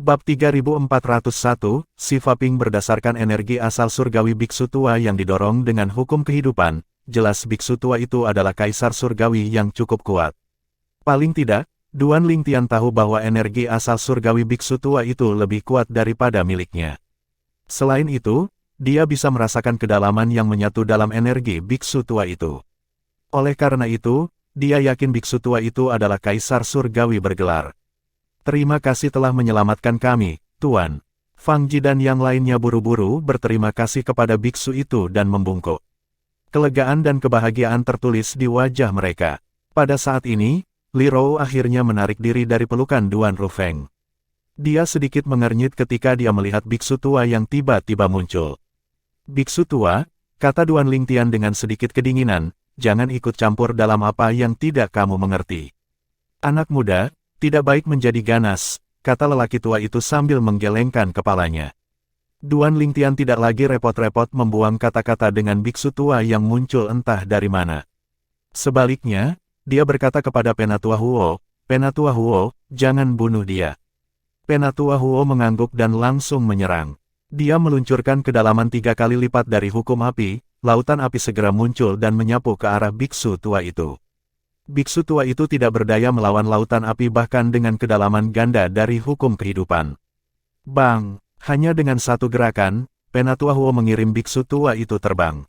Bab 3401, Sifa Ping berdasarkan energi asal surgawi biksu tua yang didorong dengan hukum kehidupan, jelas biksu tua itu adalah kaisar surgawi yang cukup kuat. Paling tidak, Duan Lingtian tahu bahwa energi asal surgawi biksu tua itu lebih kuat daripada miliknya. Selain itu, dia bisa merasakan kedalaman yang menyatu dalam energi biksu tua itu. Oleh karena itu, dia yakin biksu tua itu adalah kaisar surgawi bergelar. Terima kasih telah menyelamatkan kami, Tuan. Fang Ji dan yang lainnya buru-buru berterima kasih kepada biksu itu dan membungkuk. Kelegaan dan kebahagiaan tertulis di wajah mereka. Pada saat ini, Li Rou akhirnya menarik diri dari pelukan Duan Rufeng. Dia sedikit mengernyit ketika dia melihat biksu tua yang tiba-tiba muncul. Biksu tua, kata Duan Lingtian dengan sedikit kedinginan, jangan ikut campur dalam apa yang tidak kamu mengerti. Anak muda, tidak baik menjadi ganas, kata lelaki tua itu sambil menggelengkan kepalanya. Duan Lingtian tidak lagi repot-repot membuang kata-kata dengan biksu tua yang muncul entah dari mana. Sebaliknya, dia berkata kepada Penatua Huo, Penatua Huo, jangan bunuh dia. Penatua Huo mengangguk dan langsung menyerang. Dia meluncurkan kedalaman 3 kali lipat dari hukum api, lautan api segera muncul dan menyapu ke arah biksu tua itu. Biksu tua itu tidak berdaya melawan lautan api bahkan dengan kedalaman ganda dari hukum kehidupan. Bang! Hanya dengan satu gerakan, Penatua Huo mengirim biksu tua itu terbang.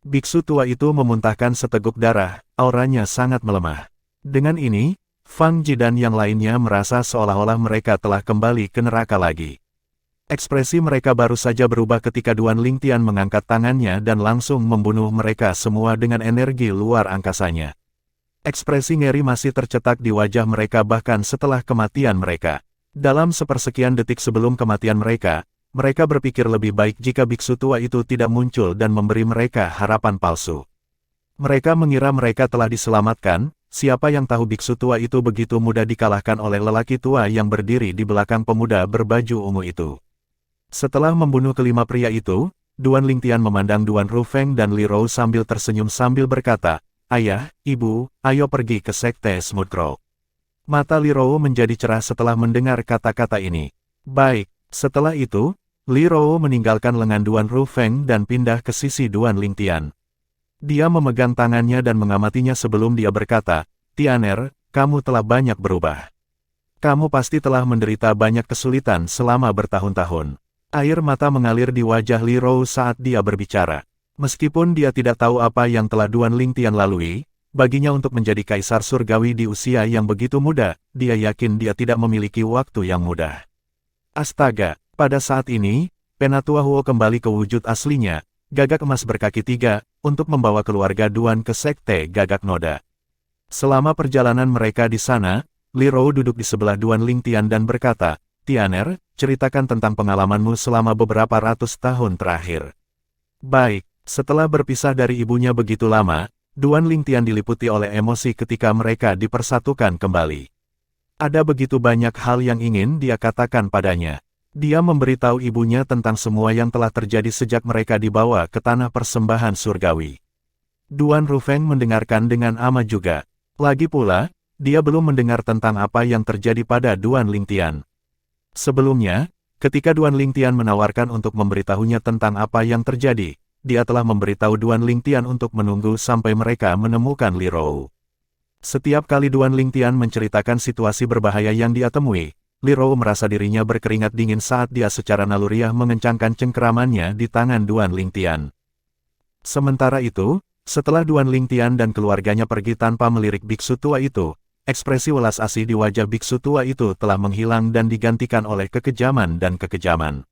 Biksu tua itu memuntahkan seteguk darah, auranya sangat melemah. Dengan ini, Fang Ji dan yang lainnya merasa seolah-olah mereka telah kembali ke neraka lagi. Ekspresi mereka baru saja berubah ketika Duan Lingtian mengangkat tangannya dan langsung membunuh mereka semua dengan energi luar angkasanya. Ekspresi ngeri masih tercetak di wajah mereka bahkan setelah kematian mereka. Dalam sepersekian detik sebelum kematian mereka, mereka berpikir lebih baik jika biksu tua itu tidak muncul dan memberi mereka harapan palsu. Mereka mengira mereka telah diselamatkan, siapa yang tahu biksu tua itu begitu mudah dikalahkan oleh lelaki tua yang berdiri di belakang pemuda berbaju ungu itu. Setelah membunuh kelima pria itu, Duan Lingtian memandang Duan Rufeng dan Li Rou sambil tersenyum sambil berkata, Ayah, Ibu, ayo pergi ke Sekte Smooth Crow. Mata Li Rou menjadi cerah setelah mendengar kata-kata ini. Baik, setelah itu, Li Rou meninggalkan lengan Duan Rufeng dan pindah ke sisi Duan Lingtian. Dia memegang tangannya dan mengamatinya sebelum dia berkata, Tianer, kamu telah banyak berubah. Kamu pasti telah menderita banyak kesulitan selama bertahun-tahun. Air mata mengalir di wajah Li Rou saat dia berbicara. Meskipun dia tidak tahu apa yang telah Duan Lingtian lalui, baginya untuk menjadi kaisar surgawi di usia yang begitu muda, dia yakin dia tidak memiliki waktu yang mudah. Astaga, pada saat ini, Penatua Huo kembali ke wujud aslinya, gagak emas berkaki 3, untuk membawa keluarga Duan ke Sekte Gagak Noda. Selama perjalanan mereka di sana, Li Rou duduk di sebelah Duan Lingtian dan berkata, Tianer, ceritakan tentang pengalamanmu selama beberapa ratus tahun terakhir. Baik. Setelah berpisah dari ibunya begitu lama, Duan Lingtian diliputi oleh emosi ketika mereka dipersatukan kembali. Ada begitu banyak hal yang ingin dia katakan padanya. Dia memberitahu ibunya tentang semua yang telah terjadi sejak mereka dibawa ke tanah persembahan surgawi. Duan Rufeng mendengarkan dengan amat juga. Lagi pula, dia belum mendengar tentang apa yang terjadi pada Duan Lingtian. Sebelumnya, ketika Duan Lingtian menawarkan untuk memberitahunya tentang apa yang terjadi, dia telah memberitahu Duan Lingtian untuk menunggu sampai mereka menemukan Li Rou. Setiap kali Duan Lingtian menceritakan situasi berbahaya yang dia temui, Li Rou merasa dirinya berkeringat dingin saat dia secara naluriah mengencangkan cengkeramannya di tangan Duan Lingtian. Sementara itu, setelah Duan Lingtian dan keluarganya pergi tanpa melirik biksu tua itu, ekspresi welas asih di wajah biksu tua itu telah menghilang dan digantikan oleh kekejaman dan kekejaman.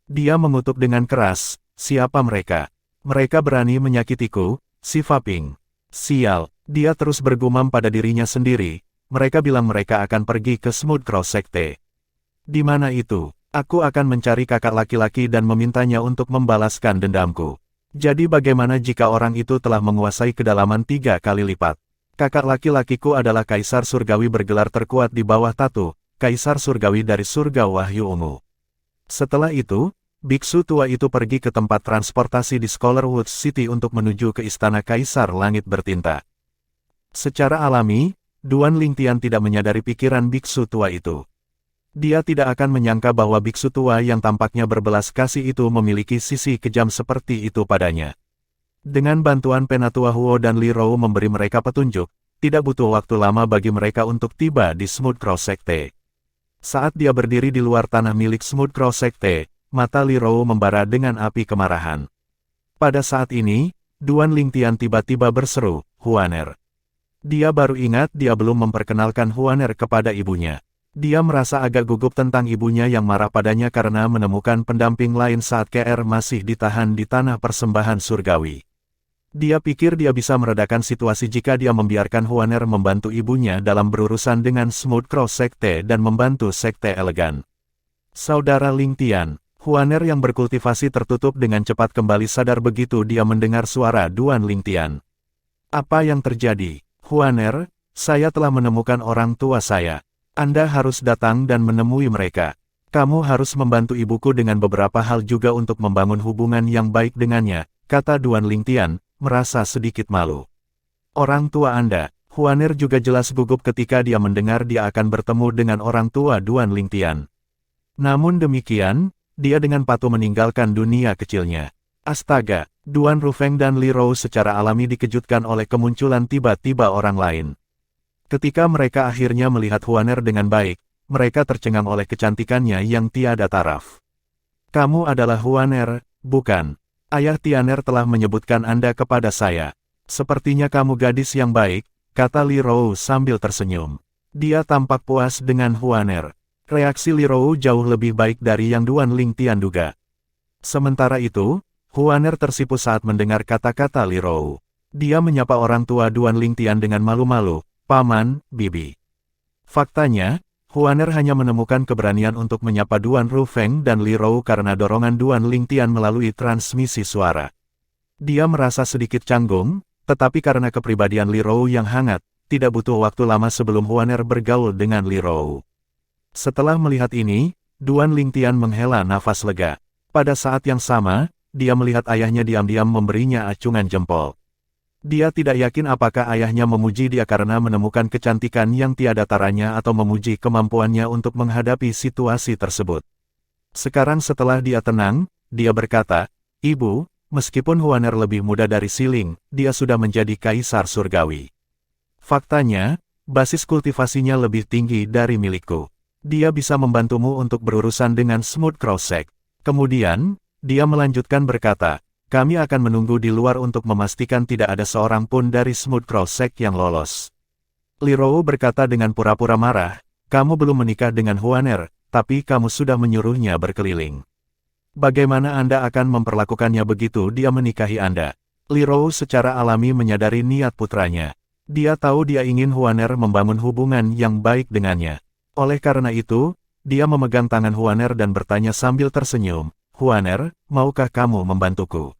Dia mengutuk dengan keras, siapa mereka? Mereka berani menyakitiku, Sifa Ping. Sial, dia terus bergumam pada dirinya sendiri, mereka bilang mereka akan pergi ke Smooth Crow Sekte. Di mana itu? Aku akan mencari kakak laki-laki dan memintanya untuk membalaskan dendamku. Jadi bagaimana jika orang itu telah menguasai kedalaman 3 kali lipat? Kakak laki-lakiku adalah kaisar surgawi bergelar terkuat di bawah Tatu, kaisar surgawi dari surga Wahyu Ungu. Setelah itu, biksu tua itu pergi ke tempat transportasi di Scholarwood City untuk menuju ke istana Kaisar Langit Bertinta. Secara alami, Duan Lingtian tidak menyadari pikiran biksu tua itu. Dia tidak akan menyangka bahwa biksu tua yang tampaknya berbelas kasih itu memiliki sisi kejam seperti itu padanya. Dengan bantuan Penatua Huo dan Li Rou memberi mereka petunjuk, tidak butuh waktu lama bagi mereka untuk tiba di Smooth Cross Sekte. Saat dia berdiri di luar tanah milik Smooth Cross Sekte, mata Li Rou membara dengan api kemarahan. Pada saat ini, Duan Lingtian tiba-tiba berseru, "Huaner." Dia baru ingat dia belum memperkenalkan Huaner kepada ibunya. Dia merasa agak gugup tentang ibunya yang marah padanya karena menemukan pendamping lain saat KR masih ditahan di tanah persembahan surgawi. Dia pikir dia bisa meredakan situasi jika dia membiarkan Huaner membantu ibunya dalam berurusan dengan Smooth Cross Sekte dan membantu Sekte Elegan. Saudara Lingtian, Huaner yang berkultivasi tertutup dengan cepat kembali sadar begitu dia mendengar suara Duan Lingtian. Apa yang terjadi? Huaner, saya telah menemukan orang tua saya. Anda harus datang dan menemui mereka. Kamu harus membantu ibuku dengan beberapa hal juga untuk membangun hubungan yang baik dengannya, kata Duan Lingtian, merasa sedikit malu. Orang tua Anda, Huaner juga jelas gugup ketika dia mendengar dia akan bertemu dengan orang tua Duan Lingtian. Namun demikian, dia dengan patuh meninggalkan dunia kecilnya. Astaga, Duan Rufeng dan Li Rou secara alami dikejutkan oleh kemunculan tiba-tiba orang lain. Ketika mereka akhirnya melihat Huaner dengan baik, mereka tercengang oleh kecantikannya yang tiada taraf. Kamu adalah Huaner, bukan? Ayah Tianer telah menyebutkan Anda kepada saya. Sepertinya kamu gadis yang baik, kata Li Rou sambil tersenyum. Dia tampak puas dengan Huaner. Reaksi Li Rou jauh lebih baik dari yang Duan Lingtian duga. Sementara itu, Huaner tersipu saat mendengar kata-kata Li Rou. Dia menyapa orang tua Duan Lingtian dengan malu-malu. Paman, Bibi. Faktanya, Huaner hanya menemukan keberanian untuk menyapa Duan Rufeng dan Li Rou karena dorongan Duan Lingtian melalui transmisi suara. Dia merasa sedikit canggung, tetapi karena kepribadian Li Rou yang hangat, tidak butuh waktu lama sebelum Huaner bergaul dengan Li Rou. Setelah melihat ini, Duan Lingtian menghela nafas lega. Pada saat yang sama, dia melihat ayahnya diam-diam memberinya acungan jempol. Dia tidak yakin apakah ayahnya memuji dia karena menemukan kecantikan yang tiada taranya atau memuji kemampuannya untuk menghadapi situasi tersebut. Sekarang setelah dia tenang, dia berkata, "Ibu, meskipun Huaner lebih muda dari Siling, dia sudah menjadi kaisar surgawi. Faktanya, basis kultivasinya lebih tinggi dari milikku. Dia bisa membantumu untuk berurusan dengan Smooth Cross Sekte." Kemudian, dia melanjutkan berkata, "Kami akan menunggu di luar untuk memastikan tidak ada seorang pun dari Smooth Cross Sekte yang lolos." Li Rou berkata dengan pura-pura marah, "Kamu belum menikah dengan Huaner, tapi kamu sudah menyuruhnya berkeliling. Bagaimana Anda akan memperlakukannya begitu dia menikahi Anda?" Li Rou secara alami menyadari niat putranya. Dia tahu dia ingin Huaner membangun hubungan yang baik dengannya. Oleh karena itu, dia memegang tangan Huaner dan bertanya sambil tersenyum, "Huaner, maukah kamu membantuku?"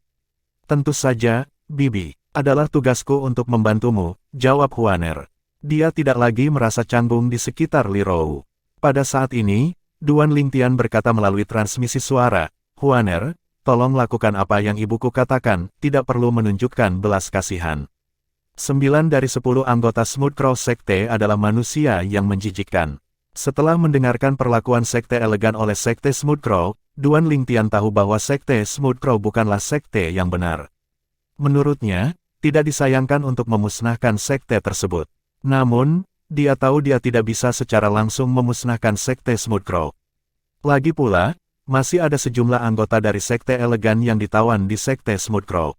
"Tentu saja, Bibi. Adalah tugasku untuk membantumu," jawab Huaner. Dia tidak lagi merasa canggung di sekitar Li Rou. Pada saat ini, Duan Lingtian berkata melalui transmisi suara, "Huaner, tolong lakukan apa yang ibuku katakan, tidak perlu menunjukkan belas kasihan." 9 dari 10 anggota Smooth Cross Sekte adalah manusia yang menjijikkan. Setelah mendengarkan perlakuan Sekte Elegan oleh Sekte Smooth Crow, Duan Lingtian tahu bahwa Sekte Smooth Crow bukanlah sekte yang benar. Menurutnya, tidak disayangkan untuk memusnahkan sekte tersebut. Namun, dia tahu dia tidak bisa secara langsung memusnahkan Sekte Smooth Crow. Lagi pula, masih ada sejumlah anggota dari Sekte Elegan yang ditawan di Sekte Smooth Crow.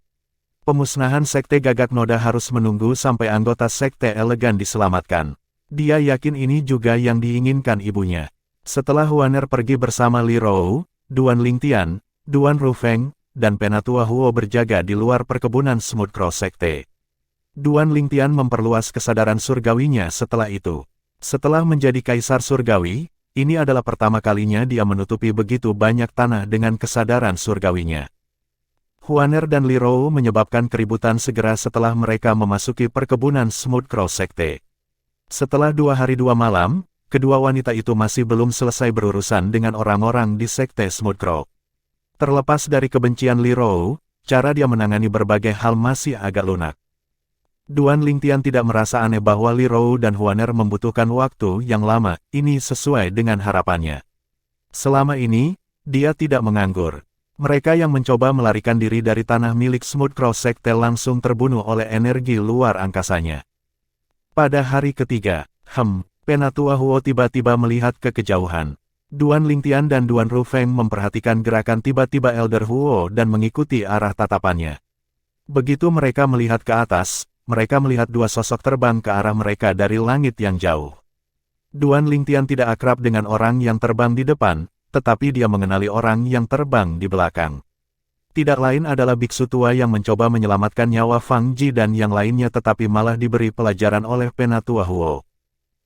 Pemusnahan Sekte Gagak Noda harus menunggu sampai anggota Sekte Elegan diselamatkan. Dia yakin ini juga yang diinginkan ibunya. Setelah Huaner pergi bersama Li Rou, Duan Lingtian, Duan Rufeng, dan Penatua Huo berjaga di luar perkebunan Smooth Cross Sekte. Duan Lingtian memperluas kesadaran surgawinya setelah itu. Setelah menjadi kaisar surgawi, ini adalah pertama kalinya dia menutupi begitu banyak tanah dengan kesadaran surgawinya. Huaner dan Li Rou menyebabkan keributan segera setelah mereka memasuki perkebunan Smooth Cross Sekte. Setelah 2 hari 2 malam, kedua wanita itu masih belum selesai berurusan dengan orang-orang di Sekte Smooth Crow. Terlepas dari kebencian Li Rou, cara dia menangani berbagai hal masih agak lunak. Duan Lingtian tidak merasa aneh bahwa Li Rou dan Huaner membutuhkan waktu yang lama, ini sesuai dengan harapannya. Selama ini, dia tidak menganggur. Mereka yang mencoba melarikan diri dari tanah milik Smooth Cross Sekte langsung terbunuh oleh energi luar angkasanya. Pada hari ketiga, Penatua Huo tiba-tiba melihat ke kejauhan. Duan Lingtian dan Duan Rufeng memperhatikan gerakan tiba-tiba Elder Huo dan mengikuti arah tatapannya. Begitu mereka melihat ke atas, mereka melihat dua sosok terbang ke arah mereka dari langit yang jauh. Duan Lingtian tidak akrab dengan orang yang terbang di depan, tetapi dia mengenali orang yang terbang di belakang. Tidak lain adalah biksu tua yang mencoba menyelamatkan nyawa Fang Ji dan yang lainnya tetapi malah diberi pelajaran oleh Penatua Huo.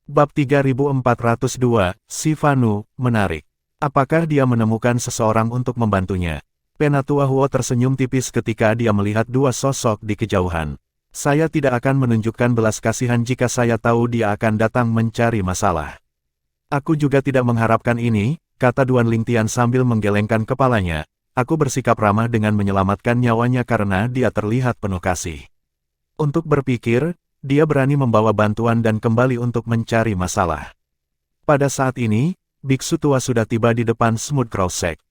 Bab 3402, Sifanu, menarik. Apakah dia menemukan seseorang untuk membantunya? Penatua Huo tersenyum tipis ketika dia melihat dua sosok di kejauhan. Saya tidak akan menunjukkan belas kasihan jika saya tahu dia akan datang mencari masalah. Aku juga tidak mengharapkan ini, kata Duan Lingtian sambil menggelengkan kepalanya. Aku bersikap ramah dengan menyelamatkan nyawanya karena dia terlihat penuh kasih. Untuk berpikir, dia berani membawa bantuan dan kembali untuk mencari masalah. Pada saat ini, biksu tua sudah tiba di depan Smooth Cross Sect.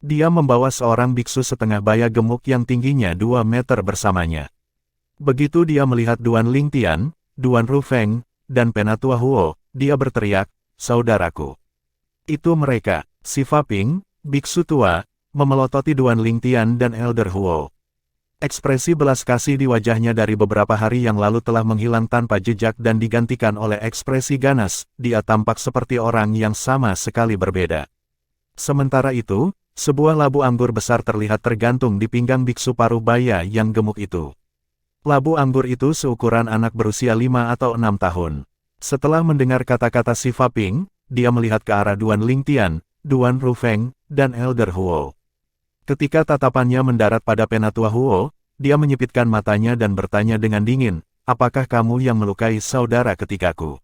Dia membawa seorang biksu setengah baya gemuk yang tingginya 2 meter bersamanya. Begitu dia melihat Duan Lingtian, Duan Rufeng, dan Penatua Huo, dia berteriak, "Saudaraku!" Itu mereka, si Fa Ping, biksu tua, memelototi Duan Lingtian dan Elder Huo. Ekspresi belas kasih di wajahnya dari beberapa hari yang lalu telah menghilang tanpa jejak dan digantikan oleh ekspresi ganas, dia tampak seperti orang yang sama sekali berbeda. Sementara itu, sebuah labu anggur besar terlihat tergantung di pinggang biksu paruh baya yang gemuk itu. Labu anggur itu seukuran anak berusia 5 atau 6 tahun. Setelah mendengar kata-kata si Fa Ping, dia melihat ke arah Duan Lingtian, Duan Rufeng, dan Elder Huo. Ketika tatapannya mendarat pada Penatua Huo, dia menyipitkan matanya dan bertanya dengan dingin, "Apakah kamu yang melukai saudara ketikaku?"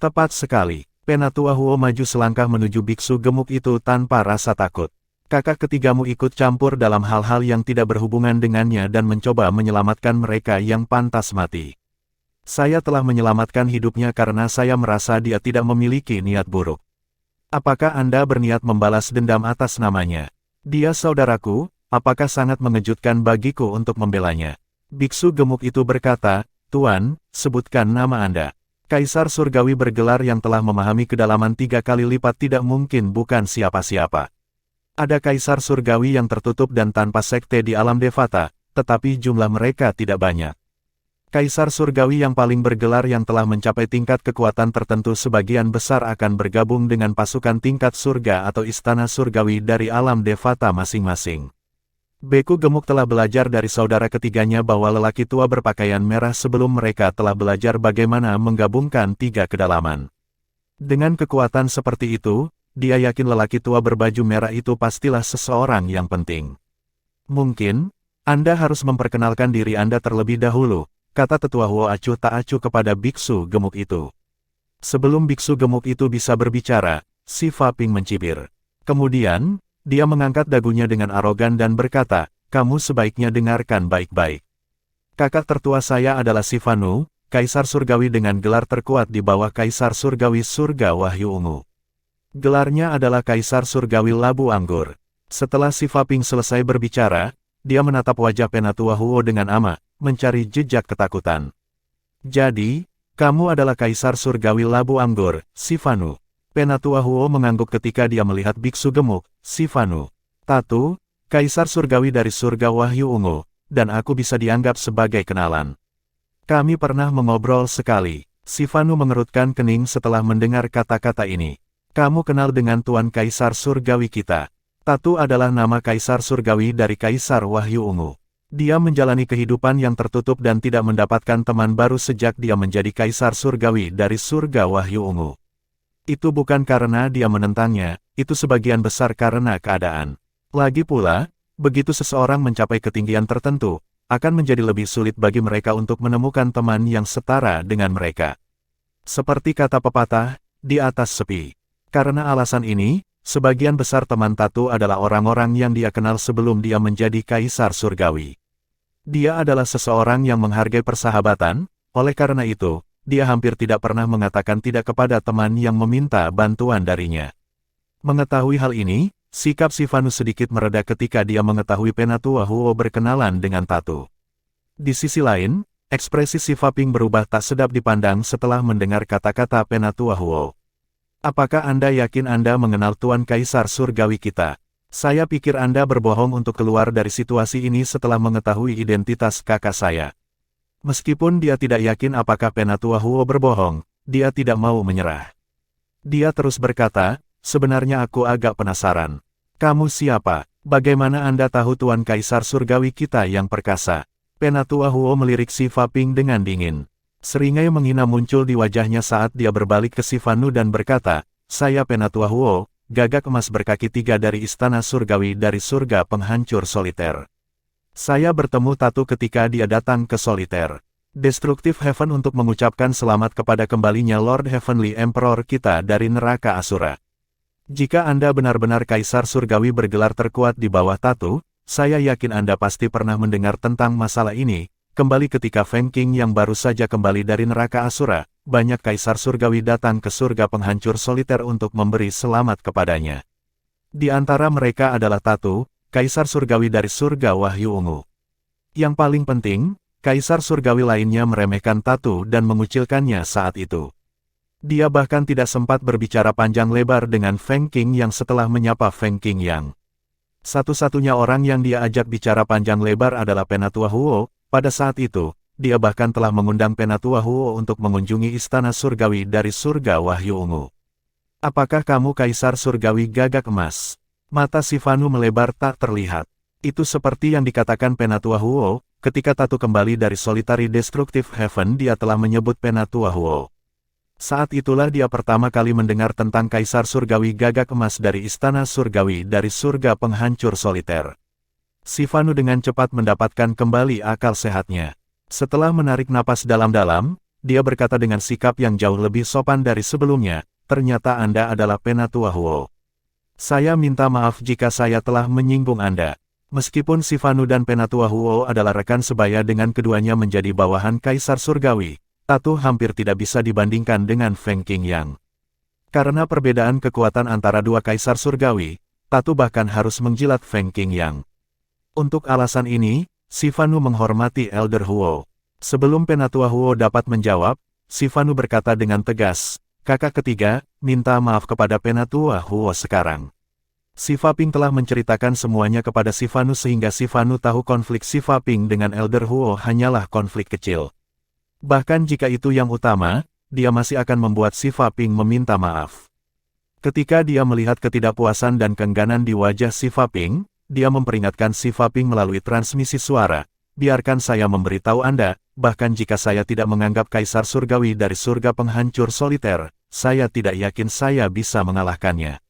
Tepat sekali, Penatua Huo maju selangkah menuju biksu gemuk itu tanpa rasa takut. Kakak ketigamu ikut campur dalam hal-hal yang tidak berhubungan dengannya dan mencoba menyelamatkan mereka yang pantas mati. Saya telah menyelamatkan hidupnya karena saya merasa dia tidak memiliki niat buruk. Apakah Anda berniat membalas dendam atas namanya? Dia saudaraku, apakah sangat mengejutkan bagiku untuk membelanya? Biksu gemuk itu berkata, "Tuan, sebutkan nama Anda." Kaisar Surgawi bergelar yang telah memahami kedalaman 3 kali lipat tidak mungkin bukan siapa-siapa. Ada kaisar surgawi yang tertutup dan tanpa sekte di alam Devata, tetapi jumlah mereka tidak banyak. Kaisar surgawi yang paling bergelar yang telah mencapai tingkat kekuatan tertentu sebagian besar akan bergabung dengan pasukan tingkat surga atau istana surgawi dari alam Devata masing-masing. Beku gemuk telah belajar dari saudara ketiganya bahwa lelaki tua berpakaian merah sebelum mereka telah belajar bagaimana menggabungkan 3 kedalaman. Dengan kekuatan seperti itu, dia yakin lelaki tua berbaju merah itu pastilah seseorang yang penting. "Mungkin, Anda harus memperkenalkan diri Anda terlebih dahulu," kata tetua Huo acuh tak acuh kepada biksu gemuk itu. Sebelum biksu gemuk itu bisa berbicara, si Fa Ping mencibir. Kemudian, dia mengangkat dagunya dengan arogan dan berkata, "Kamu sebaiknya dengarkan baik-baik. Kakak tertua saya adalah Sifanu, Kaisar Surgawi dengan gelar terkuat di bawah Kaisar Surgawi Surga Wahyu Ungu. Gelarnya adalah Kaisar Surgawi Labu Anggur." Setelah si Fa Ping selesai berbicara, dia menatap wajah Penatua Huo dengan ama, mencari jejak ketakutan. "Jadi, kamu adalah Kaisar Surgawi Labu Anggur, Sifanu." Penatua Huo mengangguk ketika dia melihat biksu gemuk, Sifanu. "Tatu, Kaisar Surgawi dari Surga Wahyu Ungu, dan aku bisa dianggap sebagai kenalan. Kami pernah mengobrol sekali." Sifanu mengerutkan kening setelah mendengar kata-kata ini. "Kamu kenal dengan Tuan Kaisar Surgawi kita. Tatu adalah nama Kaisar Surgawi dari Kaisar Wahyu Ungu. Dia menjalani kehidupan yang tertutup dan tidak mendapatkan teman baru sejak dia menjadi Kaisar Surgawi dari Surga Wahyu Ungu. Itu bukan karena dia menentangnya, itu sebagian besar karena keadaan. Lagi pula, begitu seseorang mencapai ketinggian tertentu, akan menjadi lebih sulit bagi mereka untuk menemukan teman yang setara dengan mereka. Seperti kata pepatah, di atas sepi. Karena alasan ini, sebagian besar teman Tatu adalah orang-orang yang dia kenal sebelum dia menjadi Kaisar Surgawi. Dia adalah seseorang yang menghargai persahabatan, oleh karena itu, dia hampir tidak pernah mengatakan tidak kepada teman yang meminta bantuan darinya. Mengetahui hal ini, sikap Sivanu sedikit mereda ketika dia mengetahui Penatua Huo berkenalan dengan Tatu. Di sisi lain, ekspresi Sifa Ping berubah tak sedap dipandang setelah mendengar kata-kata Penatua Huo. Apakah Anda yakin Anda mengenal Tuan Kaisar Surgawi kita? Saya pikir Anda berbohong untuk keluar dari situasi ini setelah mengetahui identitas kakak saya. Meskipun dia tidak yakin apakah Penatua Huo berbohong, dia tidak mau menyerah. Dia terus berkata, sebenarnya aku agak penasaran. Kamu siapa? Bagaimana Anda tahu Tuan Kaisar Surgawi kita yang perkasa? Penatua Huo melirik Sifa Ping dengan dingin. Seringai menghina muncul di wajahnya saat dia berbalik ke Sivanu dan berkata, saya Penatua Huo, gagak emas berkaki 3 dari Istana Surgawi dari surga penghancur soliter. Saya bertemu Tatu ketika dia datang ke soliter. Destructive Heaven untuk mengucapkan selamat kepada kembalinya Lord Heavenly Emperor kita dari neraka Asura. Jika Anda benar-benar Kaisar Surgawi bergelar terkuat di bawah Tatu, saya yakin Anda pasti pernah mendengar tentang masalah ini. Kembali ketika Feng Qing yang baru saja kembali dari neraka Asura, banyak Kaisar Surgawi datang ke surga penghancur soliter untuk memberi selamat kepadanya. Di antara mereka adalah Tatu, Kaisar Surgawi dari surga Wahyu Ungu. Yang paling penting, Kaisar Surgawi lainnya meremehkan Tatu dan mengucilkannya saat itu. Dia bahkan tidak sempat berbicara panjang lebar dengan Feng Qing yang setelah menyapa Feng Qing yang. Satu-satunya orang yang dia ajak bicara panjang lebar adalah Penatua Huo. Pada saat itu, dia bahkan telah mengundang Penatua Huo untuk mengunjungi Istana Surgawi dari surga Wahyu Ungu. Apakah kamu Kaisar Surgawi gagak emas? Mata Sivanu melebar tak terlihat. Itu seperti yang dikatakan Penatua Huo, ketika Tatu kembali dari Solitary Destructive Heaven dia telah menyebut Penatua Huo. Saat itulah dia pertama kali mendengar tentang Kaisar Surgawi gagak emas dari Istana Surgawi dari surga penghancur soliter. Sivanu dengan cepat mendapatkan kembali akal sehatnya. Setelah menarik napas dalam-dalam, dia berkata dengan sikap yang jauh lebih sopan dari sebelumnya, ternyata Anda adalah Penatua Huo. Saya minta maaf jika saya telah menyinggung Anda. Meskipun Sivanu dan Penatua Huo adalah rekan sebaya dengan keduanya menjadi bawahan Kaisar Surgawi, Tatu hampir tidak bisa dibandingkan dengan Feng Qing yang. Karena perbedaan kekuatan antara dua Kaisar Surgawi, Tatu bahkan harus menjilat Feng Qing yang. Untuk alasan ini, Sivanu menghormati Elder Huo. Sebelum Penatua Huo dapat menjawab, Sivanu berkata dengan tegas, kakak ketiga, minta maaf kepada Penatua Huo sekarang. Sifa Ping telah menceritakan semuanya kepada Sivanu sehingga Sivanu tahu konflik Sifa Ping dengan Elder Huo hanyalah konflik kecil. Bahkan jika itu yang utama, dia masih akan membuat Sifa Ping meminta maaf. Ketika dia melihat ketidakpuasan dan keengganan di wajah Sifa Ping, dia memperingatkan Sifa Ping melalui transmisi suara, biarkan saya memberitahu Anda, bahkan jika saya tidak menganggap Kaisar Surgawi dari surga penghancur soliter, saya tidak yakin saya bisa mengalahkannya.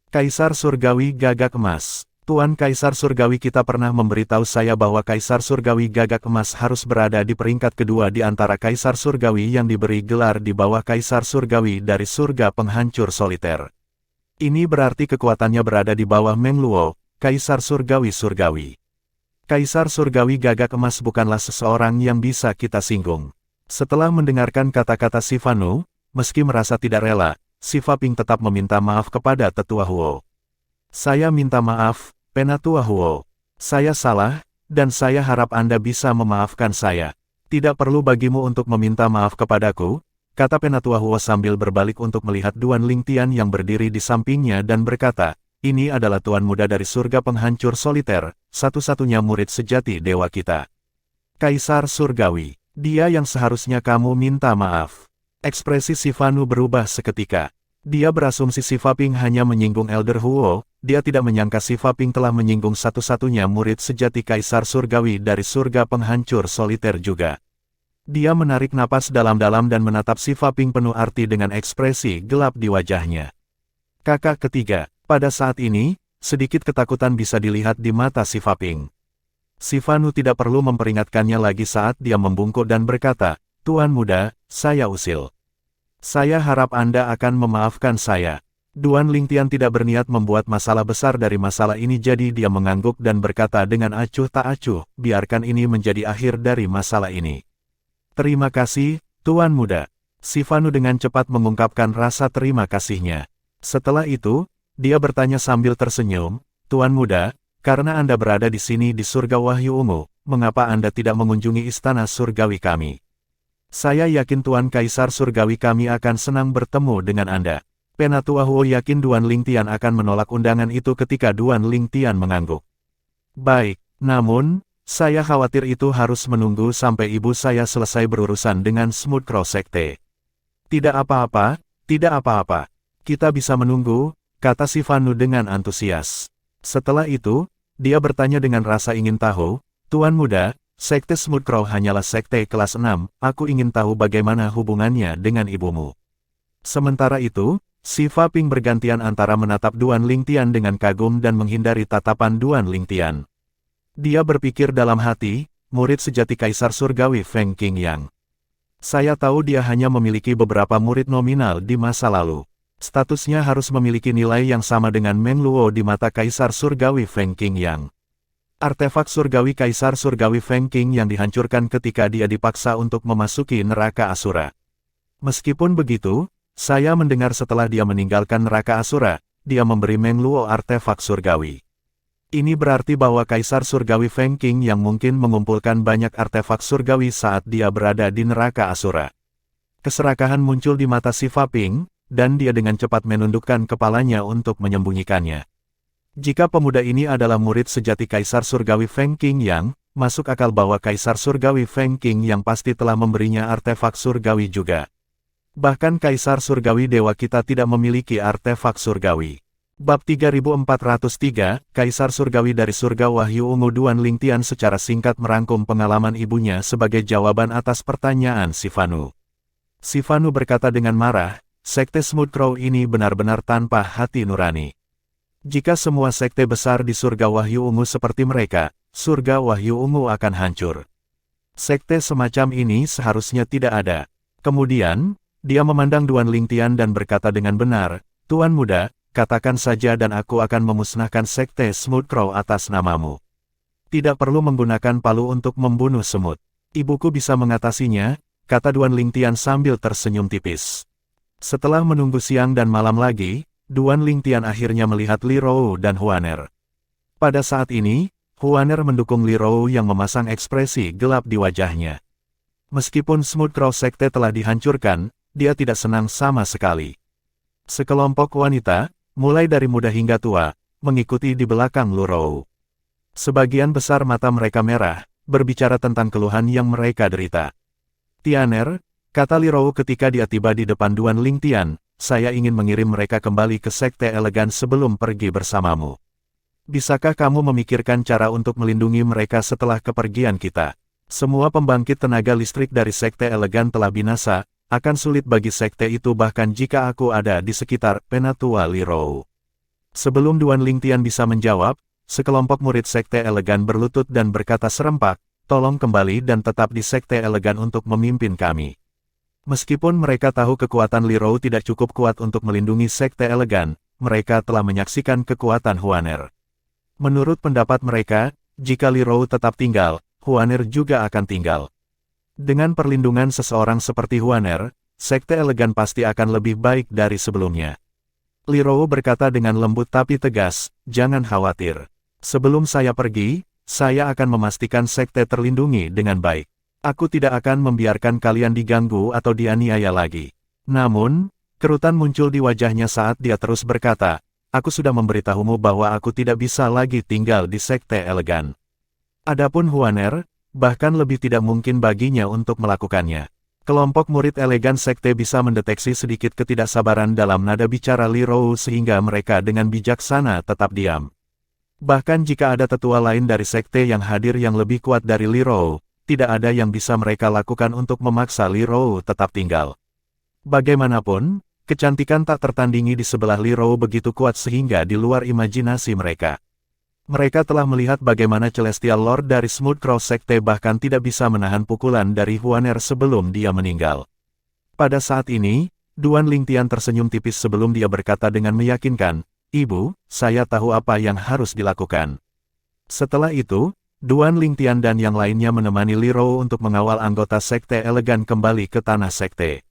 Kaisar Surgawi gagak emas. Tuan Kaisar Surgawi kita pernah memberitahu saya bahwa Kaisar Surgawi gagak emas harus berada di peringkat kedua di antara Kaisar Surgawi yang diberi gelar di bawah Kaisar Surgawi dari surga penghancur soliter. Ini berarti kekuatannya berada di bawah Meng Luo, Kaisar Surgawi. Kaisar Surgawi gagak emas bukanlah seseorang yang bisa kita singgung. Setelah mendengarkan kata-kata Sivanu, meski merasa tidak rela, Sifa Ping tetap meminta maaf kepada Tetua Huo. Saya minta maaf, Penatua Huo. Saya salah, dan saya harap Anda bisa memaafkan saya. Tidak perlu bagimu untuk meminta maaf kepadaku, kata Penatua Huo sambil berbalik untuk melihat Duan Lingtian yang berdiri di sampingnya dan berkata, ini adalah Tuan Muda dari surga penghancur soliter, satu-satunya murid sejati dewa kita. Kaisar Surgawi, dia yang seharusnya kamu minta maaf. Ekspresi Sivanu berubah seketika. Dia berasumsi Sifa Ping hanya menyinggung Elder Huo, dia tidak menyangka Sifa Ping telah menyinggung satu-satunya murid sejati Kaisar Surgawi dari surga penghancur soliter juga. Dia menarik napas dalam-dalam dan menatap Sifa Ping penuh arti dengan ekspresi gelap di wajahnya. Kakak ketiga. Pada saat ini, sedikit ketakutan bisa dilihat di mata Sifa Ping. Sivanu tidak perlu memperingatkannya lagi saat dia membungkuk dan berkata, Tuan Muda, saya usil. Saya harap Anda akan memaafkan saya. Duan Lingtian tidak berniat membuat masalah besar dari masalah ini, jadi dia mengangguk dan berkata dengan acuh tak acuh, biarkan ini menjadi akhir dari masalah ini. Terima kasih, Tuan Muda. Si Vanu dengan cepat mengungkapkan rasa terima kasihnya. Setelah itu, dia bertanya sambil tersenyum, Tuan Muda, karena Anda berada di sini di surga Wahyu Ungu, mengapa Anda tidak mengunjungi istana surgawi kami? Saya yakin Tuan Kaisar surgawi kami akan senang bertemu dengan Anda. Penatua Huo yakin Duan Lingtian akan menolak undangan itu ketika Duan Lingtian mengangguk. Baik, namun, saya khawatir itu harus menunggu sampai ibu saya selesai berurusan dengan Smooth Crow Sekte. Tidak apa-apa, tidak apa-apa. Kita bisa menunggu, kata si Vanu dengan antusias. Setelah itu, dia bertanya dengan rasa ingin tahu, Tuan Muda, Sekte Smooth Crow hanyalah sekte kelas 6, aku ingin tahu bagaimana hubungannya dengan ibumu. Sementara itu, si Fa Ping bergantian antara menatap Duan Lingtian dengan kagum dan menghindari tatapan Duan Lingtian. Dia berpikir dalam hati, murid sejati Kaisar Surgawi Feng Qingyang. Saya tahu dia hanya memiliki beberapa murid nominal di masa lalu. Statusnya harus memiliki nilai yang sama dengan Meng Luo di mata Kaisar Surgawi Feng Qingyang. Artefak surgawi Kaisar Surgawi Feng Qingyang dihancurkan ketika dia dipaksa untuk memasuki neraka Asura. Meskipun begitu, saya mendengar setelah dia meninggalkan neraka Asura, dia memberi Meng Luo artefak surgawi. Ini berarti bahwa Kaisar Surgawi Feng Qingyang mungkin mengumpulkan banyak artefak surgawi saat dia berada di neraka Asura. Keserakahan muncul di mata si Fa Ping, dan dia dengan cepat menundukkan kepalanya untuk menyembunyikannya. Jika pemuda ini adalah murid sejati Kaisar Surgawi Feng Qingyang, masuk akal bahwa Kaisar Surgawi Feng Qingyang pasti telah memberinya artefak surgawi juga. Bahkan Kaisar Surgawi Dewa kita tidak memiliki artefak surgawi. Bab 3403, Kaisar Surgawi dari Surga Wahyu Ungu. Duan Lingtian secara singkat merangkum pengalaman ibunya sebagai jawaban atas pertanyaan si Vanu. Si Vanu berkata dengan marah, Sekte Smooth Crow ini benar-benar tanpa hati nurani. Jika semua sekte besar di Surga Wahyu Ungu seperti mereka, Surga Wahyu Ungu akan hancur. Sekte semacam ini seharusnya tidak ada. Kemudian, dia memandang Duan Lingtian dan berkata dengan benar, Tuan Muda, katakan saja dan aku akan memusnahkan Sekte Smooth Crow atas namamu. Tidak perlu menggunakan palu untuk membunuh semut. Ibuku bisa mengatasinya, kata Duan Lingtian sambil tersenyum tipis. Setelah menunggu siang dan malam lagi, Duan Lingtian akhirnya melihat Li Rou dan Huaner. Pada saat ini, Huaner mendukung Li Rou yang memasang ekspresi gelap di wajahnya. Meskipun Smooth Crow Sekte telah dihancurkan, dia tidak senang sama sekali. Sekelompok wanita, mulai dari muda hingga tua, mengikuti di belakang Li Rou. Sebagian besar mata mereka merah, berbicara tentang keluhan yang mereka derita. Tianer, kata Li Rou ketika dia tiba di depan Duan Lingtian, saya ingin mengirim mereka kembali ke Sekte Elegan sebelum pergi bersamamu. Bisakah kamu memikirkan cara untuk melindungi mereka setelah kepergian kita? Semua pembangkit tenaga listrik dari Sekte Elegan telah binasa, akan sulit bagi sekte itu bahkan jika aku ada di sekitar, penatua Li Rou. Sebelum Duan Lingtian bisa menjawab, sekelompok murid Sekte Elegan berlutut dan berkata serempak, tolong kembali dan tetap di Sekte Elegan untuk memimpin kami. Meskipun mereka tahu kekuatan Li Rou tidak cukup kuat untuk melindungi Sekte Elegan, mereka telah menyaksikan kekuatan Huaner. Menurut pendapat mereka, jika Li Rou tetap tinggal, Huaner juga akan tinggal. Dengan perlindungan seseorang seperti Huaner, Sekte Elegan pasti akan lebih baik dari sebelumnya. Li Rou berkata dengan lembut tapi tegas, jangan khawatir. Sebelum saya pergi, saya akan memastikan sekte terlindungi dengan baik. Aku tidak akan membiarkan kalian diganggu atau dianiaya lagi. Namun, kerutan muncul di wajahnya saat dia terus berkata, aku sudah memberitahumu bahwa aku tidak bisa lagi tinggal di Sekte Elegan. Adapun Huaner, bahkan lebih tidak mungkin baginya untuk melakukannya. Kelompok murid elegan sekte bisa mendeteksi sedikit ketidaksabaran dalam nada bicara Li Rou sehingga mereka dengan bijaksana tetap diam. Bahkan jika ada tetua lain dari sekte yang hadir yang lebih kuat dari Li Rou, tidak ada yang bisa mereka lakukan untuk memaksa Li Rou tetap tinggal. Bagaimanapun, kecantikan tak tertandingi di sebelah Li Rou begitu kuat sehingga di luar imajinasi mereka. Mereka telah melihat bagaimana Celestial Lord dari Smooth Crow Sekte bahkan tidak bisa menahan pukulan dari Huaner sebelum dia meninggal. Pada saat ini, Duan Lingtian tersenyum tipis sebelum dia berkata dengan meyakinkan, "Ibu, saya tahu apa yang harus dilakukan." Setelah itu, Duan Lingtian dan yang lainnya menemani Li Rou untuk mengawal anggota Sekte Elegan kembali ke tanah Sekte.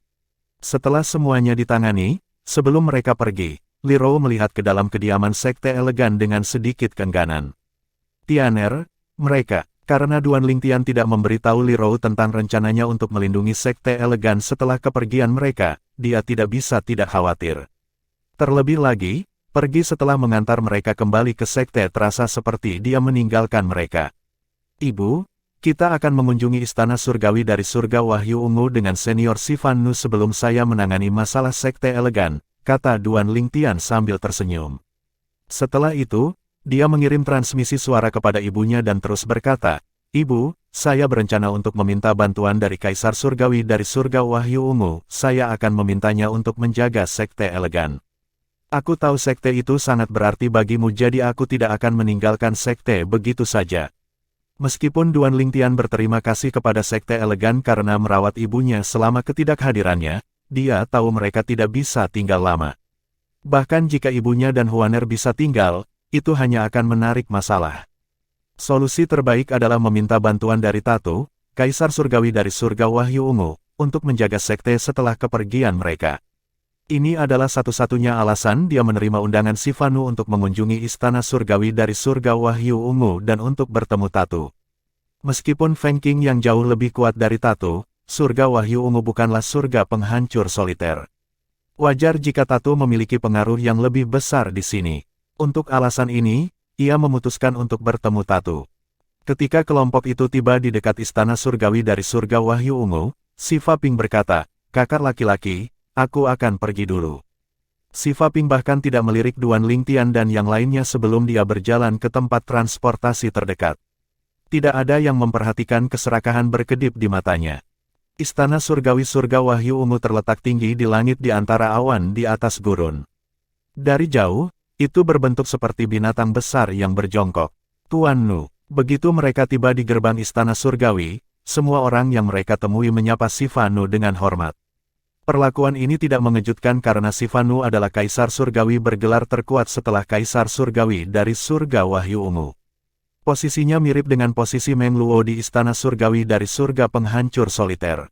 Setelah semuanya ditangani, sebelum mereka pergi, Li Rou melihat ke dalam kediaman Sekte Elegan dengan sedikit keengganan. "Tianer, mereka..." Karena Duan Lingtian tidak memberitahu Li Rou tentang rencananya untuk melindungi Sekte Elegan setelah kepergian mereka, dia tidak bisa tidak khawatir. Terlebih lagi, pergi setelah mengantar mereka kembali ke Sekte terasa seperti dia meninggalkan mereka. "Ibu, kita akan mengunjungi Istana Surgawi dari Surga Wahyu Ungu dengan senior Sivan Nu sebelum saya menangani masalah Sekte Elegan," kata Duan Lingtian sambil tersenyum. Setelah itu, dia mengirim transmisi suara kepada ibunya dan terus berkata, "Ibu, saya berencana untuk meminta bantuan dari Kaisar Surgawi dari Surga Wahyu Ungu. Saya akan memintanya untuk menjaga Sekte Elegan. Aku tahu sekte itu sangat berarti bagimu, jadi aku tidak akan meninggalkan sekte begitu saja." Meskipun Duan Lingtian berterima kasih kepada Sekte Elegan karena merawat ibunya selama ketidakhadirannya, dia tahu mereka tidak bisa tinggal lama. Bahkan jika ibunya dan Huaner bisa tinggal, itu hanya akan menarik masalah. Solusi terbaik adalah meminta bantuan dari Tatu, Kaisar Surgawi dari Surga Wahyu Ungu, untuk menjaga sekte setelah kepergian mereka. Ini adalah satu-satunya alasan dia menerima undangan Sivan Nu untuk mengunjungi Istana Surgawi dari Surga Wahyu Ungu dan untuk bertemu Tatu. Meskipun Feng Qing yang jauh lebih kuat dari Tatu, Surga Wahyu Ungu bukanlah surga penghancur soliter. Wajar jika Tatu memiliki pengaruh yang lebih besar di sini. Untuk alasan ini, ia memutuskan untuk bertemu Tatu. Ketika kelompok itu tiba di dekat Istana Surgawi dari Surga Wahyu Ungu, Siva Ping berkata, "Kakak laki-laki, aku akan pergi dulu." Siva Ping bahkan tidak melirik Duan Lingtian dan yang lainnya sebelum dia berjalan ke tempat transportasi terdekat. Tidak ada yang memperhatikan keserakahan berkedip di matanya. Istana Surgawi Surga Wahyu Ungu terletak tinggi di langit di antara awan di atas gurun. Dari jauh, itu berbentuk seperti binatang besar yang berjongkok. "Tuan Nu." Begitu mereka tiba di gerbang Istana Surgawi, semua orang yang mereka temui menyapa Sivan Nu dengan hormat. Perlakuan ini tidak mengejutkan karena Sivan Nu adalah Kaisar Surgawi bergelar terkuat setelah Kaisar Surgawi dari Surga Wahyu Ungu. Posisinya mirip dengan posisi Meng Luo di Istana Surgawi dari Surga Penghancur Soliter.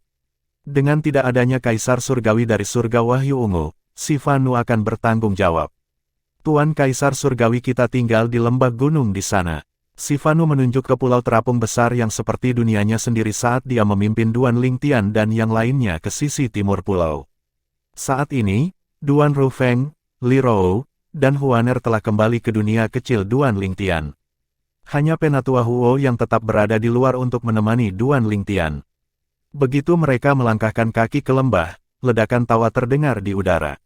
Dengan tidak adanya Kaisar Surgawi dari Surga Wahyu Ungu, Sivan Nu akan bertanggung jawab. "Tuan Kaisar Surgawi, kita tinggal di lembah gunung di sana." Sivan Nu menunjuk ke pulau terapung besar yang seperti dunianya sendiri saat dia memimpin Duan Lingtian dan yang lainnya ke sisi timur pulau. Saat ini, Duan Rufeng, Li Rou, dan Huaner telah kembali ke dunia kecil Duan Lingtian. Hanya Penatua Huo yang tetap berada di luar untuk menemani Duan Lingtian. Begitu mereka melangkahkan kaki ke lembah, ledakan tawa terdengar di udara.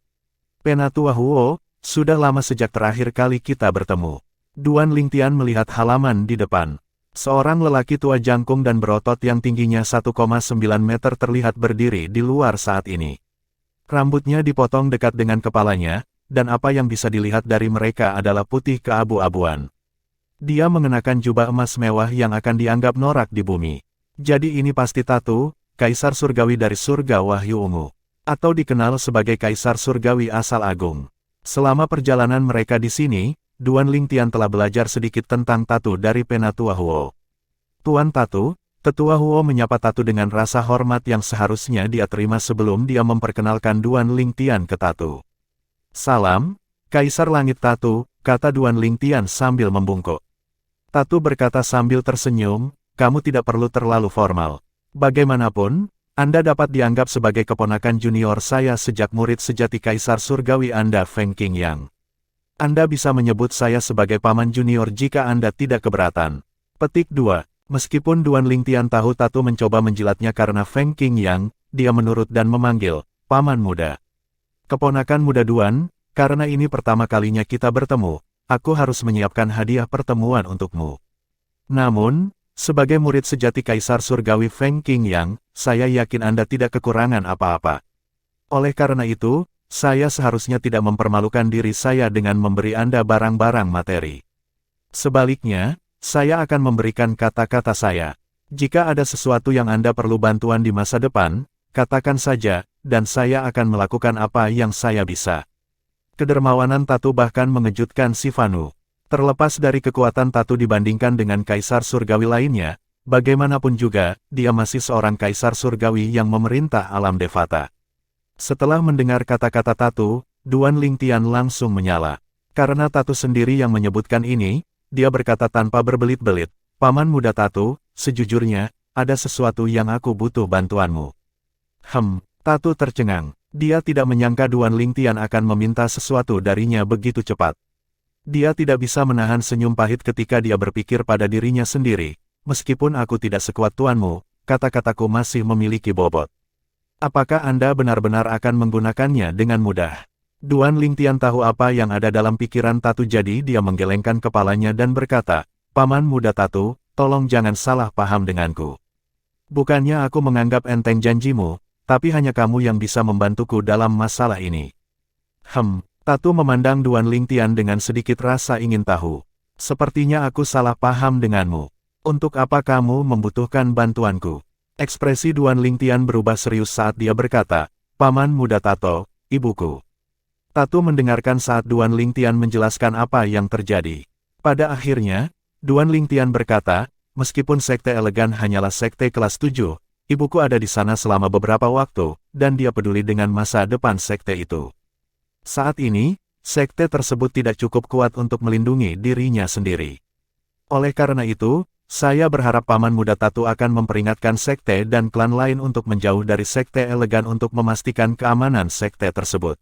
"Penatua Huo, sudah lama sejak terakhir kali kita bertemu." Duan Lingtian melihat halaman di depan. Seorang lelaki tua jangkung dan berotot yang tingginya 1,9 meter terlihat berdiri di luar saat ini. Rambutnya dipotong dekat dengan kepalanya, dan apa yang bisa dilihat dari mereka adalah putih keabu-abuan. Dia mengenakan jubah emas mewah yang akan dianggap norak di bumi. Jadi ini pasti Tatu, Kaisar Surgawi dari Surga Wahyu Ungu. Atau dikenal sebagai Kaisar Surgawi asal agung. Selama perjalanan mereka di sini, Duan Lingtian telah belajar sedikit tentang Tatu dari Penatua Huo. "Tuan Tatu," Tetua Huo menyapa Tatu dengan rasa hormat yang seharusnya dia terima sebelum dia memperkenalkan Duan Lingtian ke Tatu. "Salam, Kaisar Langit Tatu," kata Duan Lingtian sambil membungkuk. Tatu berkata sambil tersenyum, "Kamu tidak perlu terlalu formal. Bagaimanapun, Anda dapat dianggap sebagai keponakan junior saya sejak murid sejati Kaisar Surgawi Anda Feng Qing Yang. Anda bisa menyebut saya sebagai paman junior jika Anda tidak keberatan." Petik 2. Meskipun Duan Lingtian tahu Tatu mencoba menjilatnya karena Feng Qing Yang, dia menurut dan memanggil, "Paman muda." "Keponakan muda Duan, karena ini pertama kalinya kita bertemu, aku harus menyiapkan hadiah pertemuan untukmu. Namun, sebagai murid sejati Kaisar Surgawi Feng Qing Yang, saya yakin Anda tidak kekurangan apa-apa. Oleh karena itu, saya seharusnya tidak mempermalukan diri saya dengan memberi Anda barang-barang materi. Sebaliknya, saya akan memberikan kata-kata saya. Jika ada sesuatu yang Anda perlu bantuan di masa depan, katakan saja, dan saya akan melakukan apa yang saya bisa. Kedermawanan Tatu bahkan mengejutkan si Vanu. Terlepas dari kekuatan Tatu dibandingkan dengan kaisar surgawi lainnya, bagaimanapun juga, dia masih seorang kaisar surgawi yang memerintah alam Devata. Setelah mendengar kata-kata Tatu, Duan Lingtian langsung menyala. Karena Tatu sendiri yang menyebutkan ini, dia berkata tanpa berbelit-belit, "Paman muda Tatu, sejujurnya, ada sesuatu yang aku butuh bantuanmu." Tatu tercengang. Dia tidak menyangka Duan Lingtian akan meminta sesuatu darinya begitu cepat. Dia tidak bisa menahan senyum pahit ketika dia berpikir pada dirinya sendiri, "Meskipun aku tidak sekuat tuanmu, kata-kataku masih memiliki bobot. Apakah Anda benar-benar akan menggunakannya dengan mudah?" Duan Lingtian tahu apa yang ada dalam pikiran Tatu, jadi dia menggelengkan kepalanya dan berkata, "Paman muda Tatu, tolong jangan salah paham denganku. Bukannya aku menganggap enteng janjimu, tapi hanya kamu yang bisa membantuku dalam masalah ini." Tatu memandang Duan Lingtian dengan sedikit rasa ingin tahu. "Sepertinya aku salah paham denganmu. Untuk apa kamu membutuhkan bantuanku?" Ekspresi Duan Lingtian berubah serius saat dia berkata, "Paman muda Tato, ibuku." Tatu mendengarkan saat Duan Lingtian menjelaskan apa yang terjadi. Pada akhirnya, Duan Lingtian berkata, "Meskipun sekte elegan hanyalah sekte kelas 7, ibuku ada di sana selama beberapa waktu, dan dia peduli dengan masa depan sekte itu. Saat ini, sekte tersebut tidak cukup kuat untuk melindungi dirinya sendiri. Oleh karena itu, saya berharap Paman muda Tatu akan memperingatkan sekte dan klan lain untuk menjauh dari sekte elegan untuk memastikan keamanan sekte tersebut.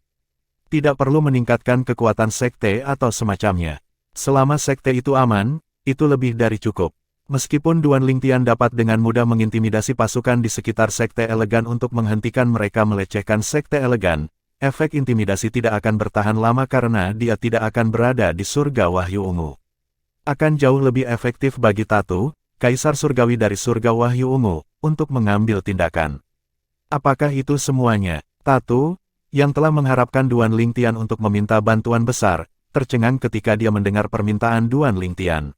Tidak perlu meningkatkan kekuatan sekte atau semacamnya. Selama sekte itu aman, itu lebih dari cukup." Meskipun Duan Lingtian dapat dengan mudah mengintimidasi pasukan di sekitar sekte elegan untuk menghentikan mereka melecehkan sekte elegan, efek intimidasi tidak akan bertahan lama karena dia tidak akan berada di surga Wahyu Ungu. Akan jauh lebih efektif bagi Tatu, kaisar surgawi dari surga Wahyu Ungu, untuk mengambil tindakan. Apakah itu semuanya? Tatu, yang telah mengharapkan Duan Lingtian untuk meminta bantuan besar, tercengang ketika dia mendengar permintaan Duan Lingtian.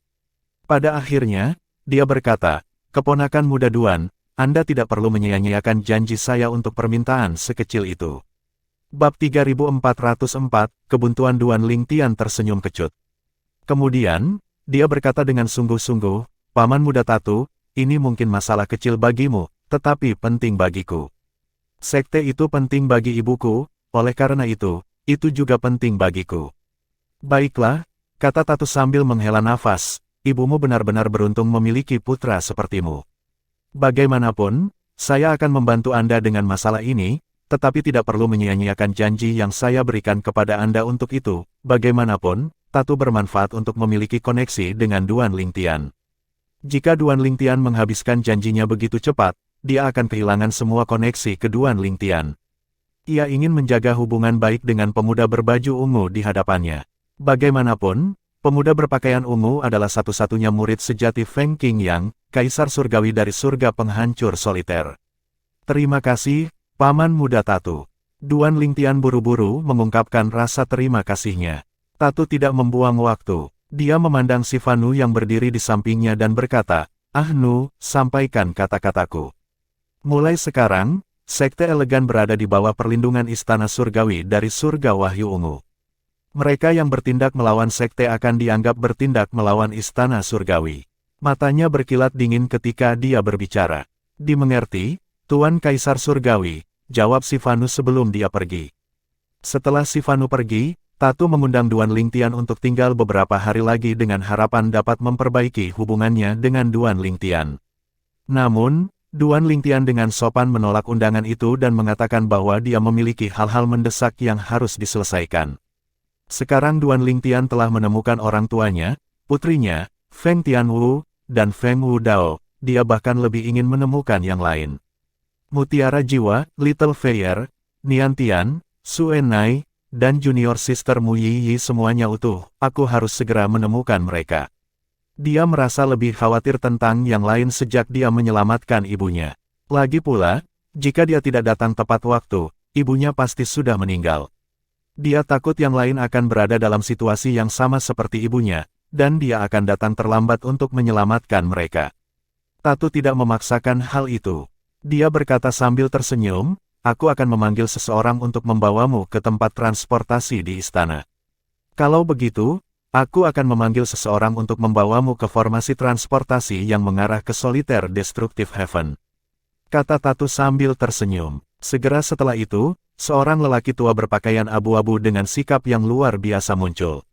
Pada akhirnya, dia berkata, "Keponakan muda Duan, Anda tidak perlu menyia-nyiakan janji saya untuk permintaan sekecil itu." Bab 3404, Kebuntuan Duan Lingtian tersenyum kecut. Kemudian, dia berkata dengan sungguh-sungguh, "Paman muda Tatu, ini mungkin masalah kecil bagimu, tetapi penting bagiku. Sekte itu penting bagi ibuku, oleh karena itu juga penting bagiku." "Baiklah," kata Tatu sambil menghela nafas, "ibumu benar-benar beruntung memiliki putra sepertimu. Bagaimanapun, saya akan membantu Anda dengan masalah ini, tetapi tidak perlu menyia-nyiakan janji yang saya berikan kepada Anda untuk itu. Bagaimanapun, Tatu bermanfaat untuk memiliki koneksi dengan Duan Lingtian. Jika Duan Lingtian menghabiskan janjinya begitu cepat, dia akan kehilangan semua koneksi ke Duan Lingtian. Ia ingin menjaga hubungan baik dengan pemuda berbaju ungu di hadapannya. Bagaimanapun, pemuda berpakaian ungu adalah satu-satunya murid sejati Feng Qingyang, kaisar surgawi dari surga penghancur soliter. "Terima kasih, Paman muda Tatu." Duan Lingtian buru-buru mengungkapkan rasa terima kasihnya. Tatu tidak membuang waktu. Dia memandang si Vanu yang berdiri di sampingnya dan berkata, "Nu, sampaikan kata-kataku. Mulai sekarang, sekte elegan berada di bawah perlindungan istana surgawi dari surga Wahyu Ungu. Mereka yang bertindak melawan sekte akan dianggap bertindak melawan istana surgawi." Matanya berkilat dingin ketika dia berbicara. "Dimengerti, Tuan Kaisar Surgawi," jawab si Vanu sebelum dia pergi. Setelah si Vanu pergi, Tatu mengundang Duan Lingtian untuk tinggal beberapa hari lagi dengan harapan dapat memperbaiki hubungannya dengan Duan Lingtian. Namun, Duan Lingtian dengan sopan menolak undangan itu dan mengatakan bahwa dia memiliki hal-hal mendesak yang harus diselesaikan. Sekarang Duan Lingtian telah menemukan orang tuanya, putrinya, Feng Tianwu, dan Feng Wudao. Dia bahkan lebih ingin menemukan yang lain. Mutiara Jiwa, Little Fire, Niantian, Su Enai, dan junior sister Mu Yiyi semuanya utuh. Aku harus segera menemukan mereka. Dia merasa lebih khawatir tentang yang lain sejak dia menyelamatkan ibunya. Lagi pula, jika dia tidak datang tepat waktu, ibunya pasti sudah meninggal. Dia takut yang lain akan berada dalam situasi yang sama seperti ibunya, dan dia akan datang terlambat untuk menyelamatkan mereka. Tatu tidak memaksakan hal itu. Dia berkata sambil tersenyum, aku akan memanggil seseorang untuk membawamu ke tempat transportasi di istana. Kalau begitu, aku akan memanggil seseorang untuk membawamu ke formasi transportasi yang mengarah ke Solitaire Destructive Heaven. Kata Tatu sambil tersenyum. Segera setelah itu, seorang lelaki tua berpakaian abu-abu dengan sikap yang luar biasa muncul.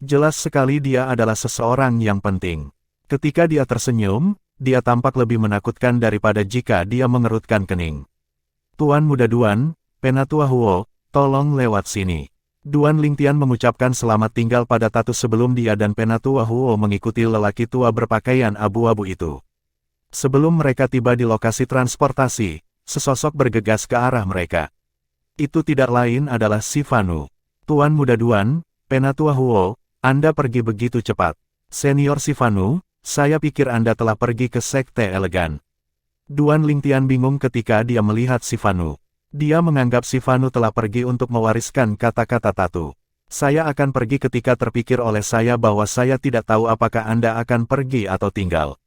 Jelas sekali dia adalah seseorang yang penting. Ketika dia tersenyum, dia tampak lebih menakutkan daripada jika dia mengerutkan kening. Tuan Muda Duan, Penatua Huo, tolong lewat sini. Duan Lingtian mengucapkan selamat tinggal pada Tatu sebelum dia dan Penatua Huo mengikuti lelaki tua berpakaian abu-abu itu. Sebelum mereka tiba di lokasi transportasi, sesosok bergegas ke arah mereka. Itu tidak lain adalah Sifanu. Tuan Muda Duan, Penatua Huo, Anda pergi begitu cepat. Senior Sifanu, saya pikir Anda telah pergi ke Sekte Elegan. Duan Lingtian bingung ketika dia melihat Sifanu. Dia menganggap Sifanu telah pergi untuk mewariskan kata-kata Tatu. Saya akan pergi ketika terpikir oleh saya bahwa saya tidak tahu apakah Anda akan pergi atau tinggal.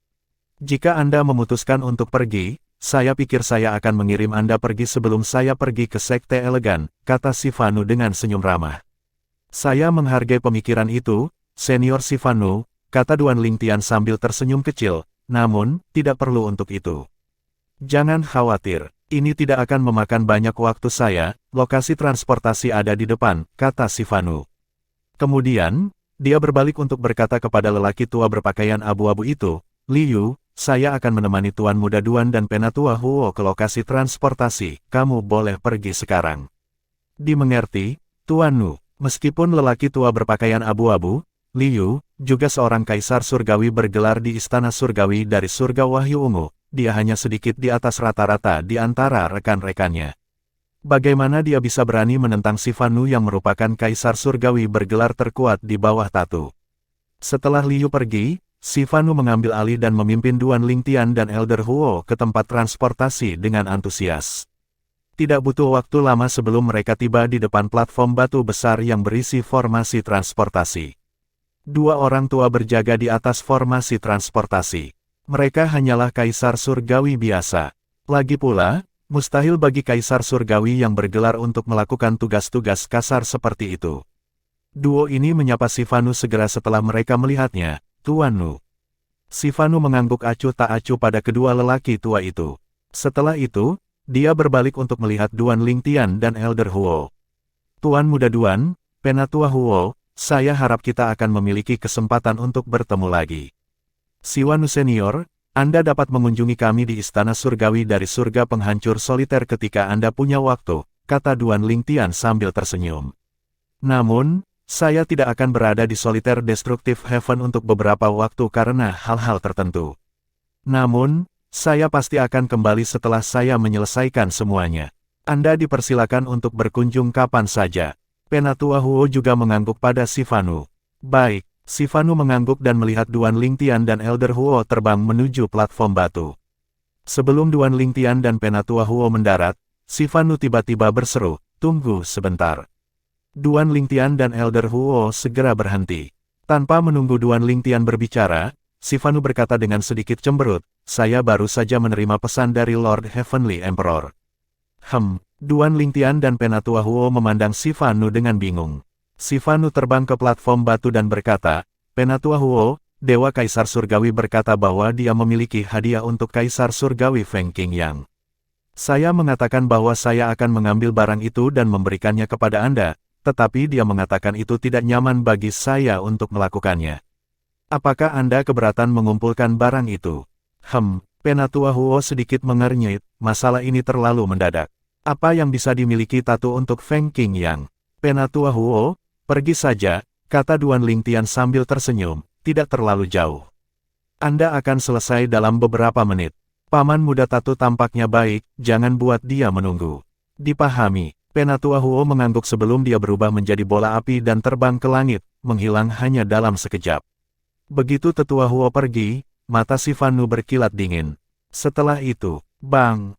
Jika Anda memutuskan untuk pergi, saya pikir saya akan mengirim Anda pergi sebelum saya pergi ke Sekte Elegan, kata Sifanu dengan senyum ramah. Saya menghargai pemikiran itu, Senior Sifanu, kata Duan Lingtian sambil tersenyum kecil, namun, tidak perlu untuk itu. Jangan khawatir, ini tidak akan memakan banyak waktu saya, lokasi transportasi ada di depan, kata Sifanu. Kemudian, dia berbalik untuk berkata kepada lelaki tua berpakaian abu-abu itu, Liu, saya akan menemani Tuan Muda Duan dan Penatua Huo ke lokasi transportasi, kamu boleh pergi sekarang. Dimengerti, Tuan Nu. Meskipun lelaki tua berpakaian abu-abu, Liu, juga seorang kaisar surgawi bergelar di Istana Surgawi dari Surga Wahyu Ungu, dia hanya sedikit di atas rata-rata di antara rekan-rekannya. Bagaimana dia bisa berani menentang Sifanu yang merupakan kaisar surgawi bergelar terkuat di bawah Tatu? Setelah Liu pergi, Sifanu mengambil alih dan memimpin Duan Lingtian dan Elder Huo ke tempat transportasi dengan antusias. Tidak butuh waktu lama sebelum mereka tiba di depan platform batu besar yang berisi formasi transportasi. Dua orang tua berjaga di atas formasi transportasi. Mereka hanyalah kaisar surgawi biasa. Lagi pula, mustahil bagi kaisar surgawi yang bergelar untuk melakukan tugas-tugas kasar seperti itu. Duo ini menyapa Sifanu segera setelah mereka melihatnya. Tuan Nu. Sifanu mengangguk acuh tak acuh pada kedua lelaki tua itu. Setelah itu, dia berbalik untuk melihat Duan Lingtian dan Elder Huo. Tuan Muda Duan, Penatua Huo, saya harap kita akan memiliki kesempatan untuk bertemu lagi. Sifanu Senior, Anda dapat mengunjungi kami di Istana Surgawi dari Surga Penghancur Soliter ketika Anda punya waktu, kata Duan Lingtian sambil tersenyum. Namun, saya tidak akan berada di Solitaire Destructive Heaven untuk beberapa waktu karena hal-hal tertentu. Namun, saya pasti akan kembali setelah saya menyelesaikan semuanya. Anda dipersilakan untuk berkunjung kapan saja. Penatua Huo juga mengangguk pada Sifanu. Baik, Sifanu mengangguk dan melihat Duan Lingtian dan Elder Huo terbang menuju platform batu. Sebelum Duan Lingtian dan Penatua Huo mendarat, Sifanu tiba-tiba berseru, tunggu sebentar. Duan Lingtian dan Elder Huo segera berhenti. Tanpa menunggu Duan Lingtian berbicara, Sifanu berkata dengan sedikit cemberut, saya baru saja menerima pesan dari Lord Heavenly Emperor. Duan Lingtian dan Penatua Huo memandang Sifanu dengan bingung. Sifanu terbang ke platform batu dan berkata, Penatua Huo, Dewa Kaisar Surgawi berkata bahwa dia memiliki hadiah untuk Kaisar Surgawi Feng Qingyang. Saya mengatakan bahwa saya akan mengambil barang itu dan memberikannya kepada Anda, tetapi dia mengatakan itu tidak nyaman bagi saya untuk melakukannya. Apakah Anda keberatan mengumpulkan barang itu? Penatua Huo sedikit mengernyit, masalah ini terlalu mendadak. Apa yang bisa dimiliki Tatu untuk Feng Qingyang? Penatua Huo, pergi saja, kata Duan Lingtian sambil tersenyum, tidak terlalu jauh. Anda akan selesai dalam beberapa menit. Paman muda Tatu tampaknya baik, jangan buat dia menunggu. Dipahami. Penatua Huo mengangguk sebelum dia berubah menjadi bola api dan terbang ke langit, menghilang hanya dalam sekejap. Begitu Tetua Huo pergi, mata Sifanu berkilat dingin. Setelah itu, bang,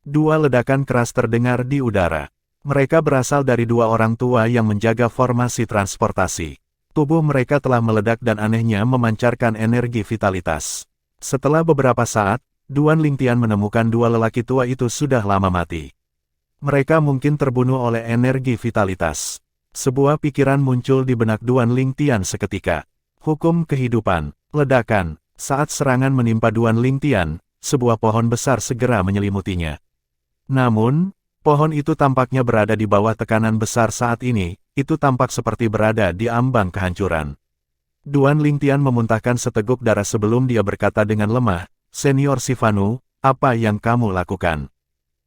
dua ledakan keras terdengar di udara. Mereka berasal dari dua orang tua yang menjaga formasi transportasi. Tubuh mereka telah meledak dan anehnya memancarkan energi vitalitas. Setelah beberapa saat, Duan Lingtian menemukan dua lelaki tua itu sudah lama mati. Mereka mungkin terbunuh oleh energi vitalitas. Sebuah pikiran muncul di benak Duan Lingtian seketika. Hukum kehidupan, ledakan. Saat serangan menimpa Duan Lingtian, sebuah pohon besar segera menyelimutinya. Namun, pohon itu tampaknya berada di bawah tekanan besar saat ini, itu tampak seperti berada di ambang kehancuran. Duan Lingtian memuntahkan seteguk darah sebelum dia berkata dengan lemah, "Senior Sifanu, apa yang kamu lakukan?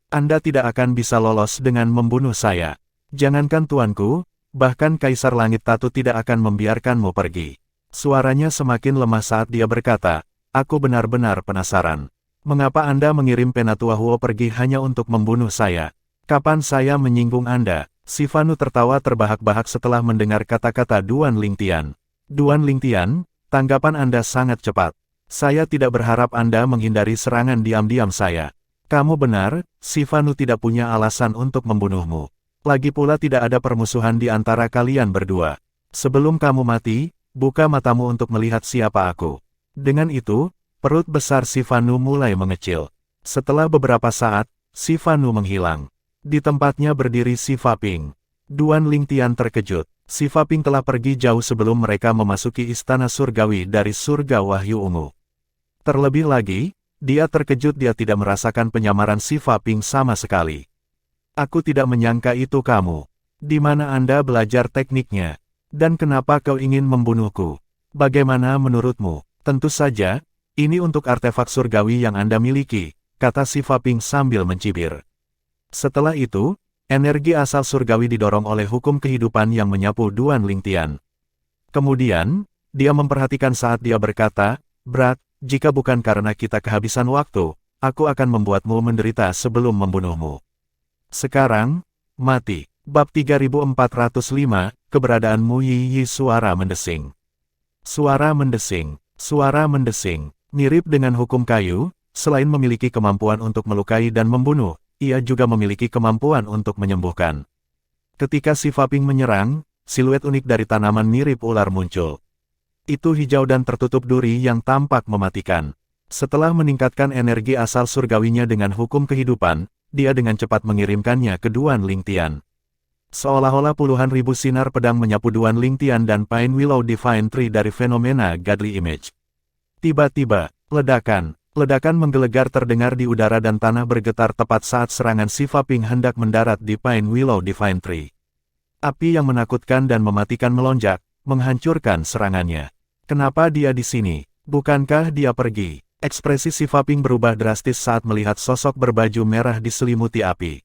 Anda tidak akan bisa lolos dengan membunuh saya. Jangankan tuanku, bahkan Kaisar Langit Tatu tidak akan membiarkanmu pergi." Suaranya semakin lemah saat dia berkata, "Aku benar-benar penasaran. Mengapa Anda mengirim Penatua Huo pergi hanya untuk membunuh saya? Kapan saya menyinggung Anda?" Sifanu tertawa terbahak-bahak setelah mendengar kata-kata Duan Lingtian. "Duan Lingtian, tanggapan Anda sangat cepat. Saya tidak berharap Anda menghindari serangan diam-diam saya. Kamu benar, Sifanu tidak punya alasan untuk membunuhmu. Lagi pula tidak ada permusuhan di antara kalian berdua. Sebelum kamu mati, buka matamu untuk melihat siapa aku." Dengan itu, perut besar Sifanu mulai mengecil. Setelah beberapa saat, Sifanu menghilang. Di tempatnya berdiri Sifa Ping. Duan Lingtian terkejut. Sifa Ping telah pergi jauh sebelum mereka memasuki istana surgawi dari surga Wahyu Ungu. Terlebih lagi, dia terkejut dia tidak merasakan penyamaran Sifa Ping sama sekali. "Aku tidak menyangka itu kamu. Di mana Anda belajar tekniknya? Dan kenapa kau ingin membunuhku? Bagaimana menurutmu?" "Tentu saja, ini untuk artefak surgawi yang Anda miliki," kata Sifa Ping sambil mencibir. Setelah itu, energi asal surgawi didorong oleh hukum kehidupan yang menyapu Duan Lingtian. Kemudian, dia memperhatikan saat dia berkata, "Brat, jika bukan karena kita kehabisan waktu, aku akan membuatmu menderita sebelum membunuhmu. Sekarang, mati." Bab 3405, keberadaan Mu Yi. Suara mendesing. Suara mendesing. Suara mendesing. Mirip dengan hukum kayu, selain memiliki kemampuan untuk melukai dan membunuh, ia juga memiliki kemampuan untuk menyembuhkan. Ketika Sifa Ping menyerang, siluet unik dari tanaman mirip ular muncul. Itu hijau dan tertutup duri yang tampak mematikan. Setelah meningkatkan energi asal surgawinya dengan hukum kehidupan, dia dengan cepat mengirimkannya ke Duan Lingtian. Seolah-olah puluhan ribu sinar pedang menyapu Duan Lingtian dan Pine Willow Divine Tree dari fenomena Godly Image. Tiba-tiba, ledakan menggelegar terdengar di udara dan tanah bergetar tepat saat serangan Sifa Ping hendak mendarat di Pine Willow Divine Tree. Api yang menakutkan dan mematikan melonjak, menghancurkan serangannya. "Kenapa dia di sini? Bukankah dia pergi?" Ekspresi Sifa Ping berubah drastis saat melihat sosok berbaju merah diselimuti api.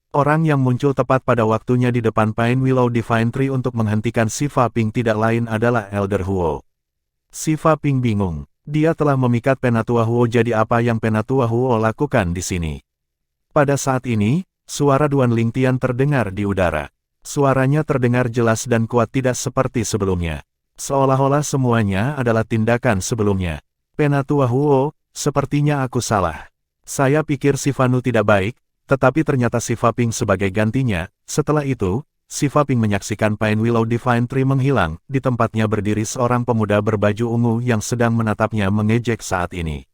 Orang yang muncul tepat pada waktunya di depan Pine Willow Divine Tree untuk menghentikan Sifa Ping tidak lain adalah Elder Huo. Sifa Ping bingung. Dia telah memikat Penatua Huo, jadi apa yang Penatua Huo lakukan di sini? Pada saat ini, suara Duan Lingtian terdengar di udara. Suaranya terdengar jelas dan kuat tidak seperti sebelumnya. Seolah-olah semuanya adalah tindakan sebelumnya. "Penatua Huo, sepertinya aku salah. Saya pikir Sifanu tidak baik, tetapi ternyata Sifa Ping sebagai gantinya." Setelah itu, Sifa Ping menyaksikan Pine Willow Divine Tree menghilang, di tempatnya berdiri seorang pemuda berbaju ungu yang sedang menatapnya mengejek saat ini.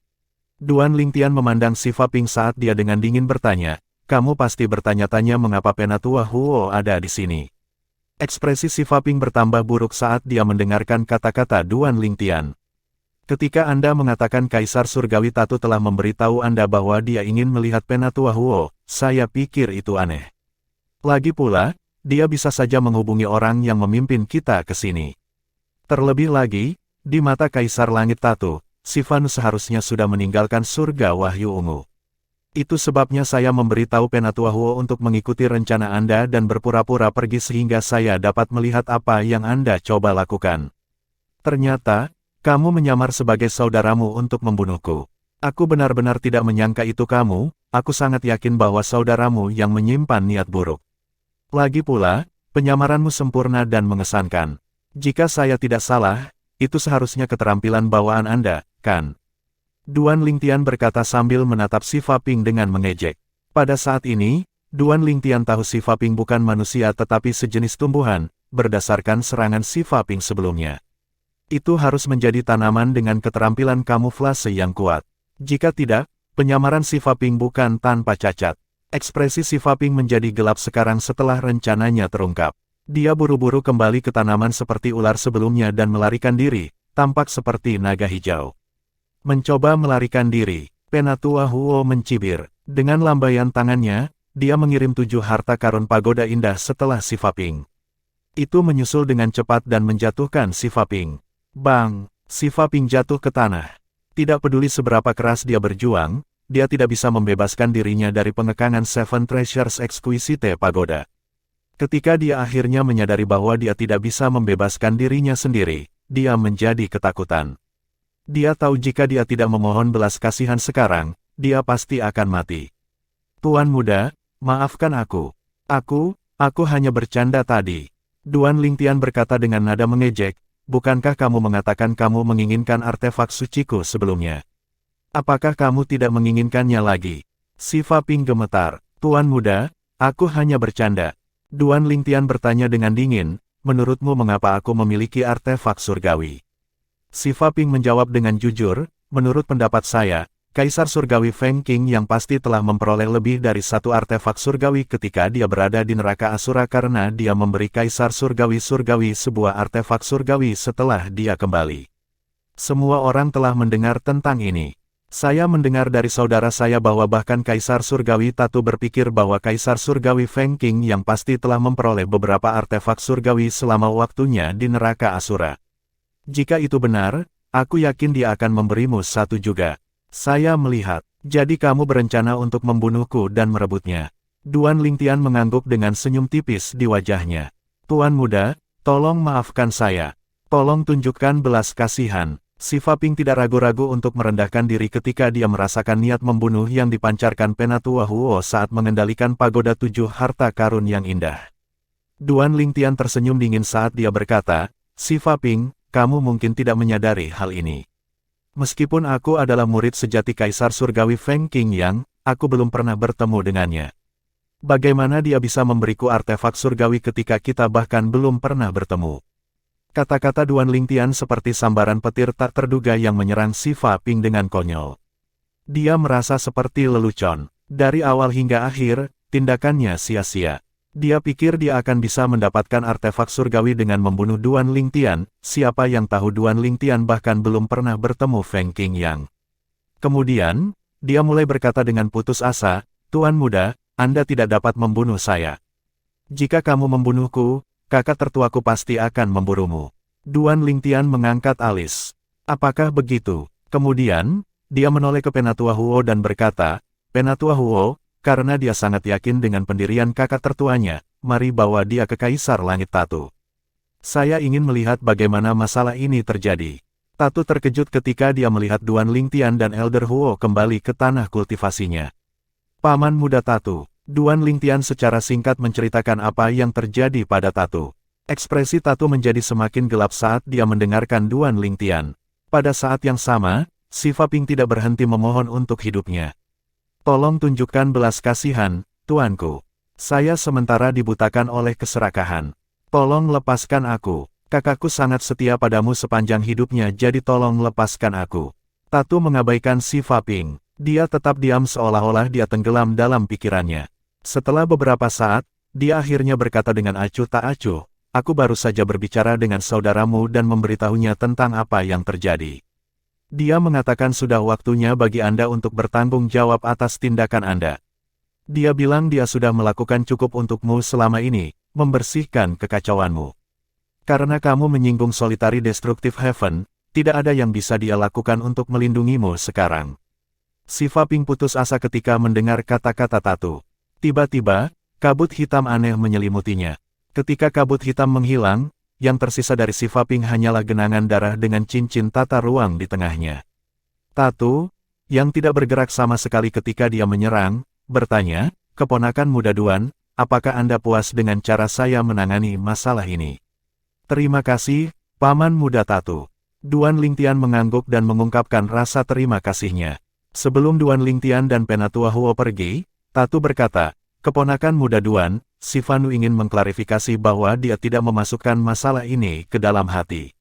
Duan Lingtian memandang Sifa Ping saat dia dengan dingin bertanya, "Kamu pasti bertanya-tanya mengapa Penatua Huo ada di sini." Ekspresi Sifa Ping bertambah buruk saat dia mendengarkan kata-kata Duan Lingtian. "Ketika Anda mengatakan Kaisar Surgawi Tatu telah memberitahu Anda bahwa dia ingin melihat Penatua Huo, saya pikir itu aneh. Lagi pula, dia bisa saja menghubungi orang yang memimpin kita ke sini. Terlebih lagi, di mata Kaisar Langit Tatu, Sifanu seharusnya sudah meninggalkan surga Wahyu Ungu. Itu sebabnya saya memberitahu Penatua Huo untuk mengikuti rencana Anda dan berpura-pura pergi sehingga saya dapat melihat apa yang Anda coba lakukan. Ternyata, kamu menyamar sebagai saudaramu untuk membunuhku. Aku benar-benar tidak menyangka itu kamu, aku sangat yakin bahwa saudaramu yang menyimpan niat buruk. Lagi pula, penyamaranmu sempurna dan mengesankan. Jika saya tidak salah, itu seharusnya keterampilan bawaan Anda, kan?" Duan Lingtian berkata sambil menatap Sifa Ping dengan mengejek. Pada saat ini, Duan Lingtian tahu Sifa Ping bukan manusia tetapi sejenis tumbuhan, berdasarkan serangan Sifa Ping sebelumnya. Itu harus menjadi tanaman dengan keterampilan kamuflase yang kuat. Jika tidak, Penyamaran Si Faping bukan tanpa cacat. Ekspresi Si Faping menjadi gelap sekarang setelah rencananya terungkap. Dia buru-buru kembali ke tanaman seperti ular sebelumnya dan melarikan diri, tampak seperti naga hijau. Mencoba melarikan diri, Penatua Huo mencibir. Dengan lambaian tangannya, dia mengirim 7 harta karun pagoda indah setelah Si Faping. Itu menyusul dengan cepat dan menjatuhkan Si Faping. Bang! Si Faping jatuh ke tanah. Tidak peduli seberapa keras dia berjuang, dia tidak bisa membebaskan dirinya dari pengekangan Seven Treasures Exquisite Pagoda. Ketika dia akhirnya menyadari bahwa dia tidak bisa membebaskan dirinya sendiri, dia menjadi ketakutan. Dia tahu jika dia tidak memohon belas kasihan sekarang, dia pasti akan mati. Tuan muda, maafkan aku. Aku hanya bercanda tadi. Duan Lingtian berkata dengan nada mengejek, bukankah kamu mengatakan kamu menginginkan artefak suciku sebelumnya? Apakah kamu tidak menginginkannya lagi? Si Faping gemetar. Tuan muda, aku hanya bercanda. Duan Lingtian bertanya dengan dingin, menurutmu mengapa aku memiliki artefak surgawi? Si Faping menjawab dengan jujur, menurut pendapat saya, Kaisar Surgawi Feng Qing yang pasti telah memperoleh lebih dari satu artefak surgawi ketika dia berada di neraka Asura karena dia memberi Kaisar Surgawi sebuah artefak surgawi setelah dia kembali. Semua orang telah mendengar tentang ini. Saya mendengar dari saudara saya bahwa bahkan Kaisar Surgawi Tatu berpikir bahwa Kaisar Surgawi Feng Qing yang pasti telah memperoleh beberapa artefak surgawi selama waktunya di neraka Asura. Jika itu benar, aku yakin dia akan memberimu satu juga. Saya melihat, jadi kamu berencana untuk membunuhku dan merebutnya. Duan Lingtian mengangguk dengan senyum tipis di wajahnya. Tuan muda, tolong maafkan saya. Tolong tunjukkan belas kasihan. Si Faping tidak ragu-ragu untuk merendahkan diri ketika dia merasakan niat membunuh yang dipancarkan Penatua Huo saat mengendalikan pagoda 7 harta karun yang indah. Duan Lingtian tersenyum dingin saat dia berkata, Si Faping, kamu mungkin tidak menyadari hal ini. Meskipun aku adalah murid sejati Kaisar Surgawi Feng Qing yang, aku belum pernah bertemu dengannya. Bagaimana dia bisa memberiku artefak surgawi ketika kita bahkan belum pernah bertemu? Kata-kata Duan Lingtian seperti sambaran petir tak terduga yang menyerang Si Faping dengan konyol. Dia merasa seperti lelucon. Dari awal hingga akhir, tindakannya sia-sia. Dia pikir dia akan bisa mendapatkan artefak surgawi dengan membunuh Duan Lingtian, siapa yang tahu Duan Lingtian bahkan belum pernah bertemu Feng Qing Yang. Kemudian, dia mulai berkata dengan putus asa, Tuan muda, Anda tidak dapat membunuh saya. Jika kamu membunuhku, kakak tertuaku pasti akan memburumu. Duan Lingtian mengangkat alis. Apakah begitu? Kemudian, dia menoleh ke Penatua Huo dan berkata, Penatua Huo, karena dia sangat yakin dengan pendirian kakak tertuanya, mari bawa dia ke Kaisar Langit Tatu. Saya ingin melihat bagaimana masalah ini terjadi. Tatu terkejut ketika dia melihat Duan Lingtian dan Elder Huo kembali ke tanah kultivasinya. Paman muda Tatu, Duan Lingtian secara singkat menceritakan apa yang terjadi pada Tatu. Ekspresi Tatu menjadi semakin gelap saat dia mendengarkan Duan Lingtian. Pada saat yang sama, Si Faping tidak berhenti memohon untuk hidupnya. Tolong tunjukkan belas kasihan, tuanku. Saya sementara dibutakan oleh keserakahan. Tolong lepaskan aku. Kakakku sangat setia padamu sepanjang hidupnya, jadi tolong lepaskan aku. Tatu mengabaikan Si Faping. Dia tetap diam seolah-olah dia tenggelam dalam pikirannya. Setelah beberapa saat, dia akhirnya berkata dengan acuh tak acuh, aku baru saja berbicara dengan saudaramu dan memberitahunya tentang apa yang terjadi. Dia mengatakan sudah waktunya bagi Anda untuk bertanggung jawab atas tindakan Anda. Dia bilang dia sudah melakukan cukup untukmu selama ini, membersihkan kekacauanmu. Karena kamu menyinggung Solitary Destructive Heaven, tidak ada yang bisa dia lakukan untuk melindungimu sekarang. Si Faping putus asa ketika mendengar kata-kata Tatu. Tiba-tiba, kabut hitam aneh menyelimutinya. Ketika kabut hitam menghilang, yang tersisa dari Si Faping hanyalah genangan darah dengan cincin tata ruang di tengahnya. Tatu, yang tidak bergerak sama sekali ketika dia menyerang, bertanya, keponakan muda Duan, apakah Anda puas dengan cara saya menangani masalah ini? Terima kasih, Paman muda Tatu. Duan Lingtian mengangguk dan mengungkapkan rasa terima kasihnya. Sebelum Duan Lingtian dan Penatua Huo pergi, Tatu berkata, keponakan muda Duan, Si Fanu ingin mengklarifikasi bahwa dia tidak memasukkan masalah ini ke dalam hati.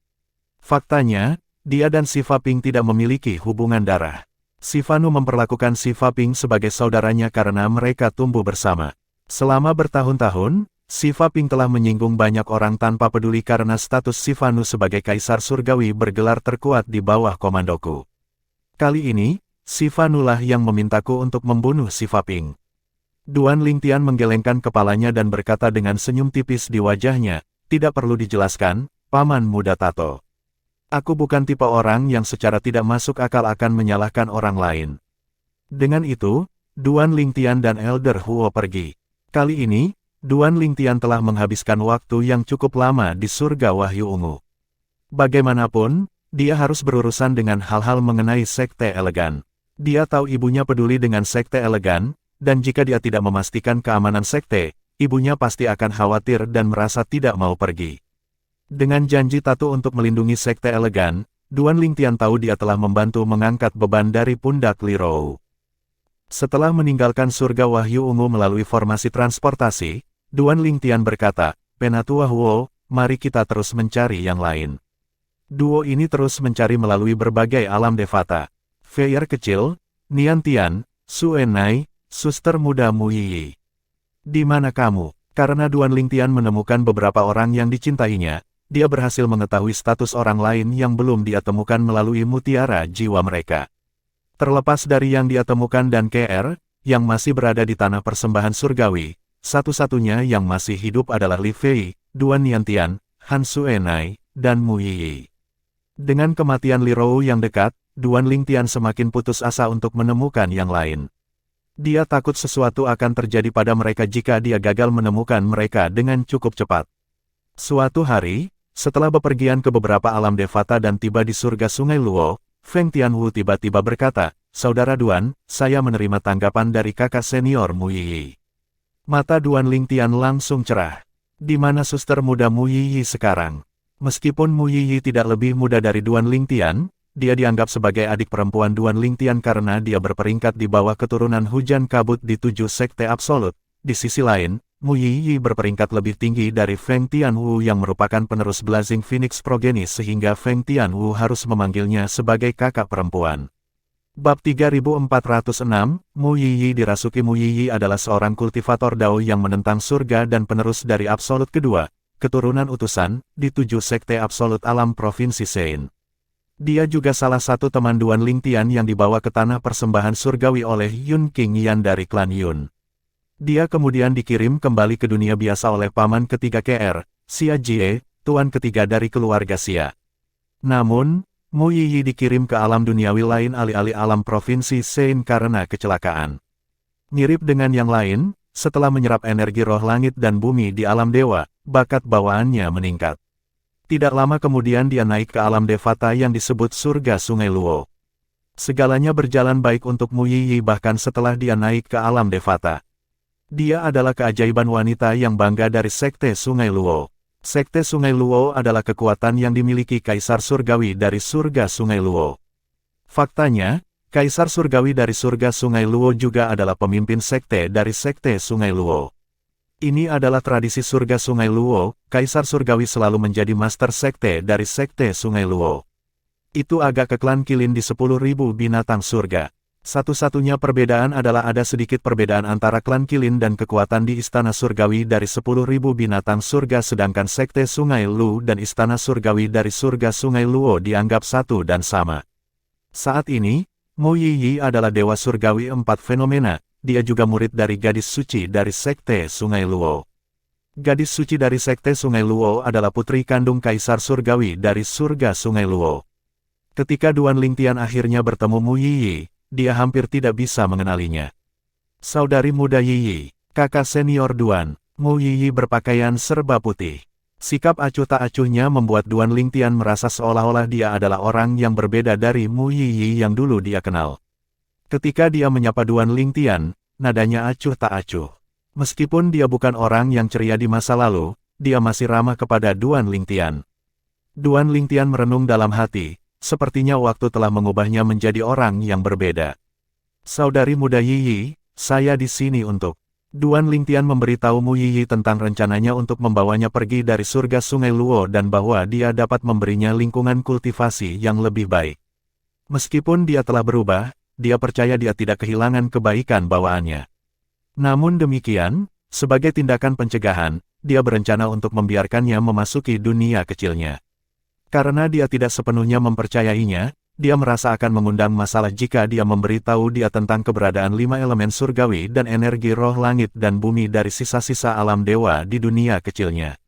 Faktanya, dia dan Si Faping tidak memiliki hubungan darah. Si Fanu memperlakukan si Faping sebagai saudaranya karena mereka tumbuh bersama. Selama bertahun-tahun, si Faping telah menyinggung banyak orang tanpa peduli karena status si Fanu sebagai kaisar surgawi bergelar terkuat di bawah komandoku. Kali ini, si Fanu lah yang memintaku untuk membunuh si Faping. Duan Lingtian menggelengkan kepalanya dan berkata dengan senyum tipis di wajahnya, "Tidak perlu dijelaskan, Paman Muda Tato. Aku bukan tipe orang yang secara tidak masuk akal akan menyalahkan orang lain." Dengan itu, Duan Lingtian dan Elder Huo pergi. Kali ini, Duan Lingtian telah menghabiskan waktu yang cukup lama di surga Wahyu Ungu. Bagaimanapun, dia harus berurusan dengan hal-hal mengenai sekte elegan. Dia tahu ibunya peduli dengan sekte elegan, dan jika dia tidak memastikan keamanan sekte, ibunya pasti akan khawatir dan merasa tidak mau pergi. Dengan janji Tato untuk melindungi sekte elegan, Duan Lingtian tahu dia telah membantu mengangkat beban dari pundak Li Rou. Setelah meninggalkan surga Wahyu Ungu melalui formasi transportasi, Duan Lingtian berkata, "Penatua Huo, mari kita terus mencari yang lain." Duo ini terus mencari melalui berbagai alam Devata. Feier kecil, Nian Tian, Su Enai, suster muda Mu Yiyi. Di mana kamu? Karena Duan Lingtian menemukan beberapa orang yang dicintainya, dia berhasil mengetahui status orang lain yang belum dia temukan melalui mutiara jiwa mereka. Terlepas dari yang dia temukan dan KR, yang masih berada di tanah persembahan surgawi, satu-satunya yang masih hidup adalah Li Fei, Duan Niantian, Han Suenai, dan Mu Yiyi. Dengan kematian Li Rou yang dekat, Duan Lingtian semakin putus asa untuk menemukan yang lain. Dia takut sesuatu akan terjadi pada mereka jika dia gagal menemukan mereka dengan cukup cepat. Suatu hari, setelah bepergian ke beberapa alam Devata dan tiba di surga Sungai Luo, Feng Tianwu tiba-tiba berkata, "Saudara Duan, saya menerima tanggapan dari kakak senior Mu Yiyi." Mata Duan Lingtian langsung cerah. Di mana suster muda Mu Yiyi sekarang? Meskipun Mu Yiyi tidak lebih muda dari Duan Lingtian, dia dianggap sebagai adik perempuan Duan Lingtian karena dia berperingkat di bawah keturunan hujan kabut di 7 sekte absolut. Di sisi lain, Mu Yiyi berperingkat lebih tinggi dari Feng Tianwu yang merupakan penerus Blazing Phoenix Progenies sehingga Feng Tianwu harus memanggilnya sebagai kakak perempuan. Bab 3406, Mu Yiyi dirasuki. Mu Yiyi adalah seorang kultivator Dao yang menentang surga dan penerus dari Absolut kedua, keturunan utusan, di 7 sekte Absolut alam Provinsi Sein. Dia juga salah satu teman Duan Lingtian yang dibawa ke tanah persembahan surgawi oleh Yun King Yan dari klan Yun. Dia kemudian dikirim kembali ke dunia biasa oleh paman ketiga KR, Xia Jie, tuan ketiga dari keluarga Xia. Namun, Mu Yiyi dikirim ke alam duniawi lain alih-alih alam provinsi Sein karena kecelakaan. Mirip dengan yang lain, setelah menyerap energi roh langit dan bumi di alam dewa, bakat bawaannya meningkat. Tidak lama kemudian dia naik ke alam Devata yang disebut surga Sungai Luo. Segalanya berjalan baik untuk Mu Yiyi bahkan setelah dia naik ke alam Devata. Dia adalah keajaiban wanita yang bangga dari Sekte Sungai Luo. Sekte Sungai Luo adalah kekuatan yang dimiliki Kaisar Surgawi dari surga Sungai Luo. Faktanya, Kaisar Surgawi dari surga Sungai Luo juga adalah pemimpin sekte dari Sekte Sungai Luo. Ini adalah tradisi surga Sungai Luo, Kaisar Surgawi selalu menjadi master sekte dari Sekte Sungai Luo. Itu agak ke klan Kilin di 10.000 binatang surga. Satu-satunya perbedaan adalah ada sedikit perbedaan antara klan Kilin dan kekuatan di Istana Surgawi dari 10.000 binatang surga sedangkan Sekte Sungai Lu dan Istana Surgawi dari surga Sungai Luo dianggap satu dan sama. Saat ini, Mu Yiyi adalah Dewa Surgawi 4 fenomena, dia juga murid dari gadis suci dari Sekte Sungai Luo. Gadis suci dari Sekte Sungai Luo adalah putri kandung Kaisar Surgawi dari surga Sungai Luo. Ketika Duan Lingtian akhirnya bertemu Mu Yiyi, dia hampir tidak bisa mengenalinya. Saudari muda Yiyi, kakak senior Duan, Mu Yiyi berpakaian serba putih. Sikap acuh tak acuhnya membuat Duan Lingtian merasa seolah-olah dia adalah orang yang berbeda dari Mu Yiyi yang dulu dia kenal. Ketika dia menyapa Duan Lingtian, nadanya acuh tak acuh. Meskipun dia bukan orang yang ceria di masa lalu, dia masih ramah kepada Duan Lingtian. Duan Lingtian merenung dalam hati, sepertinya waktu telah mengubahnya menjadi orang yang berbeda. Saudari muda Yiyi, saya di sini untuk... Duan Lingtian memberitahu Mu Yiyi tentang rencananya untuk membawanya pergi dari surga Sungai Luo dan bahwa dia dapat memberinya lingkungan kultivasi yang lebih baik. Meskipun dia telah berubah, dia percaya dia tidak kehilangan kebaikan bawaannya. Namun demikian, sebagai tindakan pencegahan, dia berencana untuk membiarkannya memasuki dunia kecilnya. Karena dia tidak sepenuhnya mempercayainya, dia merasa akan mengundang masalah jika dia memberitahu dia tentang keberadaan 5 elemen surgawi dan energi roh langit dan bumi dari sisa-sisa alam dewa di dunia kecilnya.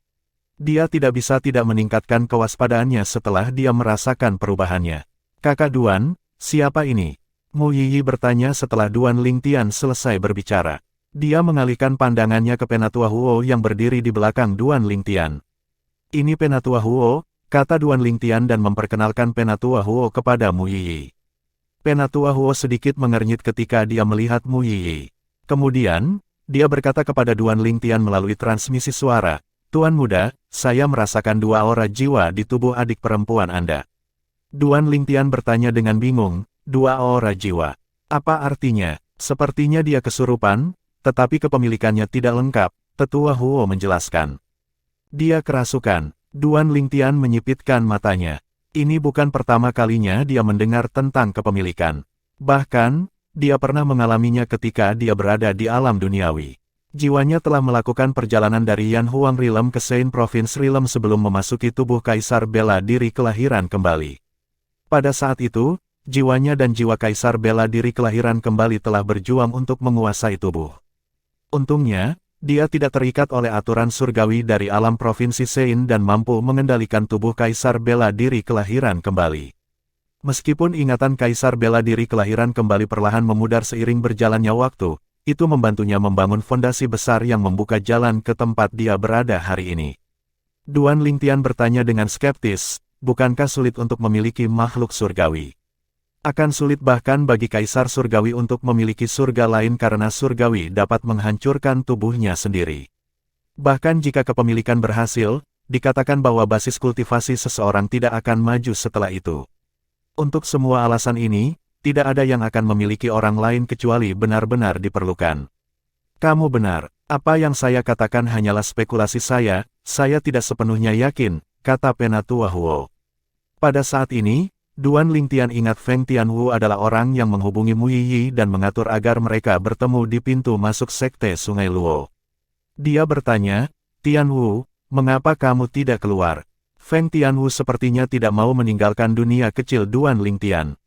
Dia tidak bisa tidak meningkatkan kewaspadaannya setelah dia merasakan perubahannya. Kakak Duan, siapa ini? Mu Yiyi bertanya setelah Duan Lingtian selesai berbicara. Dia mengalihkan pandangannya ke Penatua Huo yang berdiri di belakang Duan Lingtian. Ini Penatua Huo, kata Duan Lingtian dan memperkenalkan Penatua Huo kepada Mu Yiyi. Penatua Huo sedikit mengernyit ketika dia melihat Mu Yiyi. Kemudian, dia berkata kepada Duan Lingtian melalui transmisi suara, "Tuan muda, saya merasakan 2 aura jiwa di tubuh adik perempuan Anda." Duan Lingtian bertanya dengan bingung, 2 aura jiwa. Apa artinya? Sepertinya dia kesurupan, tetapi kepemilikannya tidak lengkap, Tetua Huo menjelaskan. Dia kerasukan. Duan Lingtian menyipitkan matanya. Ini bukan pertama kalinya dia mendengar tentang kepemilikan. Bahkan, dia pernah mengalaminya ketika dia berada di alam duniawi. Jiwanya telah melakukan perjalanan dari Yan Huang Realm ke Sein Province Realm sebelum memasuki tubuh Kaisar Bela Diri Kelahiran Kembali. Pada saat itu, jiwanya dan jiwa Kaisar Bela Diri Kelahiran Kembali telah berjuang untuk menguasai tubuh. Untungnya, dia tidak terikat oleh aturan surgawi dari alam provinsi Sein dan mampu mengendalikan tubuh Kaisar Bela Diri Kelahiran Kembali. Meskipun ingatan Kaisar Bela Diri Kelahiran Kembali perlahan memudar seiring berjalannya waktu, itu membantunya membangun fondasi besar yang membuka jalan ke tempat dia berada hari ini. Duan Lingtian bertanya dengan skeptis, bukankah sulit untuk memiliki makhluk surgawi? Akan sulit bahkan bagi Kaisar Surgawi untuk memiliki surga lain karena surgawi dapat menghancurkan tubuhnya sendiri. Bahkan jika kepemilikan berhasil, dikatakan bahwa basis kultivasi seseorang tidak akan maju setelah itu. Untuk semua alasan ini, tidak ada yang akan memiliki orang lain kecuali benar-benar diperlukan. Kamu benar, apa yang saya katakan hanyalah spekulasi saya tidak sepenuhnya yakin, kata Penatua Huo. Pada saat ini, Duan Lingtian ingat Feng Tianwu adalah orang yang menghubungi Mu Yiyi dan mengatur agar mereka bertemu di pintu masuk Sekte Sungai Luo. Dia bertanya, "Tianwu, mengapa kamu tidak keluar?" Feng Tianwu sepertinya tidak mau meninggalkan dunia kecil Duan Lingtian.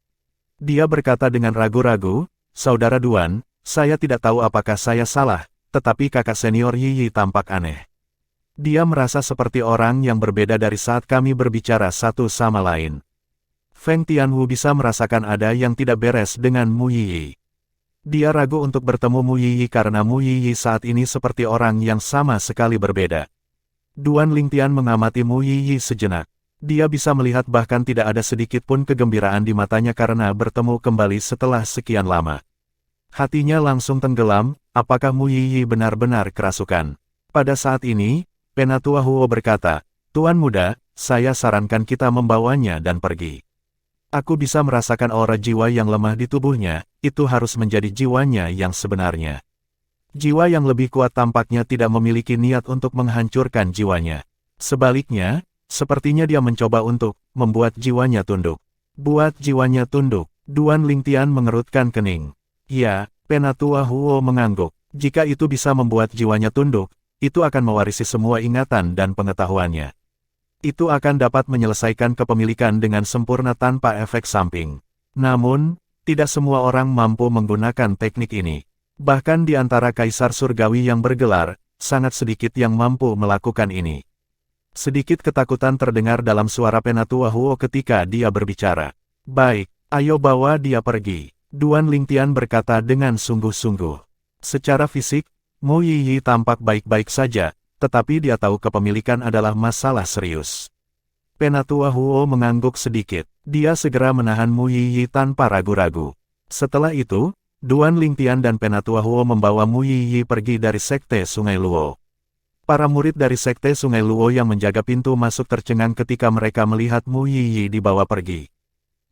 Dia berkata dengan ragu-ragu, "Saudara Duan, saya tidak tahu apakah saya salah, tetapi kakak senior Yiyi tampak aneh. Dia merasa seperti orang yang berbeda dari saat kami berbicara satu sama lain." Feng Tianwu bisa merasakan ada yang tidak beres dengan Mu Yiyi. Dia ragu untuk bertemu Mu Yiyi karena Mu Yiyi saat ini seperti orang yang sama sekali berbeda. Duan Lingtian mengamati Mu Yiyi sejenak. Dia bisa melihat bahkan tidak ada sedikit pun kegembiraan di matanya karena bertemu kembali setelah sekian lama. Hatinya langsung tenggelam, apakah Mu Yiyi benar-benar kerasukan? Pada saat ini, Penatua Huo berkata, "Tuan muda, saya sarankan kita membawanya dan pergi. Aku bisa merasakan aura jiwa yang lemah di tubuhnya, itu harus menjadi jiwanya yang sebenarnya. Jiwa yang lebih kuat tampaknya tidak memiliki niat untuk menghancurkan jiwanya. Sebaliknya, sepertinya dia mencoba untuk membuat jiwanya tunduk." Buat jiwanya tunduk, Duan Lingtian mengerutkan kening. Ya, Penatua Huo mengangguk. Jika itu bisa membuat jiwanya tunduk, itu akan mewarisi semua ingatan dan pengetahuannya. Itu akan dapat menyelesaikan kepemilikan dengan sempurna tanpa efek samping. Namun, tidak semua orang mampu menggunakan teknik ini. Bahkan di antara Kaisar Surgawi yang bergelar, sangat sedikit yang mampu melakukan ini. Sedikit ketakutan terdengar dalam suara Penatua Huo ketika dia berbicara. "Baik, ayo bawa dia pergi," Duan Lingtian berkata dengan sungguh-sungguh. Secara fisik, Mu Yiyi tampak baik-baik saja, tetapi dia tahu kepemilikan adalah masalah serius. Penatua Huo mengangguk sedikit. Dia segera menahan Mu Yiyi tanpa ragu-ragu. Setelah itu, Duan Lingtian dan Penatua Huo membawa Mu Yiyi pergi dari Sekte Sungai Luo. Para murid dari Sekte Sungai Luo yang menjaga pintu masuk tercengang ketika mereka melihat Mu Yiyi dibawa pergi.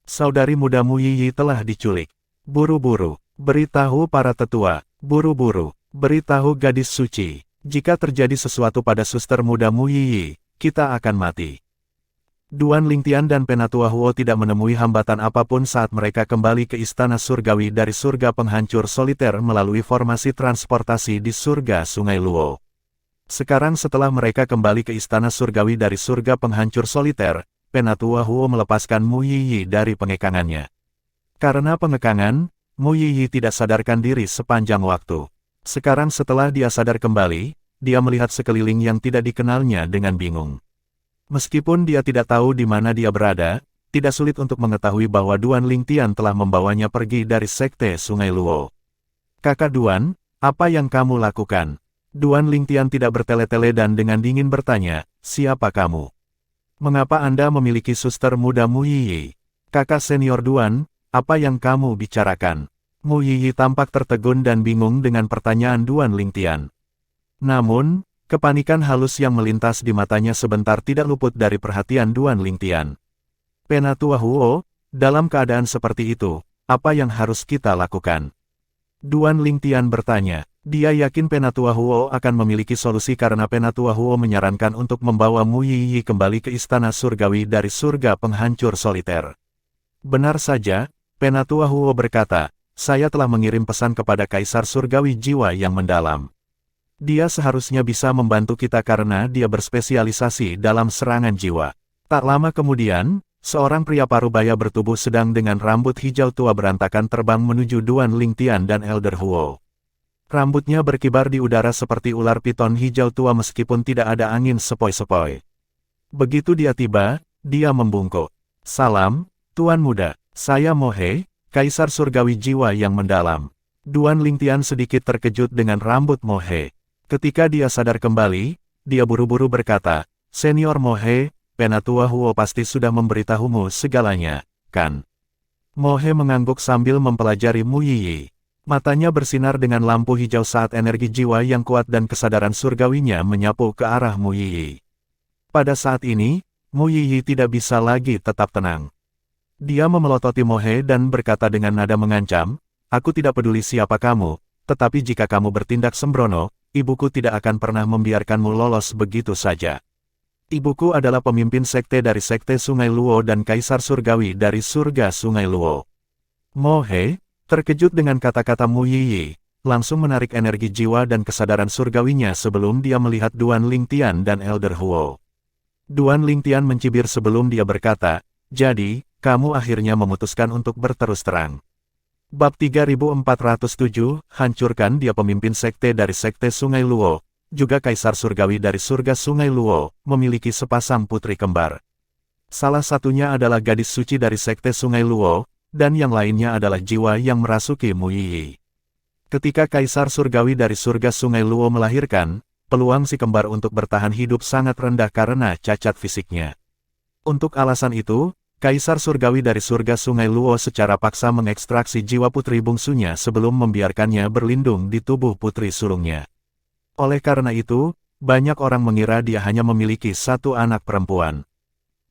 Saudari muda Mu Yiyi telah diculik. Buru-buru, beritahu para tetua. Buru-buru, beritahu gadis suci. Jika terjadi sesuatu pada suster muda Mu Yiyi, kita akan mati. Duan Lingtian dan Penatua Huo tidak menemui hambatan apapun saat mereka kembali ke Istana Surgawi dari surga penghancur soliter melalui formasi transportasi di surga Sungai Luo. Sekarang setelah mereka kembali ke Istana Surgawi dari surga penghancur soliter, Penatua Huo melepaskan Mu Yiyi dari pengekangannya. Karena pengekangan, Mu Yiyi tidak sadarkan diri sepanjang waktu. Sekarang setelah dia sadar kembali, dia melihat sekeliling yang tidak dikenalnya dengan bingung. Meskipun dia tidak tahu di mana dia berada, tidak sulit untuk mengetahui bahwa Duan Lingtian telah membawanya pergi dari Sekte Sungai Luo. "Kakak Duan, apa yang kamu lakukan?" Duan Lingtian tidak bertele-tele dan dengan dingin bertanya, "Siapa kamu? Mengapa Anda memiliki suster muda Mu Yiyi?" "Kakak senior Duan, apa yang kamu bicarakan?" Mu Yiyi tampak tertegun dan bingung dengan pertanyaan Duan Lingtian. Namun, kepanikan halus yang melintas di matanya sebentar tidak luput dari perhatian Duan Lingtian. "Penatua Huo, dalam keadaan seperti itu, apa yang harus kita lakukan?" Duan Lingtian bertanya. Dia yakin Penatua Huo akan memiliki solusi karena Penatua Huo menyarankan untuk membawa Mu Yiyi kembali ke Istana Surgawi dari surga penghancur soliter. Benar saja, Penatua Huo berkata, "Saya telah mengirim pesan kepada Kaisar Surgawi Jiwa yang mendalam. Dia seharusnya bisa membantu kita karena dia berspesialisasi dalam serangan jiwa." Tak lama kemudian, seorang pria parubaya bertubuh sedang dengan rambut hijau tua berantakan terbang menuju Duan Lingtian dan Elder Huo. Rambutnya berkibar di udara seperti ular piton hijau tua meskipun tidak ada angin sepoi-sepoi. Begitu dia tiba, dia membungkuk. "Salam, Tuan Muda. Saya Mohe, Kaisar Surgawi Jiwa yang mendalam." Duan Lingtian sedikit terkejut dengan rambut Mohe. Ketika dia sadar kembali, dia buru-buru berkata, "Senior Mohe, Penatua Huo pasti sudah memberitahumu segalanya, kan?" Mohe mengangguk sambil mempelajari Mu Yiyi. Matanya bersinar dengan lampu hijau saat energi jiwa yang kuat dan kesadaran surgawinya menyapu ke arah Mu Yiyi. Pada saat ini, Mu Yiyi tidak bisa lagi tetap tenang. Dia memelototi Mohe dan berkata dengan nada mengancam, "Aku tidak peduli siapa kamu, tetapi jika kamu bertindak sembrono, ibuku tidak akan pernah membiarkanmu lolos begitu saja. Ibuku adalah pemimpin sekte dari Sekte Sungai Luo dan Kaisar Surgawi dari surga Sungai Luo." Mohe, terkejut dengan kata-kata Mu Yiyi, langsung menarik energi jiwa dan kesadaran surgawinya sebelum dia melihat Duan Lingtian dan Elder Huo. Duan Lingtian mencibir sebelum dia berkata, "Jadi, kamu akhirnya memutuskan untuk berterus terang." Bab 3407, hancurkan dia pemimpin sekte dari Sekte Sungai Luo, juga Kaisar Surgawi dari surga Sungai Luo, memiliki sepasang putri kembar. Salah satunya adalah gadis suci dari Sekte Sungai Luo, dan yang lainnya adalah jiwa yang merasuki Mu Yiyi. Ketika Kaisar Surgawi dari surga Sungai Luo melahirkan, peluang si kembar untuk bertahan hidup sangat rendah karena cacat fisiknya. Untuk alasan itu, Kaisar Surgawi dari surga Sungai Luo secara paksa mengekstraksi jiwa putri bungsunya sebelum membiarkannya berlindung di tubuh putri sulungnya. Oleh karena itu, banyak orang mengira dia hanya memiliki satu anak perempuan.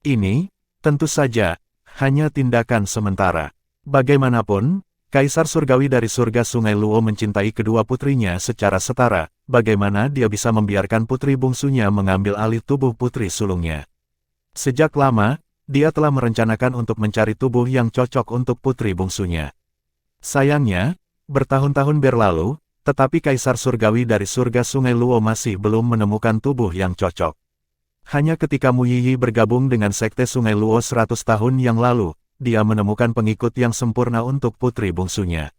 Ini, tentu saja, hanya tindakan sementara. Bagaimanapun, Kaisar Surgawi dari surga Sungai Luo mencintai kedua putrinya secara setara, bagaimana dia bisa membiarkan putri bungsunya mengambil alih tubuh putri sulungnya. Sejak lama, dia telah merencanakan untuk mencari tubuh yang cocok untuk putri bungsunya. Sayangnya, bertahun-tahun berlalu, tetapi Kaisar Surgawi dari surga Sungai Luo masih belum menemukan tubuh yang cocok. Hanya ketika Mu Yiyi bergabung dengan Sekte Sungai Luo 100 tahun yang lalu, dia menemukan pengikut yang sempurna untuk putri bungsunya.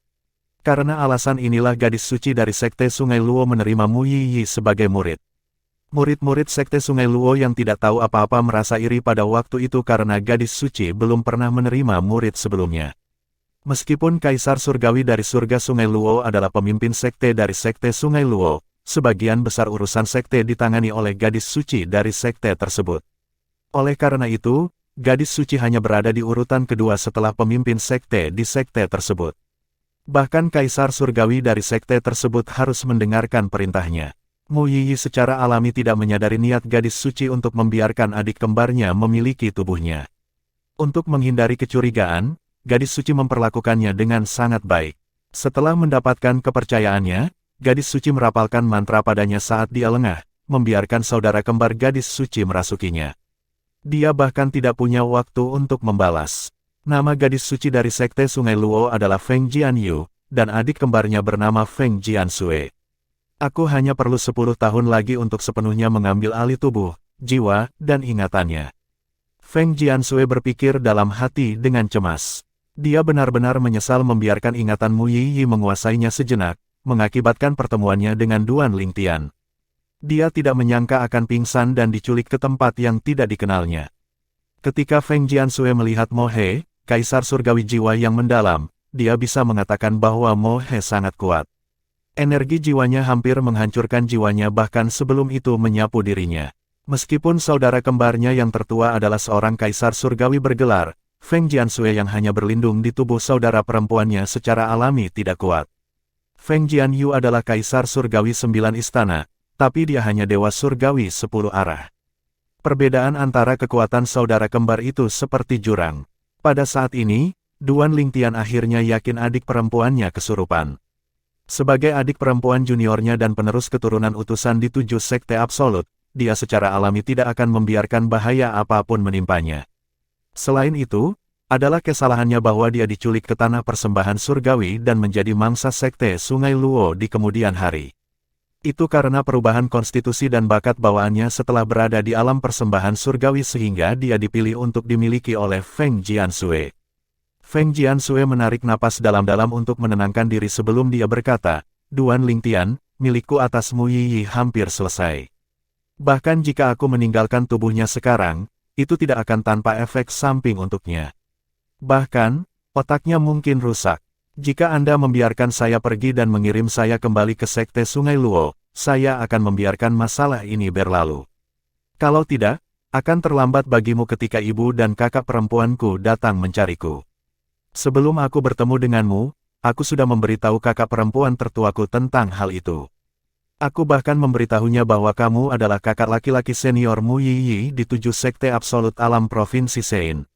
Karena alasan inilah gadis suci dari Sekte Sungai Luo menerima Mu Yiyi sebagai murid. Murid-murid Sekte Sungai Luo yang tidak tahu apa-apa merasa iri pada waktu itu karena gadis suci belum pernah menerima murid sebelumnya. Meskipun Kaisar Surgawi dari surga Sungai Luo adalah pemimpin sekte dari Sekte Sungai Luo, sebagian besar urusan sekte ditangani oleh gadis suci dari sekte tersebut. Oleh karena itu, gadis suci hanya berada di urutan kedua setelah pemimpin sekte di sekte tersebut. Bahkan Kaisar Surgawi dari sekte tersebut harus mendengarkan perintahnya. Mu Yiyi secara alami tidak menyadari niat gadis suci untuk membiarkan adik kembarnya memiliki tubuhnya. Untuk menghindari kecurigaan, gadis suci memperlakukannya dengan sangat baik. Setelah mendapatkan kepercayaannya, gadis suci merapalkan mantra padanya saat dia lengah, membiarkan saudara kembar gadis suci merasukinya. Dia bahkan tidak punya waktu untuk membalas. Nama gadis suci dari Sekte Sungai Luo adalah Feng Jianyu, dan adik kembarnya bernama Feng Jiansui. Aku hanya perlu 10 tahun lagi untuk sepenuhnya mengambil alih tubuh, jiwa, dan ingatannya. Feng Jiansui berpikir dalam hati dengan cemas. Dia benar-benar menyesal membiarkan ingatan Mu Yiyi menguasainya sejenak, mengakibatkan pertemuannya dengan Duan Lingtian. Dia tidak menyangka akan pingsan dan diculik ke tempat yang tidak dikenalnya. Ketika Feng Jiansui melihat Mo He, Kaisar Surgawi Jiwa yang mendalam, dia bisa mengatakan bahwa Mo He sangat kuat. Energi jiwanya hampir menghancurkan jiwanya bahkan sebelum itu menyapu dirinya. Meskipun saudara kembarnya yang tertua adalah seorang Kaisar Surgawi bergelar, Feng Jiansui yang hanya berlindung di tubuh saudara perempuannya secara alami tidak kuat. Feng Jianyu adalah Kaisar Surgawi 9 istana, tapi dia hanya Dewa Surgawi 10 arah. Perbedaan antara kekuatan saudara kembar itu seperti jurang. Pada saat ini, Duan Lingtian akhirnya yakin adik perempuannya kesurupan. Sebagai adik perempuan juniornya dan penerus keturunan utusan di 7 sekte absolut, dia secara alami tidak akan membiarkan bahaya apapun menimpanya. Selain itu, adalah kesalahannya bahwa dia diculik ke tanah persembahan surgawi dan menjadi mangsa sekte Sungai Luo di kemudian hari. Itu karena perubahan konstitusi dan bakat bawaannya setelah berada di alam persembahan surgawi sehingga dia dipilih untuk dimiliki oleh Feng Jiansui. Feng Jiansui menarik napas dalam-dalam untuk menenangkan diri sebelum dia berkata, Duan Lingtian, milikku atas Mu Yiyi hampir selesai. Bahkan jika aku meninggalkan tubuhnya sekarang, itu tidak akan tanpa efek samping untuknya. Bahkan, otaknya mungkin rusak. Jika Anda membiarkan saya pergi dan mengirim saya kembali ke Sekte Sungai Luo, saya akan membiarkan masalah ini berlalu. Kalau tidak, akan terlambat bagimu ketika ibu dan kakak perempuanku datang mencariku. Sebelum aku bertemu denganmu, aku sudah memberitahu kakak perempuan tertuaku tentang hal itu. Aku bahkan memberitahunya bahwa kamu adalah kakak laki-laki senior Mu Yiyi di 7 sekte absolut alam Provinsi Sein.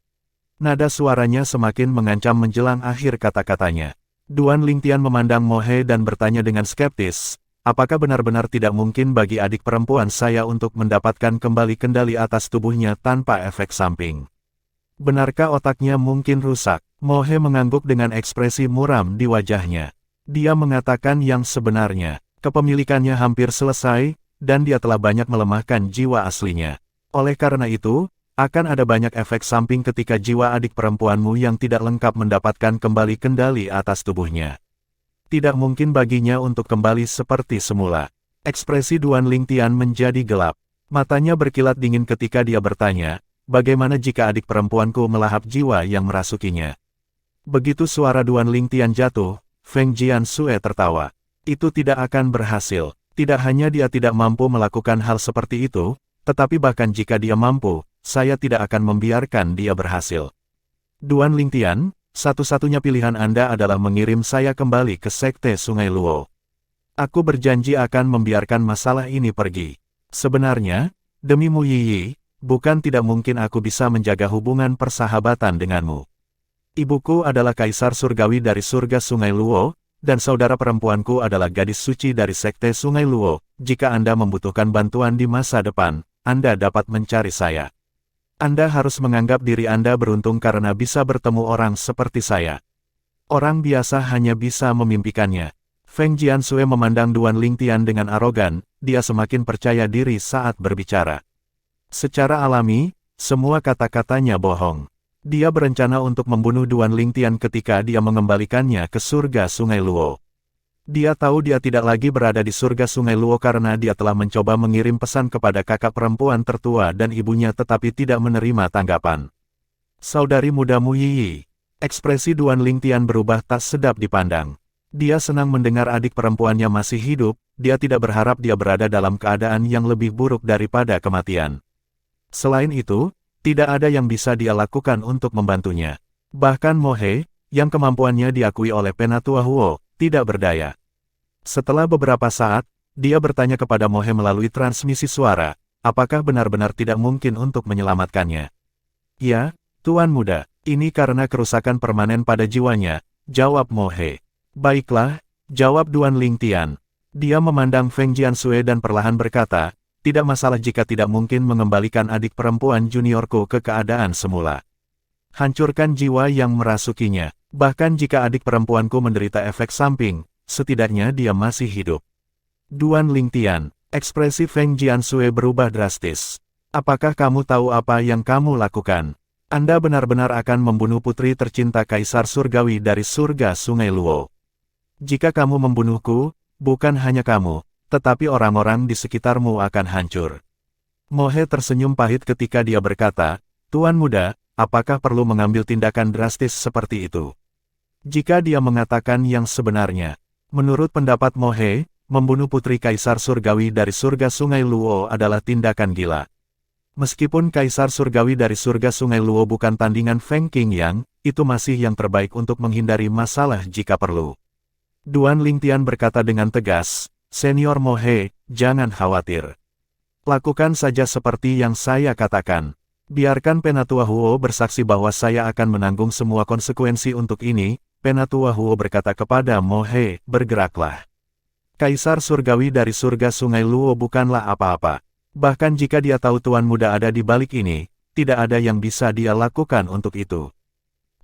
Nada suaranya semakin mengancam menjelang akhir kata-katanya. Duan Lingtian memandang Mo He dan bertanya dengan skeptis, apakah benar-benar tidak mungkin bagi adik perempuan saya untuk mendapatkan kembali kendali atas tubuhnya tanpa efek samping? Benarkah otaknya mungkin rusak? Mo He mengangguk dengan ekspresi muram di wajahnya. Dia mengatakan yang sebenarnya. Kepemilikannya hampir selesai, dan dia telah banyak melemahkan jiwa aslinya. Oleh karena itu, akan ada banyak efek samping ketika jiwa adik perempuanmu yang tidak lengkap mendapatkan kembali kendali atas tubuhnya. Tidak mungkin baginya untuk kembali seperti semula. Ekspresi Duan Lingtian menjadi gelap. Matanya berkilat dingin ketika dia bertanya, bagaimana jika adik perempuanku melahap jiwa yang merasukinya? Begitu suara Duan Lingtian jatuh, Feng Jiansui tertawa. Itu tidak akan berhasil. Tidak hanya dia tidak mampu melakukan hal seperti itu, tetapi bahkan jika dia mampu, saya tidak akan membiarkan dia berhasil. Duan Lingtian, satu-satunya pilihan Anda adalah mengirim saya kembali ke Sekte Sungai Luo. Aku berjanji akan membiarkan masalah ini pergi. Sebenarnya, demi Mu Yiyi, bukan tidak mungkin aku bisa menjaga hubungan persahabatan denganmu. Ibuku adalah Kaisar Surgawi dari surga Sungai Luo, dan saudara perempuanku adalah gadis suci dari Sekte Sungai Luo. Jika Anda membutuhkan bantuan di masa depan, Anda dapat mencari saya. Anda harus menganggap diri Anda beruntung karena bisa bertemu orang seperti saya. Orang biasa hanya bisa memimpikannya. Feng Jiansui memandang Duan Lingtian dengan arogan, dia semakin percaya diri saat berbicara. Secara alami, semua kata-katanya bohong. Dia berencana untuk membunuh Duan Lingtian ketika dia mengembalikannya ke surga Sungai Luo. Dia tahu dia tidak lagi berada di surga Sungai Luo karena dia telah mencoba mengirim pesan kepada kakak perempuan tertua dan ibunya tetapi tidak menerima tanggapan. Saudari muda Mu Yiyi. Ekspresi Duan Lingtian berubah tak sedap dipandang. Dia senang mendengar adik perempuannya masih hidup, dia tidak berharap dia berada dalam keadaan yang lebih buruk daripada kematian. Selain itu, tidak ada yang bisa dia lakukan untuk membantunya. Bahkan Mo He, yang kemampuannya diakui oleh Penatua Huo, tidak berdaya. Setelah beberapa saat, dia bertanya kepada Mo He melalui transmisi suara, apakah benar-benar tidak mungkin untuk menyelamatkannya? Ya, Tuan Muda, ini karena kerusakan permanen pada jiwanya, jawab Mo He. Baiklah, jawab Duan Lingtian. Dia memandang Feng Jiansui dan perlahan berkata, tidak masalah jika tidak mungkin mengembalikan adik perempuan juniorku ke keadaan semula. Hancurkan jiwa yang merasukinya. Bahkan jika adik perempuanku menderita efek samping, setidaknya dia masih hidup. Duan Lingtian, ekspresi Feng Jiansui berubah drastis. Apakah kamu tahu apa yang kamu lakukan? Anda benar-benar akan membunuh putri tercinta Kaisar Surgawi dari surga Sungai Luo. Jika kamu membunuhku, bukan hanya kamu, tetapi orang-orang di sekitarmu akan hancur. Mo He tersenyum pahit ketika dia berkata, Tuan muda, apakah perlu mengambil tindakan drastis seperti itu? Jika dia mengatakan yang sebenarnya, menurut pendapat Mo He, membunuh putri Kaisar Surgawi dari surga Sungai Luo adalah tindakan gila. Meskipun Kaisar Surgawi dari surga Sungai Luo bukan tandingan Feng Qingyang, itu masih yang terbaik untuk menghindari masalah jika perlu. Duan Lingtian berkata dengan tegas, Senior Mo He, jangan khawatir. Lakukan saja seperti yang saya katakan. Biarkan Penatua Huo bersaksi bahwa saya akan menanggung semua konsekuensi untuk ini. Penatua Huo berkata kepada Mo He, bergeraklah. Kaisar Surgawi dari surga Sungai Luo bukanlah apa-apa. Bahkan jika dia tahu Tuan Muda ada di balik ini, tidak ada yang bisa dia lakukan untuk itu.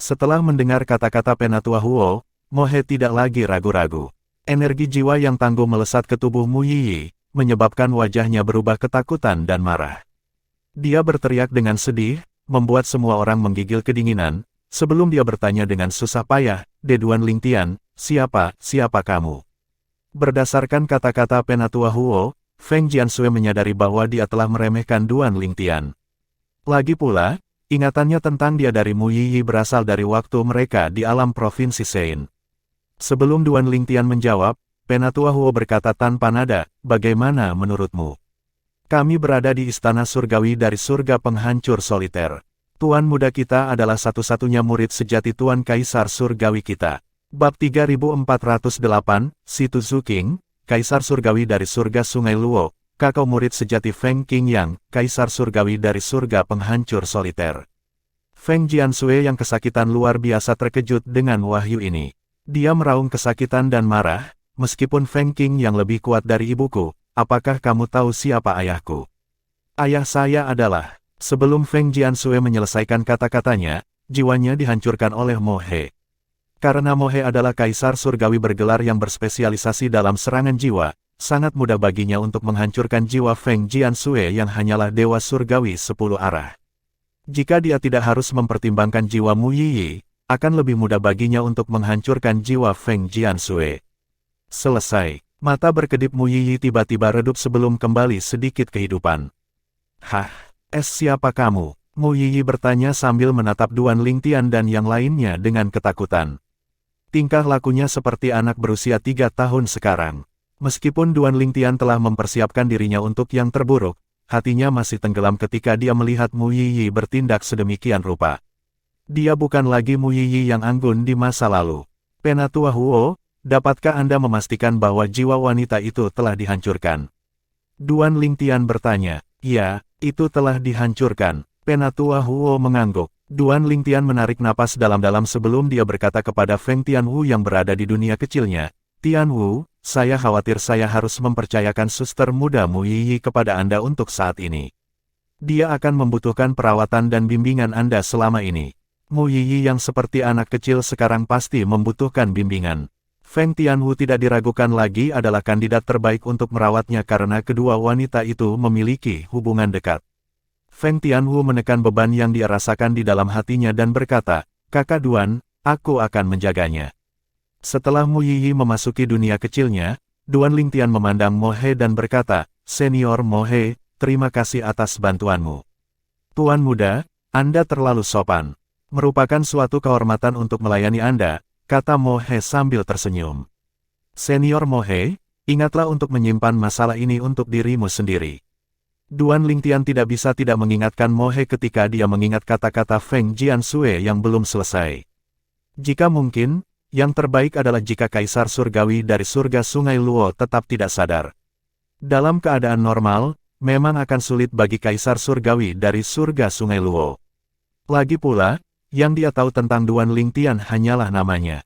Setelah mendengar kata-kata Penatua Huo, Mo He tidak lagi ragu-ragu. Energi jiwa yang tangguh melesat ke tubuh Mu Yiyi, menyebabkan wajahnya berubah ketakutan dan marah. Dia berteriak dengan sedih, membuat semua orang menggigil kedinginan, sebelum dia bertanya dengan susah payah, Duan Lingtian, siapa kamu? Berdasarkan kata-kata Penatua Huo, Feng Jiansui menyadari bahwa dia telah meremehkan Duan Lingtian. Lagi pula, ingatannya tentang dia dari Mu Yiyi berasal dari waktu mereka di alam Provinsi Sein. Sebelum Duan Lingtian menjawab, Penatua Huo berkata tanpa nada, bagaimana menurutmu? Kami berada di istana surgawi dari surga penghancur soliter. Tuan muda kita adalah satu-satunya murid sejati Tuan Kaisar Surgawi kita. Bab 3408, Situ Zuking, Kaisar Surgawi dari surga Sungai Luo, kakau murid sejati Feng Qingyang, Kaisar Surgawi dari surga penghancur soliter. Feng Jiansui yang kesakitan luar biasa terkejut dengan wahyu ini. Dia meraung kesakitan dan marah, meskipun Feng Qing yang lebih kuat dari ibuku, apakah kamu tahu siapa ayahku? Ayah saya adalah, sebelum Feng Jiansui menyelesaikan kata-katanya, jiwanya dihancurkan oleh Mo He. Karena Mo He adalah Kaisar Surgawi bergelar yang berspesialisasi dalam serangan jiwa, sangat mudah baginya untuk menghancurkan jiwa Feng Jiansui yang hanyalah Dewa Surgawi 10 arah. Jika dia tidak harus mempertimbangkan jiwa Mu Yiyi, akan lebih mudah baginya untuk menghancurkan jiwa Feng Jiansui. Selesai. Mata berkedip Mu Yiyi tiba-tiba redup sebelum kembali sedikit kehidupan. Hah? Siapa kamu? Mu Yiyi bertanya sambil menatap Duan Lingtian dan yang lainnya dengan ketakutan. Tingkah lakunya seperti anak berusia 3 tahun sekarang. Meskipun Duan Lingtian telah mempersiapkan dirinya untuk yang terburuk, hatinya masih tenggelam ketika dia melihat Mu Yiyi bertindak sedemikian rupa. Dia bukan lagi Mu Yiyi yang anggun di masa lalu. Penatua Huo, dapatkah Anda memastikan bahwa jiwa wanita itu telah dihancurkan? Duan Lingtian bertanya. Ya, itu telah dihancurkan. Penatua Huo mengangguk. Duan Lingtian menarik napas dalam-dalam sebelum dia berkata kepada Feng Tianwu yang berada di dunia kecilnya, Tianwu, saya khawatir saya harus mempercayakan suster muda Mu Yiyi kepada Anda untuk saat ini. Dia akan membutuhkan perawatan dan bimbingan Anda selama ini. Mu Yiyi yang seperti anak kecil sekarang pasti membutuhkan bimbingan. Feng Tianwu tidak diragukan lagi adalah kandidat terbaik untuk merawatnya karena kedua wanita itu memiliki hubungan dekat. Feng Tianwu menekan beban yang dia rasakan di dalam hatinya dan berkata, Kakak Duan, aku akan menjaganya. Setelah Mu Yiyi memasuki dunia kecilnya, Duan Lingtian memandang Mo He dan berkata, Senior Mo He, terima kasih atas bantuanmu. Tuan muda, Anda terlalu sopan. Merupakan suatu kehormatan untuk melayani Anda, kata Mo He sambil tersenyum. Senior Mo He, ingatlah untuk menyimpan masalah ini untuk dirimu sendiri. Duan Lingtian tidak bisa tidak mengingatkan Mo He ketika dia mengingat kata-kata Feng Jiansui yang belum selesai. Jika mungkin, yang terbaik adalah jika Kaisar Surgawi dari surga Sungai Luo tetap tidak sadar. Dalam keadaan normal, memang akan sulit bagi Kaisar Surgawi dari surga Sungai Luo. Lagi pula, yang dia tahu tentang Duan Lingtian hanyalah namanya.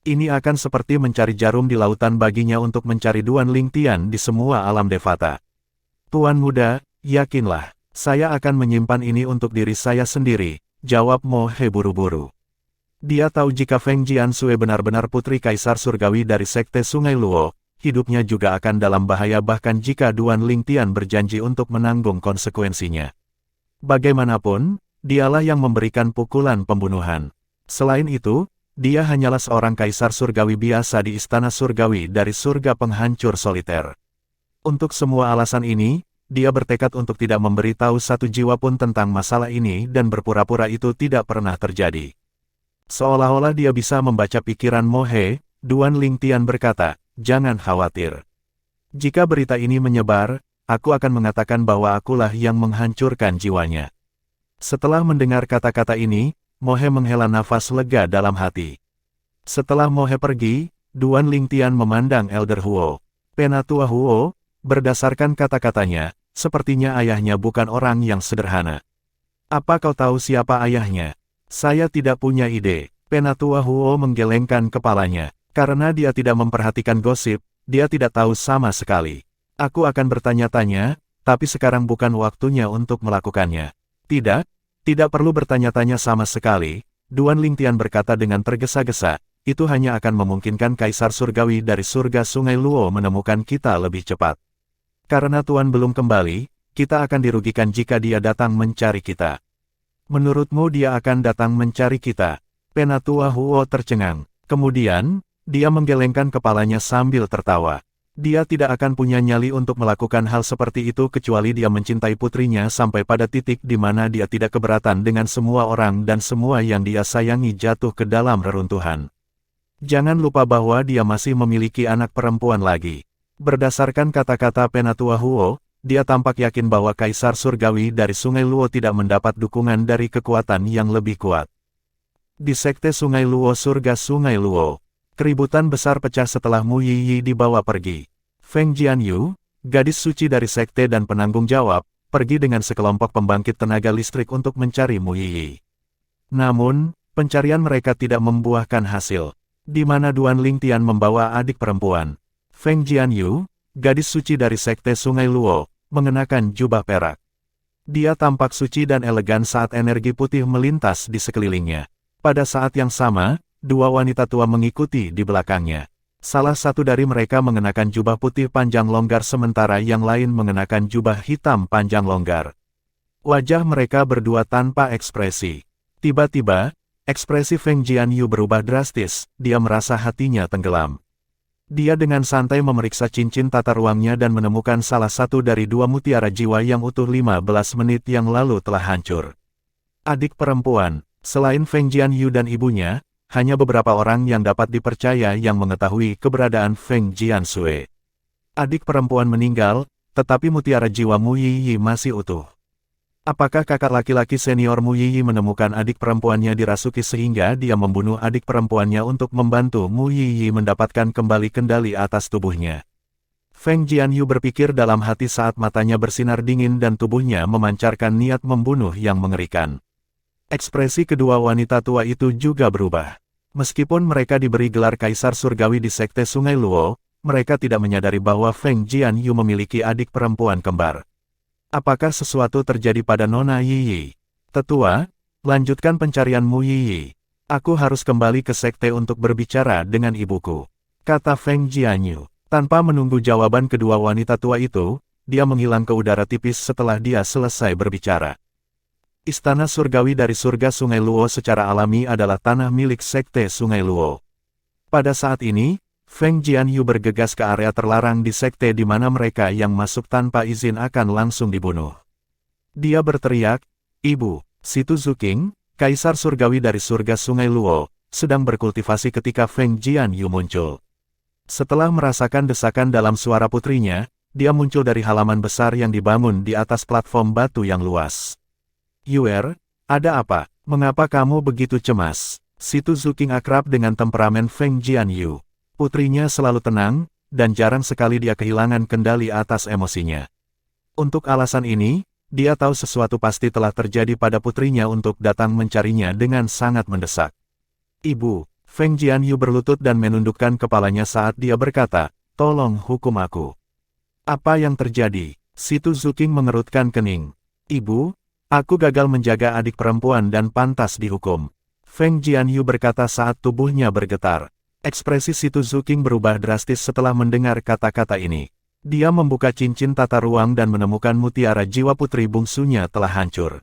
Ini akan seperti mencari jarum di lautan baginya untuk mencari Duan Lingtian di semua alam Devata. Tuan muda, yakinlah, saya akan menyimpan ini untuk diri saya sendiri, jawab Mo He buru-buru. Dia tahu jika Feng Jiansui benar-benar putri Kaisar Surgawi dari Sekte Sungai Luo, hidupnya juga akan dalam bahaya bahkan jika Duan Lingtian berjanji untuk menanggung konsekuensinya. Bagaimanapun, dialah yang memberikan pukulan pembunuhan. Selain itu, dia hanyalah seorang Kaisar Surgawi biasa di Istana Surgawi dari surga penghancur soliter. Untuk semua alasan ini, dia bertekad untuk tidak memberitahu satu jiwa pun tentang masalah ini dan berpura-pura itu tidak pernah terjadi. Seolah-olah dia bisa membaca pikiran Mo He, Duan Lingtian berkata, "Jangan khawatir. Jika berita ini menyebar, aku akan mengatakan bahwa akulah yang menghancurkan jiwanya." Setelah mendengar kata-kata ini, Mo He menghela nafas lega dalam hati. Setelah Mo He pergi, Duan Lingtian memandang Elder Huo. Penatua Huo, berdasarkan kata-katanya, sepertinya ayahnya bukan orang yang sederhana. Apa kau tahu siapa ayahnya? Saya tidak punya ide. Penatua Huo menggelengkan kepalanya. Karena dia tidak memperhatikan gosip, dia tidak tahu sama sekali. Aku akan bertanya-tanya, tapi sekarang bukan waktunya untuk melakukannya. Tidak, tidak perlu bertanya-tanya sama sekali, Duan Lingtian berkata dengan tergesa-gesa, itu hanya akan memungkinkan Kaisar Surgawi dari surga Sungai Luo menemukan kita lebih cepat. Karena Tuan belum kembali, kita akan dirugikan jika dia datang mencari kita. Menurutmu dia akan datang mencari kita? Penatua Huo tercengang. Kemudian, dia menggelengkan kepalanya sambil tertawa. Dia tidak akan punya nyali untuk melakukan hal seperti itu kecuali dia mencintai putrinya sampai pada titik di mana dia tidak keberatan dengan semua orang dan semua yang dia sayangi jatuh ke dalam reruntuhan. Jangan lupa bahwa dia masih memiliki anak perempuan lagi. Berdasarkan kata-kata Penatua Huo, dia tampak yakin bahwa Kaisar Surgawi dari Sungai Luo tidak mendapat dukungan dari kekuatan yang lebih kuat. Di Sekte Sungai Luo surga Sungai Luo, keributan besar pecah setelah Mu Yiyi dibawa pergi. Feng Jianyu, gadis suci dari sekte dan penanggung jawab, pergi dengan sekelompok pembangkit tenaga listrik untuk mencari Mu Yiyi. Namun, pencarian mereka tidak membuahkan hasil, di mana Duan Lingtian membawa adik perempuan. Feng Jianyu, gadis suci dari Sekte Sungai Luo, mengenakan jubah perak. Dia tampak suci dan elegan saat energi putih melintas di sekelilingnya. Pada saat yang sama, dua wanita tua mengikuti di belakangnya. Salah satu dari mereka mengenakan jubah putih panjang longgar sementara yang lain mengenakan jubah hitam panjang longgar. Wajah mereka berdua tanpa ekspresi. Tiba-tiba, ekspresi Feng Jianyu berubah drastis, dia merasa hatinya tenggelam. Dia dengan santai memeriksa cincin tata ruangnya dan menemukan salah satu dari dua mutiara jiwa yang utuh 15 menit yang lalu telah hancur. Adik perempuan, selain Feng Jianyu dan ibunya, hanya beberapa orang yang dapat dipercaya yang mengetahui keberadaan Feng Jiansui. Adik perempuan meninggal, tetapi mutiara jiwa Mu Yiyi masih utuh. Apakah kakak laki-laki senior Mu Yiyi menemukan adik perempuannya dirasuki sehingga dia membunuh adik perempuannya untuk membantu Mu Yiyi mendapatkan kembali kendali atas tubuhnya? Feng Jianyu berpikir dalam hati saat matanya bersinar dingin dan tubuhnya memancarkan niat membunuh yang mengerikan. Ekspresi kedua wanita tua itu juga berubah. Meskipun mereka diberi gelar Kaisar Surgawi di Sekte Sungai Luo, mereka tidak menyadari bahwa Feng Jianyu memiliki adik perempuan kembar. Apakah sesuatu terjadi pada Nona Yiyi? Tetua, lanjutkan pencarian Mu Yiyi. Aku harus kembali ke sekte untuk berbicara dengan ibuku, kata Feng Jianyu. Tanpa menunggu jawaban kedua wanita tua itu, dia menghilang ke udara tipis setelah dia selesai berbicara. Istana surgawi dari surga Sungai Luo secara alami adalah tanah milik Sekte Sungai Luo. Pada saat ini, Feng Jianyu bergegas ke area terlarang di sekte di mana mereka yang masuk tanpa izin akan langsung dibunuh. Dia berteriak, "Ibu, Situ Zuking, Kaisar Surgawi dari surga Sungai Luo, sedang berkultivasi ketika Feng Jianyu muncul." Setelah merasakan desakan dalam suara putrinya, dia muncul dari halaman besar yang dibangun di atas platform batu yang luas. "Yuer, ada apa? Mengapa kamu begitu cemas?" Situ Zuking akrab dengan temperamen Feng Jianyu. Putrinya selalu tenang, dan jarang sekali dia kehilangan kendali atas emosinya. Untuk alasan ini, dia tahu sesuatu pasti telah terjadi pada putrinya untuk datang mencarinya dengan sangat mendesak. "Ibu," Feng Jianyu berlutut dan menundukkan kepalanya saat dia berkata, "Tolong hukum aku." "Apa yang terjadi?" Situ Zuking mengerutkan kening. Ibu, aku gagal menjaga adik perempuan dan pantas dihukum. Feng Jianyu berkata saat tubuhnya bergetar. Ekspresi Situ Zuking berubah drastis setelah mendengar kata-kata ini. Dia membuka cincin tata ruang dan menemukan mutiara jiwa putri bungsunya telah hancur.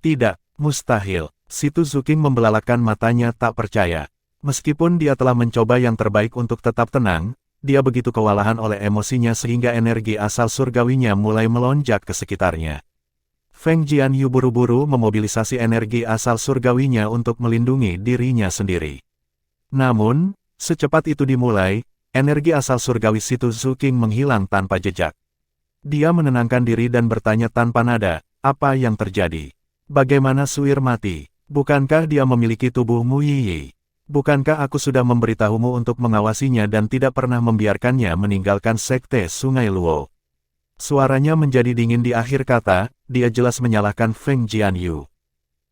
Tidak, mustahil. Situ Zuking membelalakan matanya tak percaya. Meskipun dia telah mencoba yang terbaik untuk tetap tenang, dia begitu kewalahan oleh emosinya sehingga energi asal surgawinya mulai melonjak ke sekitarnya. Feng Jianyu buru-buru memobilisasi energi asal surgawinya untuk melindungi dirinya sendiri. Namun, secepat itu dimulai, energi asal surgawi Situ Zuking menghilang tanpa jejak. Dia menenangkan diri dan bertanya tanpa nada, apa yang terjadi? Bagaimana Suir mati? Bukankah dia memiliki tubuh Mu Yiyi? Bukankah aku sudah memberitahumu untuk mengawasinya dan tidak pernah membiarkannya meninggalkan sekte Sungai Luo? Suaranya menjadi dingin di akhir kata, dia jelas menyalahkan Feng Jianyu.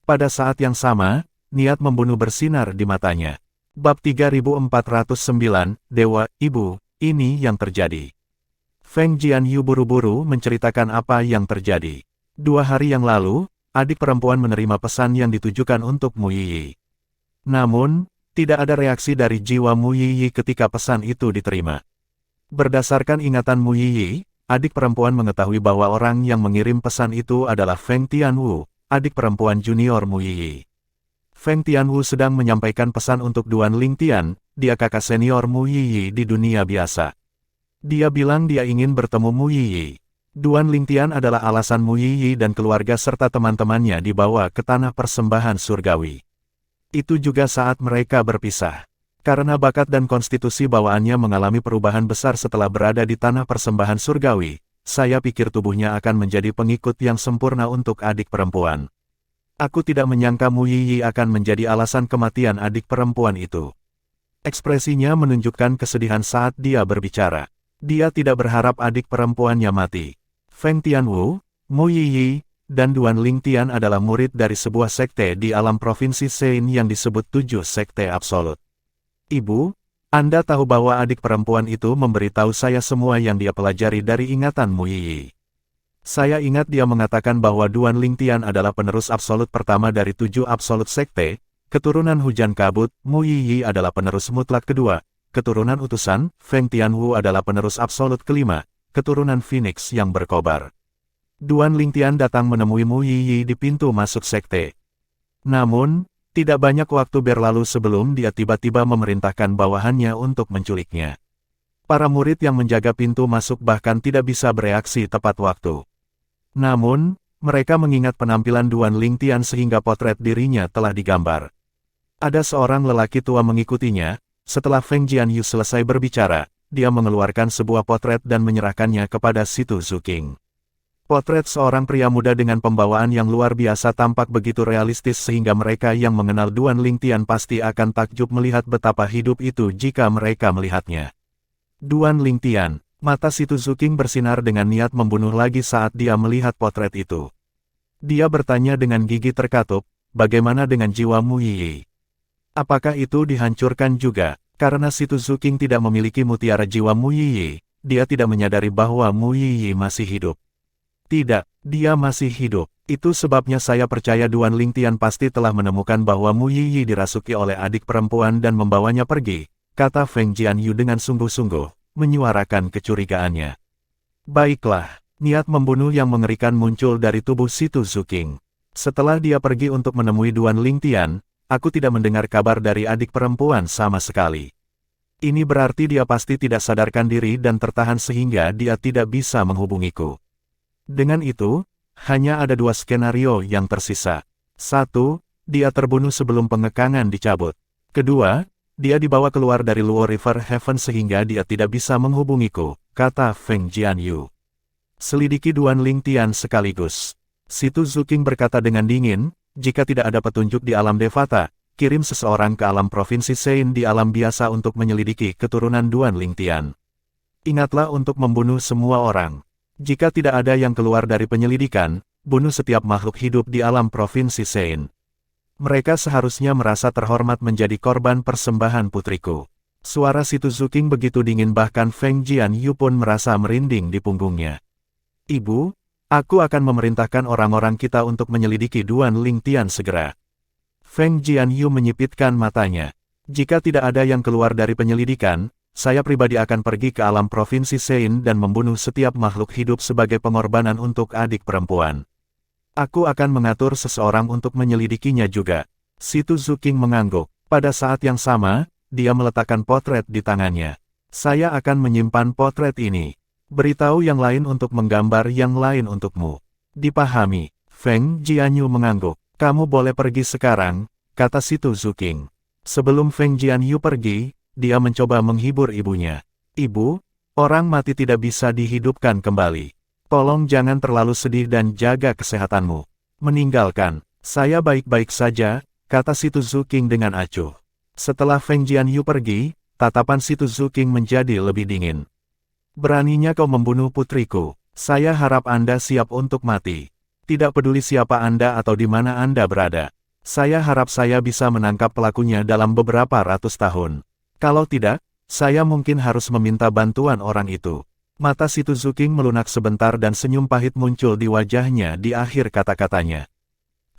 Pada saat yang sama, niat membunuh bersinar di matanya. Bab 3409, Dewa, Ibu, ini yang terjadi. Feng Jianyu buru-buru menceritakan apa yang terjadi. 2 hari yang lalu, adik perempuan menerima pesan yang ditujukan untuk Mu Yiyi. Namun, tidak ada reaksi dari jiwa Mu Yiyi ketika pesan itu diterima. Berdasarkan ingatan Mu Yiyi, adik perempuan mengetahui bahwa orang yang mengirim pesan itu adalah Feng Tianwu, adik perempuan junior Mu Yiyi. Feng Tianwu sedang menyampaikan pesan untuk Duan Lingtian, dia kakak senior Mu Yiyi di dunia biasa. Dia bilang dia ingin bertemu Mu Yiyi. Duan Lingtian adalah alasan Mu Yiyi dan keluarga serta teman-temannya dibawa ke tanah persembahan surgawi. Itu juga saat mereka berpisah. Karena bakat dan konstitusi bawaannya mengalami perubahan besar setelah berada di tanah persembahan surgawi, saya pikir tubuhnya akan menjadi pengikut yang sempurna untuk adik perempuan. Aku tidak menyangka Mu Yiyi akan menjadi alasan kematian adik perempuan itu. Ekspresinya menunjukkan kesedihan saat dia berbicara. Dia tidak berharap adik perempuannya mati. Feng Tianwu, Mu Yiyi, dan Duan Lingtian adalah murid dari sebuah sekte di alam provinsi Sein yang disebut 7 sekte absolut. Ibu, Anda tahu bahwa adik perempuan itu memberitahu saya semua yang dia pelajari dari ingatan Mu Yiyi. Saya ingat dia mengatakan bahwa Duan Lingtian adalah penerus absolut pertama dari 7 absolut sekte, keturunan hujan kabut, Mu Yiyi adalah penerus mutlak kedua, keturunan utusan, Feng Tianwu adalah penerus absolut kelima, keturunan Phoenix yang berkobar. Duan Lingtian datang menemui Mu Yiyi di pintu masuk sekte. Namun, tidak banyak waktu berlalu sebelum dia tiba-tiba memerintahkan bawahannya untuk menculiknya. Para murid yang menjaga pintu masuk bahkan tidak bisa bereaksi tepat waktu. Namun, mereka mengingat penampilan Duan Lingtian sehingga potret dirinya telah digambar. Ada seorang lelaki tua mengikutinya. Setelah Feng Jianyu selesai berbicara, dia mengeluarkan sebuah potret dan menyerahkannya kepada Situ Zuking. Potret seorang pria muda dengan pembawaan yang luar biasa tampak begitu realistis sehingga mereka yang mengenal Duan Lingtian pasti akan takjub melihat betapa hidup itu jika mereka melihatnya. Duan Lingtian. Mata Situ Zuking bersinar dengan niat membunuh lagi saat dia melihat potret itu. Dia bertanya dengan gigi terkatup, bagaimana dengan jiwa Mu Yiyi? Apakah itu dihancurkan juga? Karena Situ Zuking tidak memiliki mutiara jiwa Mu Yiyi, dia tidak menyadari bahwa Mu Yiyi masih hidup. Tidak, dia masih hidup. Itu sebabnya saya percaya Duan Lingtian pasti telah menemukan bahwa Mu Yiyi dirasuki oleh adik perempuan dan membawanya pergi, kata Feng Jianyu dengan sungguh-sungguh, menyuarakan kecurigaannya. Baiklah, niat membunuh yang mengerikan muncul dari tubuh Situ Zuking. Setelah dia pergi untuk menemui Duan Lingtian, aku tidak mendengar kabar dari adik perempuan sama sekali. Ini berarti dia pasti tidak sadarkan diri dan tertahan sehingga dia tidak bisa menghubungiku. Dengan itu, hanya ada 2 skenario yang tersisa. 1, dia terbunuh sebelum pengekangan dicabut. Kedua, dia dibawa keluar dari Luo River Heaven sehingga dia tidak bisa menghubungiku, kata Feng Jianyu. Selidiki Duan Lingtian sekaligus. Situ Zuking berkata dengan dingin, jika tidak ada petunjuk di alam Devata, kirim seseorang ke alam provinsi Sein di alam biasa untuk menyelidiki keturunan Duan Lingtian. Ingatlah untuk membunuh semua orang. Jika tidak ada yang keluar dari penyelidikan, bunuh setiap makhluk hidup di alam provinsi Sein. Mereka seharusnya merasa terhormat menjadi korban persembahan putriku. Suara Situ Zuking begitu dingin bahkan Feng Jianyu pun merasa merinding di punggungnya. Ibu, aku akan memerintahkan orang-orang kita untuk menyelidiki Duan Lingtian segera. Feng Jianyu menyipitkan matanya. Jika tidak ada yang keluar dari penyelidikan, saya pribadi akan pergi ke alam provinsi Sein dan membunuh setiap makhluk hidup sebagai pengorbanan untuk adik perempuan. Aku akan mengatur seseorang untuk menyelidikinya juga. Situ Zuking mengangguk. Pada saat yang sama, dia meletakkan potret di tangannya. Saya akan menyimpan potret ini. Beritahu yang lain untuk menggambar yang lain untukmu. Dipahami. Feng Jianyu mengangguk. Kamu boleh pergi sekarang, kata Situ Zuking. Sebelum Feng Jianyu pergi, dia mencoba menghibur ibunya. Ibu, orang mati tidak bisa dihidupkan kembali. Tolong jangan terlalu sedih dan jaga kesehatanmu. Meninggalkan, saya baik-baik saja, kata Situ Zuking dengan acuh. Setelah Feng Jianyu pergi, tatapan Situ Zuking menjadi lebih dingin. Beraninya kau membunuh putriku. Saya harap Anda siap untuk mati. Tidak peduli siapa Anda atau di mana Anda berada. Saya harap saya bisa menangkap pelakunya dalam beberapa ratus tahun. Kalau tidak, saya mungkin harus meminta bantuan orang itu. Mata Situ Zuking melunak sebentar dan senyum pahit muncul di wajahnya di akhir kata-katanya.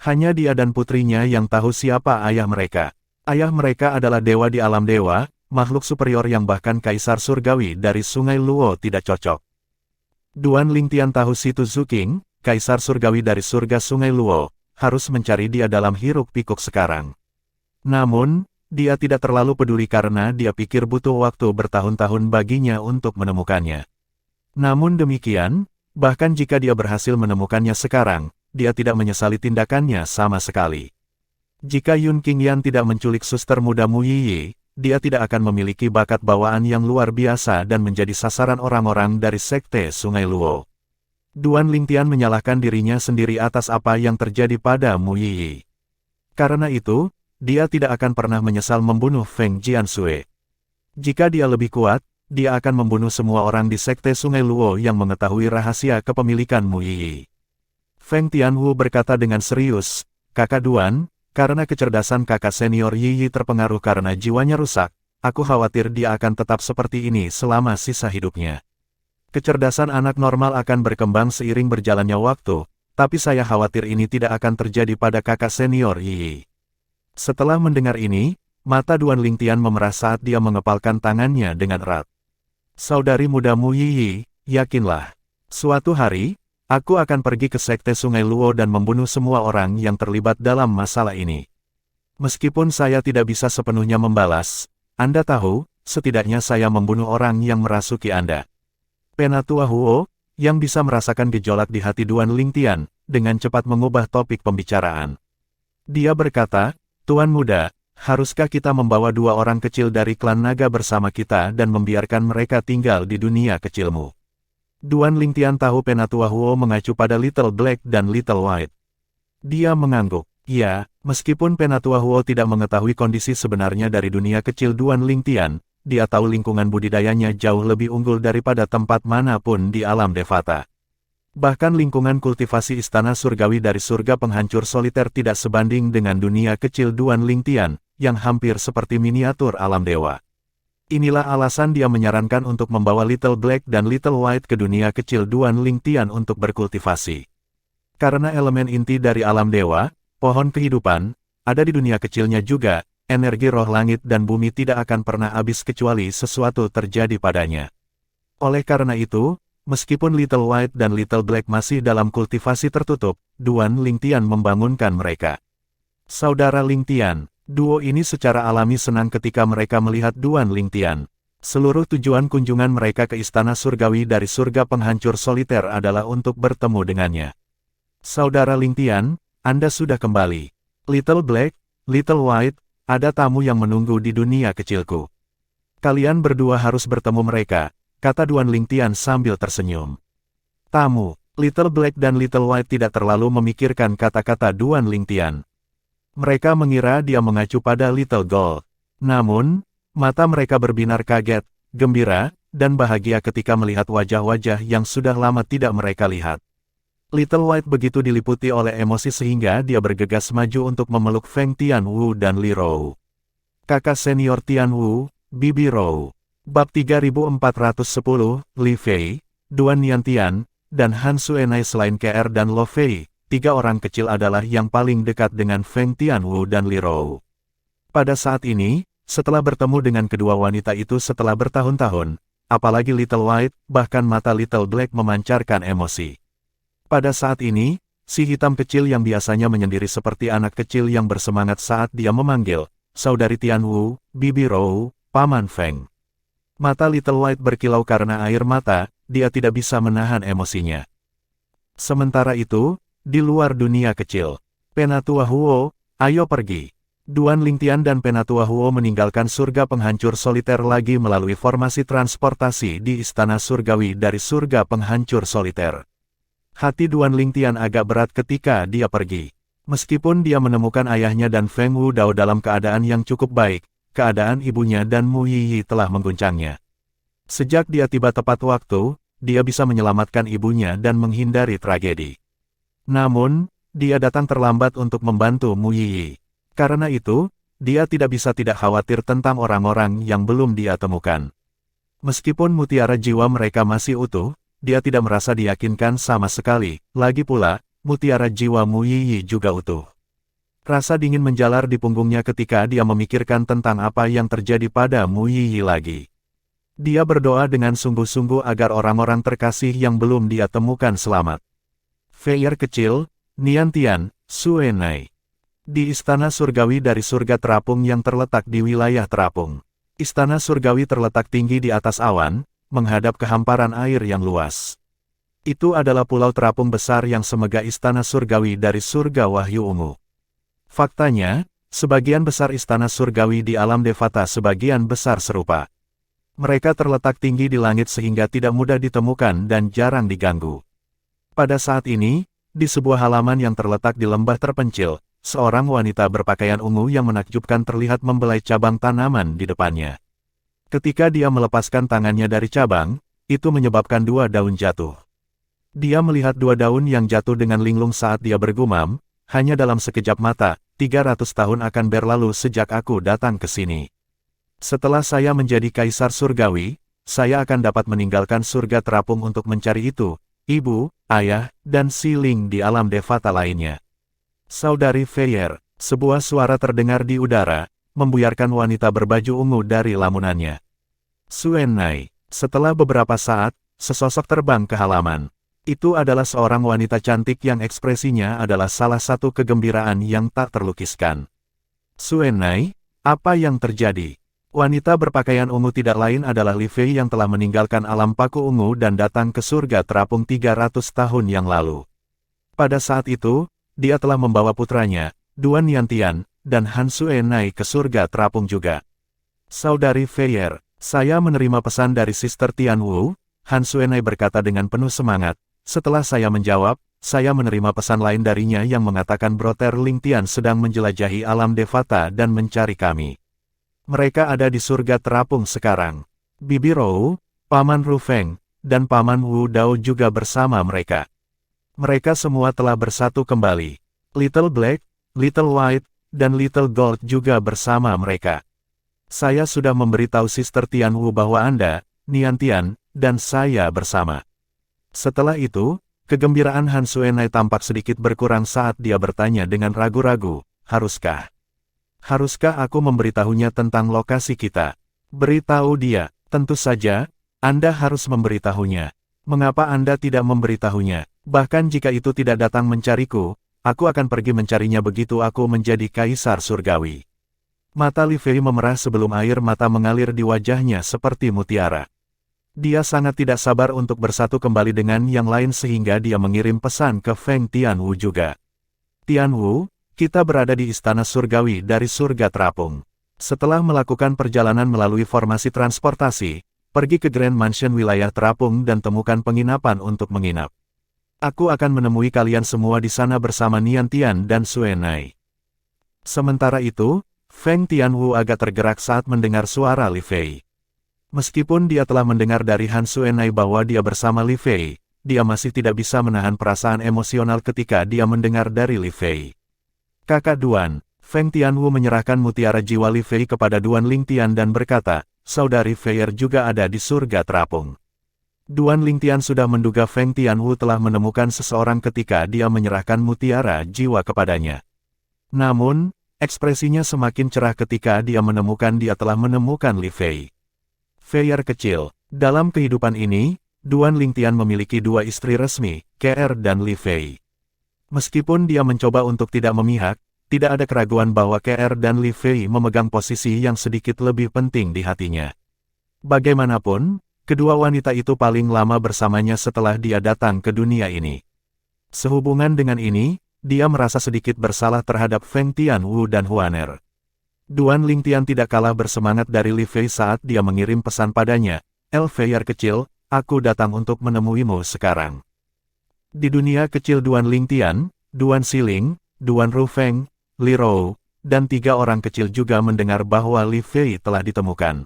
Hanya dia dan putrinya yang tahu siapa ayah mereka. Ayah mereka adalah dewa di alam dewa, makhluk superior yang bahkan kaisar surgawi dari Sungai Luo tidak cocok. Duan Lingtian tahu Situ Zuking, kaisar surgawi dari surga Sungai Luo, harus mencari dia dalam hiruk-pikuk sekarang. Namun, dia tidak terlalu peduli karena dia pikir butuh waktu bertahun-tahun baginya untuk menemukannya. Namun demikian, bahkan jika dia berhasil menemukannya sekarang, dia tidak menyesali tindakannya sama sekali. Jika Yun Qingyan tidak menculik suster muda Mu Yiyi, dia tidak akan memiliki bakat bawaan yang luar biasa dan menjadi sasaran orang-orang dari sekte Sungai Luo. Duan Lingtian menyalahkan dirinya sendiri atas apa yang terjadi pada Mu Yiyi. Karena itu, dia tidak akan pernah menyesal membunuh Feng Jiansui. Jika dia lebih kuat, dia akan membunuh semua orang di sekte Sungai Luo yang mengetahui rahasia kepemilikan Mu Yiyi. Feng Tianwu berkata dengan serius, "Kakak Duan, karena kecerdasan kakak senior Yiyi terpengaruh karena jiwanya rusak, aku khawatir dia akan tetap seperti ini selama sisa hidupnya. Kecerdasan anak normal akan berkembang seiring berjalannya waktu, tapi saya khawatir ini tidak akan terjadi pada kakak senior Yiyi." Setelah mendengar ini, mata Duan Lingtian memerah saat dia mengepalkan tangannya dengan erat. "Saudari muda Mu Yiyi, yakinlah. Suatu hari, aku akan pergi ke sekte Sungai Luo dan membunuh semua orang yang terlibat dalam masalah ini. Meskipun saya tidak bisa sepenuhnya membalas, Anda tahu, setidaknya saya membunuh orang yang merasuki Anda." Penatua Huo, yang bisa merasakan gejolak di hati Duan Lingtian, dengan cepat mengubah topik pembicaraan. Dia berkata, "Tuan muda, haruskah kita membawa 2 orang kecil dari klan naga bersama kita dan membiarkan mereka tinggal di dunia kecilmu?" Duan Lingtian tahu Penatua Huo mengacu pada Little Black dan Little White. Dia mengangguk. Ya, meskipun Penatua Huo tidak mengetahui kondisi sebenarnya dari dunia kecil Duan Lingtian, dia tahu lingkungan budidayanya jauh lebih unggul daripada tempat manapun di alam Devata. Bahkan lingkungan kultivasi istana surgawi dari surga penghancur soliter tidak sebanding dengan dunia kecil Duan Lingtian, yang hampir seperti miniatur alam dewa. Inilah alasan dia menyarankan untuk membawa Little Black dan Little White ke dunia kecil Duan Lingtian untuk berkultivasi. Karena elemen inti dari alam dewa, pohon kehidupan, ada di dunia kecilnya juga, energi roh langit dan bumi tidak akan pernah habis kecuali sesuatu terjadi padanya. Oleh karena itu, meskipun Little White dan Little Black masih dalam kultivasi tertutup, Duan Lingtian membangunkan mereka. Saudara Lingtian, duo ini secara alami senang ketika mereka melihat Duan Lingtian. Seluruh tujuan kunjungan mereka ke istana surgawi dari surga penghancur soliter adalah untuk bertemu dengannya. Saudara Lingtian, Anda sudah kembali. Little Black, Little White, ada tamu yang menunggu di dunia kecilku. Kalian berdua harus bertemu mereka, kata Duan Lingtian sambil tersenyum. Tamu, Little Black dan Little White tidak terlalu memikirkan kata-kata Duan Lingtian. Mereka mengira dia mengacu pada Little Gold. Namun, mata mereka berbinar kaget, gembira, dan bahagia ketika melihat wajah-wajah yang sudah lama tidak mereka lihat. Little White begitu diliputi oleh emosi sehingga dia bergegas maju untuk memeluk Feng Tianwu dan Li Rou. Kakak senior Tianwu, Bibi Rou. Bab 3410, Li Fei, Duan Niantian, dan Han Xuenai. Selain KR dan Lo Fei, 3 orang kecil adalah yang paling dekat dengan Feng Tianwu dan Li Rou. Pada saat ini, setelah bertemu dengan kedua wanita itu setelah bertahun-tahun, apalagi Little White, bahkan mata Little Black memancarkan emosi. Pada saat ini, si hitam kecil yang biasanya menyendiri seperti anak kecil yang bersemangat saat dia memanggil, Saudari Tianwu, Bibi Rou, Paman Feng. Mata Little White berkilau karena air mata, dia tidak bisa menahan emosinya. Sementara itu, di luar dunia kecil, Penatua Huo, ayo pergi. Duan Lingtian dan Penatua Huo meninggalkan surga penghancur soliter lagi melalui formasi transportasi di Istana Surgawi dari surga penghancur soliter. Hati Duan Lingtian agak berat ketika dia pergi. Meskipun dia menemukan ayahnya dan Feng Wudao dalam keadaan yang cukup baik, keadaan ibunya dan Mu Yiyi telah mengguncangnya. Sejak dia tiba tepat waktu, dia bisa menyelamatkan ibunya dan menghindari tragedi. Namun, dia datang terlambat untuk membantu Mu Yiyi. Karena itu, dia tidak bisa tidak khawatir tentang orang-orang yang belum dia temukan. Meskipun mutiara jiwa mereka masih utuh, dia tidak merasa diyakinkan sama sekali. Lagi pula, mutiara jiwa Mu Yiyi juga utuh. Rasa dingin menjalar di punggungnya ketika dia memikirkan tentang apa yang terjadi pada Mu Yiyi lagi. Dia berdoa dengan sungguh-sungguh agar orang-orang terkasih yang belum dia temukan selamat. Feier kecil, Nian Tian, Xuenai. Di Istana Surgawi dari surga terapung yang terletak di wilayah terapung. Istana Surgawi terletak tinggi di atas awan, menghadap ke hamparan air yang luas. Itu adalah pulau terapung besar yang semegah Istana Surgawi dari surga Wahyu Ungu. Faktanya, sebagian besar istana surgawi di alam Devata sebagian besar serupa. Mereka terletak tinggi di langit sehingga tidak mudah ditemukan dan jarang diganggu. Pada saat ini, di sebuah halaman yang terletak di lembah terpencil, seorang wanita berpakaian ungu yang menakjubkan terlihat membelai cabang tanaman di depannya. Ketika dia melepaskan tangannya dari cabang, itu menyebabkan 2 daun jatuh. Dia melihat 2 daun yang jatuh dengan linglung saat dia bergumam, hanya dalam sekejap mata, 300 tahun akan berlalu sejak aku datang ke sini. Setelah saya menjadi kaisar surgawi, saya akan dapat meninggalkan surga terapung untuk mencari itu, ibu, ayah, dan si Ling di alam Devata lainnya. Saudari Feier, sebuah suara terdengar di udara, membuyarkan wanita berbaju ungu dari lamunannya. Xuenai, setelah beberapa saat, sesosok terbang ke halaman. Itu adalah seorang wanita cantik yang ekspresinya adalah salah satu kegembiraan yang tak terlukiskan. Xuenai, apa yang terjadi? Wanita berpakaian ungu tidak lain adalah Li Fei yang telah meninggalkan alam paku ungu dan datang ke surga terapung 300 tahun yang lalu. Pada saat itu, dia telah membawa putranya, Duan Yantian, dan Han Xuenai ke surga terapung juga. Saudari Feier, saya menerima pesan dari Sister Tianwu, Han Xuenai berkata dengan penuh semangat. Setelah saya menjawab, saya menerima pesan lain darinya yang mengatakan Brother Lingtian sedang menjelajahi alam Devata dan mencari kami. Mereka ada di surga terapung sekarang. Bibi Rou, Paman Ru Feng, dan Paman Wu Dao juga bersama mereka. Mereka semua telah bersatu kembali. Little Black, Little White, dan Little Gold juga bersama mereka. Saya sudah memberitahu Sister Tianwu bahwa Anda, Nian Tian, dan saya bersama. Setelah itu, kegembiraan Han Xuenai tampak sedikit berkurang saat dia bertanya dengan ragu-ragu, haruskah aku memberitahunya tentang lokasi kita? Beritahu dia, tentu saja, Anda harus memberitahunya. Mengapa Anda tidak memberitahunya? Bahkan jika itu tidak datang mencariku, aku akan pergi mencarinya begitu aku menjadi kaisar surgawi. Mata Li Fei memerah sebelum air mata mengalir di wajahnya seperti mutiara. Dia sangat tidak sabar untuk bersatu kembali dengan yang lain sehingga dia mengirim pesan ke Feng Tianwu juga. Tianwu, kita berada di istana surgawi dari surga terapung. Setelah melakukan perjalanan melalui formasi transportasi, pergi ke Grand Mansion wilayah terapung dan temukan penginapan untuk menginap. Aku akan menemui kalian semua di sana bersama Nian Tian dan Xuenai. Sementara itu, Feng Tianwu agak tergerak saat mendengar suara Li Fei. Meskipun dia telah mendengar dari Han Xuenai bahwa dia bersama Li Fei, dia masih tidak bisa menahan perasaan emosional ketika dia mendengar dari Li Fei. Kakak Duan, Feng Tianwu menyerahkan mutiara jiwa Li Fei kepada Duan Lingtian dan berkata, Saudari Feier juga ada di surga terapung. Duan Lingtian sudah menduga Feng Tianwu telah menemukan seseorang ketika dia menyerahkan mutiara jiwa kepadanya. Namun, ekspresinya semakin cerah ketika dia menemukan Li Fei. Feier kecil. Dalam kehidupan ini, Duan Lingtian memiliki dua istri resmi, KR dan Li Fei. Meskipun dia mencoba untuk tidak memihak, tidak ada keraguan bahwa KR dan Li Fei memegang posisi yang sedikit lebih penting di hatinya. Bagaimanapun, kedua wanita itu paling lama bersamanya setelah dia datang ke dunia ini. Sehubungan dengan ini, dia merasa sedikit bersalah terhadap Feng Tianwu dan Huaner. Duan Lingtian tidak kalah bersemangat dari Li Fei saat dia mengirim pesan padanya, Feier kecil, aku datang untuk menemuimu sekarang. Di dunia kecil Duan Lingtian, Duan Siling, Duan Rufeng, Li Rou, dan 3 orang kecil juga mendengar bahwa Li Fei telah ditemukan.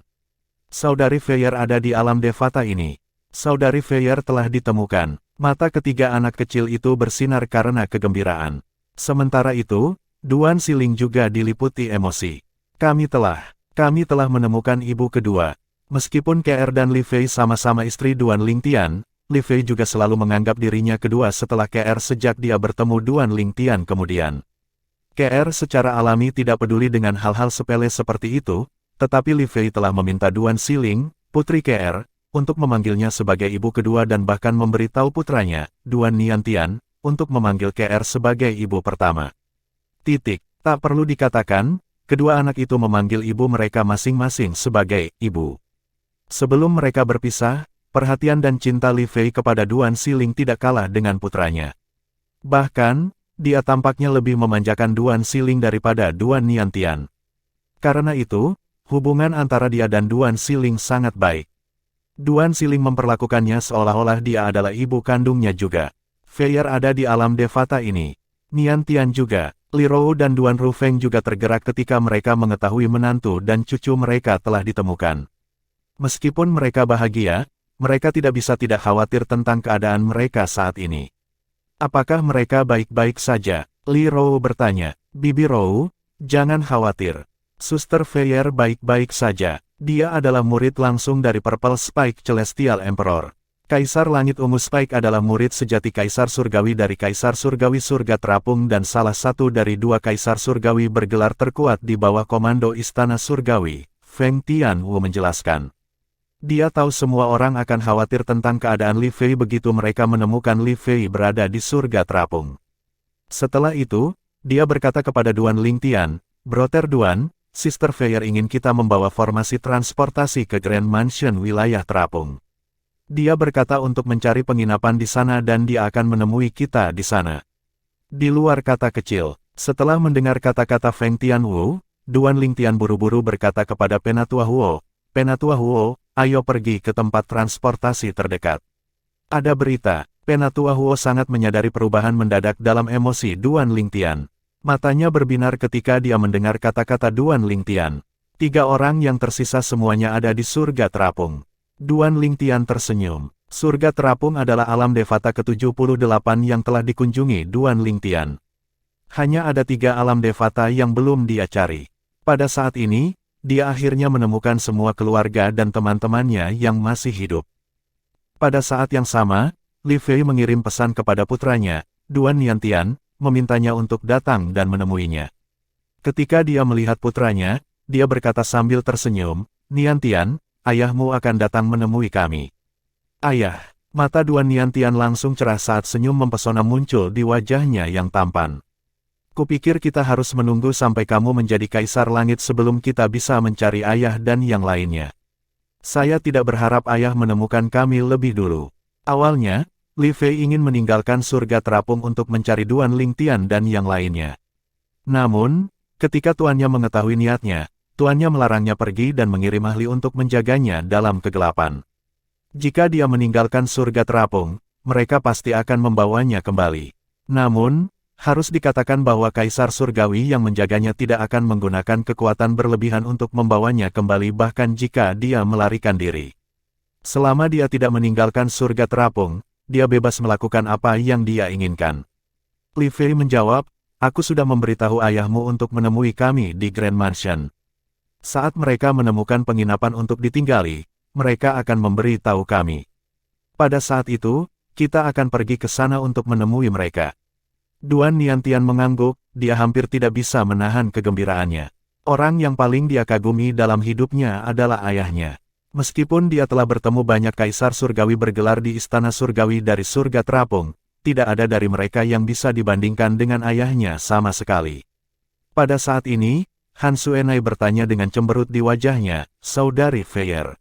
Saudari Feier ada di alam Devata ini. Saudari Feier telah ditemukan. Mata ketiga anak kecil itu bersinar karena kegembiraan. Sementara itu, Duan Siling juga diliputi emosi. Kami telah menemukan ibu kedua. Meskipun KR dan Li Fei sama-sama istri Duan Lingtian, Li Fei juga selalu menganggap dirinya kedua setelah KR sejak dia bertemu Duan Lingtian kemudian. KR secara alami tidak peduli dengan hal-hal sepele seperti itu, tetapi Li Fei telah meminta Duan Siling, putri KR, untuk memanggilnya sebagai ibu kedua dan bahkan memberitahu putranya, Duan Niantian, untuk memanggil KR sebagai ibu pertama. Tak perlu dikatakan, kedua anak itu memanggil ibu mereka masing-masing sebagai ibu. Sebelum mereka berpisah, perhatian dan cinta Li Fei kepada Duan Siling tidak kalah dengan putranya. Bahkan, dia tampaknya lebih memanjakan Duan Siling daripada Duan Niantian. Karena itu, hubungan antara dia dan Duan Siling sangat baik. Duan Siling memperlakukannya seolah-olah dia adalah ibu kandungnya juga. Feier ada di alam Devata ini. Niantian juga. Li Rou dan Duan Rufeng juga tergerak ketika mereka mengetahui menantu dan cucu mereka telah ditemukan. Meskipun mereka bahagia, mereka tidak bisa tidak khawatir tentang keadaan mereka saat ini. Apakah mereka baik-baik saja? Li Rou bertanya. Bibi Rou, jangan khawatir. Suster Feier baik-baik saja. Dia adalah murid langsung dari Purple Spike Celestial Emperor. Kaisar Langit Ungu Spike adalah murid sejati Kaisar Surgawi dari Kaisar Surgawi Surga Terapung dan salah satu dari 2 Kaisar Surgawi bergelar terkuat di bawah komando Istana Surgawi, Feng Tianwu menjelaskan. Dia tahu semua orang akan khawatir tentang keadaan Li Fei begitu mereka menemukan Li Fei berada di surga terapung. Setelah itu, dia berkata kepada Duan Lingtian, Brother Duan, Sister Feier ingin kita membawa formasi transportasi ke Grand Mansion wilayah terapung. Dia berkata untuk mencari penginapan di sana dan dia akan menemui kita di sana. Di luar kata kecil, setelah mendengar kata-kata Feng Tianwu, Duan Lingtian buru-buru berkata kepada Penatua Huo, Penatua Huo, ayo pergi ke tempat transportasi terdekat. Ada berita, Penatua Huo sangat menyadari perubahan mendadak dalam emosi Duan Lingtian. Matanya berbinar ketika dia mendengar kata-kata Duan Lingtian. 3 orang yang tersisa semuanya ada di surga terapung. Duan Lingtian tersenyum. Surga terapung adalah alam Devata ke-78 yang telah dikunjungi Duan Lingtian. Hanya ada 3 alam Devata yang belum dia cari. Pada saat ini, dia akhirnya menemukan semua keluarga dan teman-temannya yang masih hidup. Pada saat yang sama, Li Fei mengirim pesan kepada putranya, Duan Niantian, memintanya untuk datang dan menemuinya. Ketika dia melihat putranya, dia berkata sambil tersenyum, Niantian, ayahmu akan datang menemui kami. Ayah, mata Duan Niantian langsung cerah saat senyum mempesona muncul di wajahnya yang tampan. Kupikir kita harus menunggu sampai kamu menjadi Kaisar Langit sebelum kita bisa mencari ayah dan yang lainnya. Saya tidak berharap ayah menemukan kami lebih dulu. Awalnya, Li Fei ingin meninggalkan surga terapung untuk mencari Duan Lingtian dan yang lainnya. Namun, ketika tuannya mengetahui niatnya, tuannya melarangnya pergi dan mengirim ahli untuk menjaganya dalam kegelapan. Jika dia meninggalkan surga terapung, mereka pasti akan membawanya kembali. Namun, harus dikatakan bahwa Kaisar Surgawi yang menjaganya tidak akan menggunakan kekuatan berlebihan untuk membawanya kembali bahkan jika dia melarikan diri. Selama dia tidak meninggalkan surga terapung, dia bebas melakukan apa yang dia inginkan. Li Fei menjawab, aku sudah memberitahu ayahmu untuk menemui kami di Grand Mansion. Saat mereka menemukan penginapan untuk ditinggali, mereka akan memberi tahu kami. Pada saat itu, kita akan pergi ke sana untuk menemui mereka. Duan Niantian mengangguk, dia hampir tidak bisa menahan kegembiraannya. Orang yang paling dia kagumi dalam hidupnya adalah ayahnya. Meskipun dia telah bertemu banyak kaisar surgawi bergelar di istana surgawi dari surga terapung, tidak ada dari mereka yang bisa dibandingkan dengan ayahnya sama sekali. Pada saat ini, Han Suenai bertanya dengan cemberut di wajahnya, "Saudari Feier,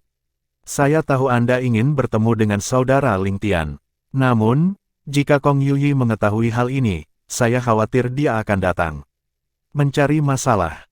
saya tahu Anda ingin bertemu dengan saudara Ling Tian. Namun, jika Kong Yuyi mengetahui hal ini, saya khawatir dia akan datang mencari masalah."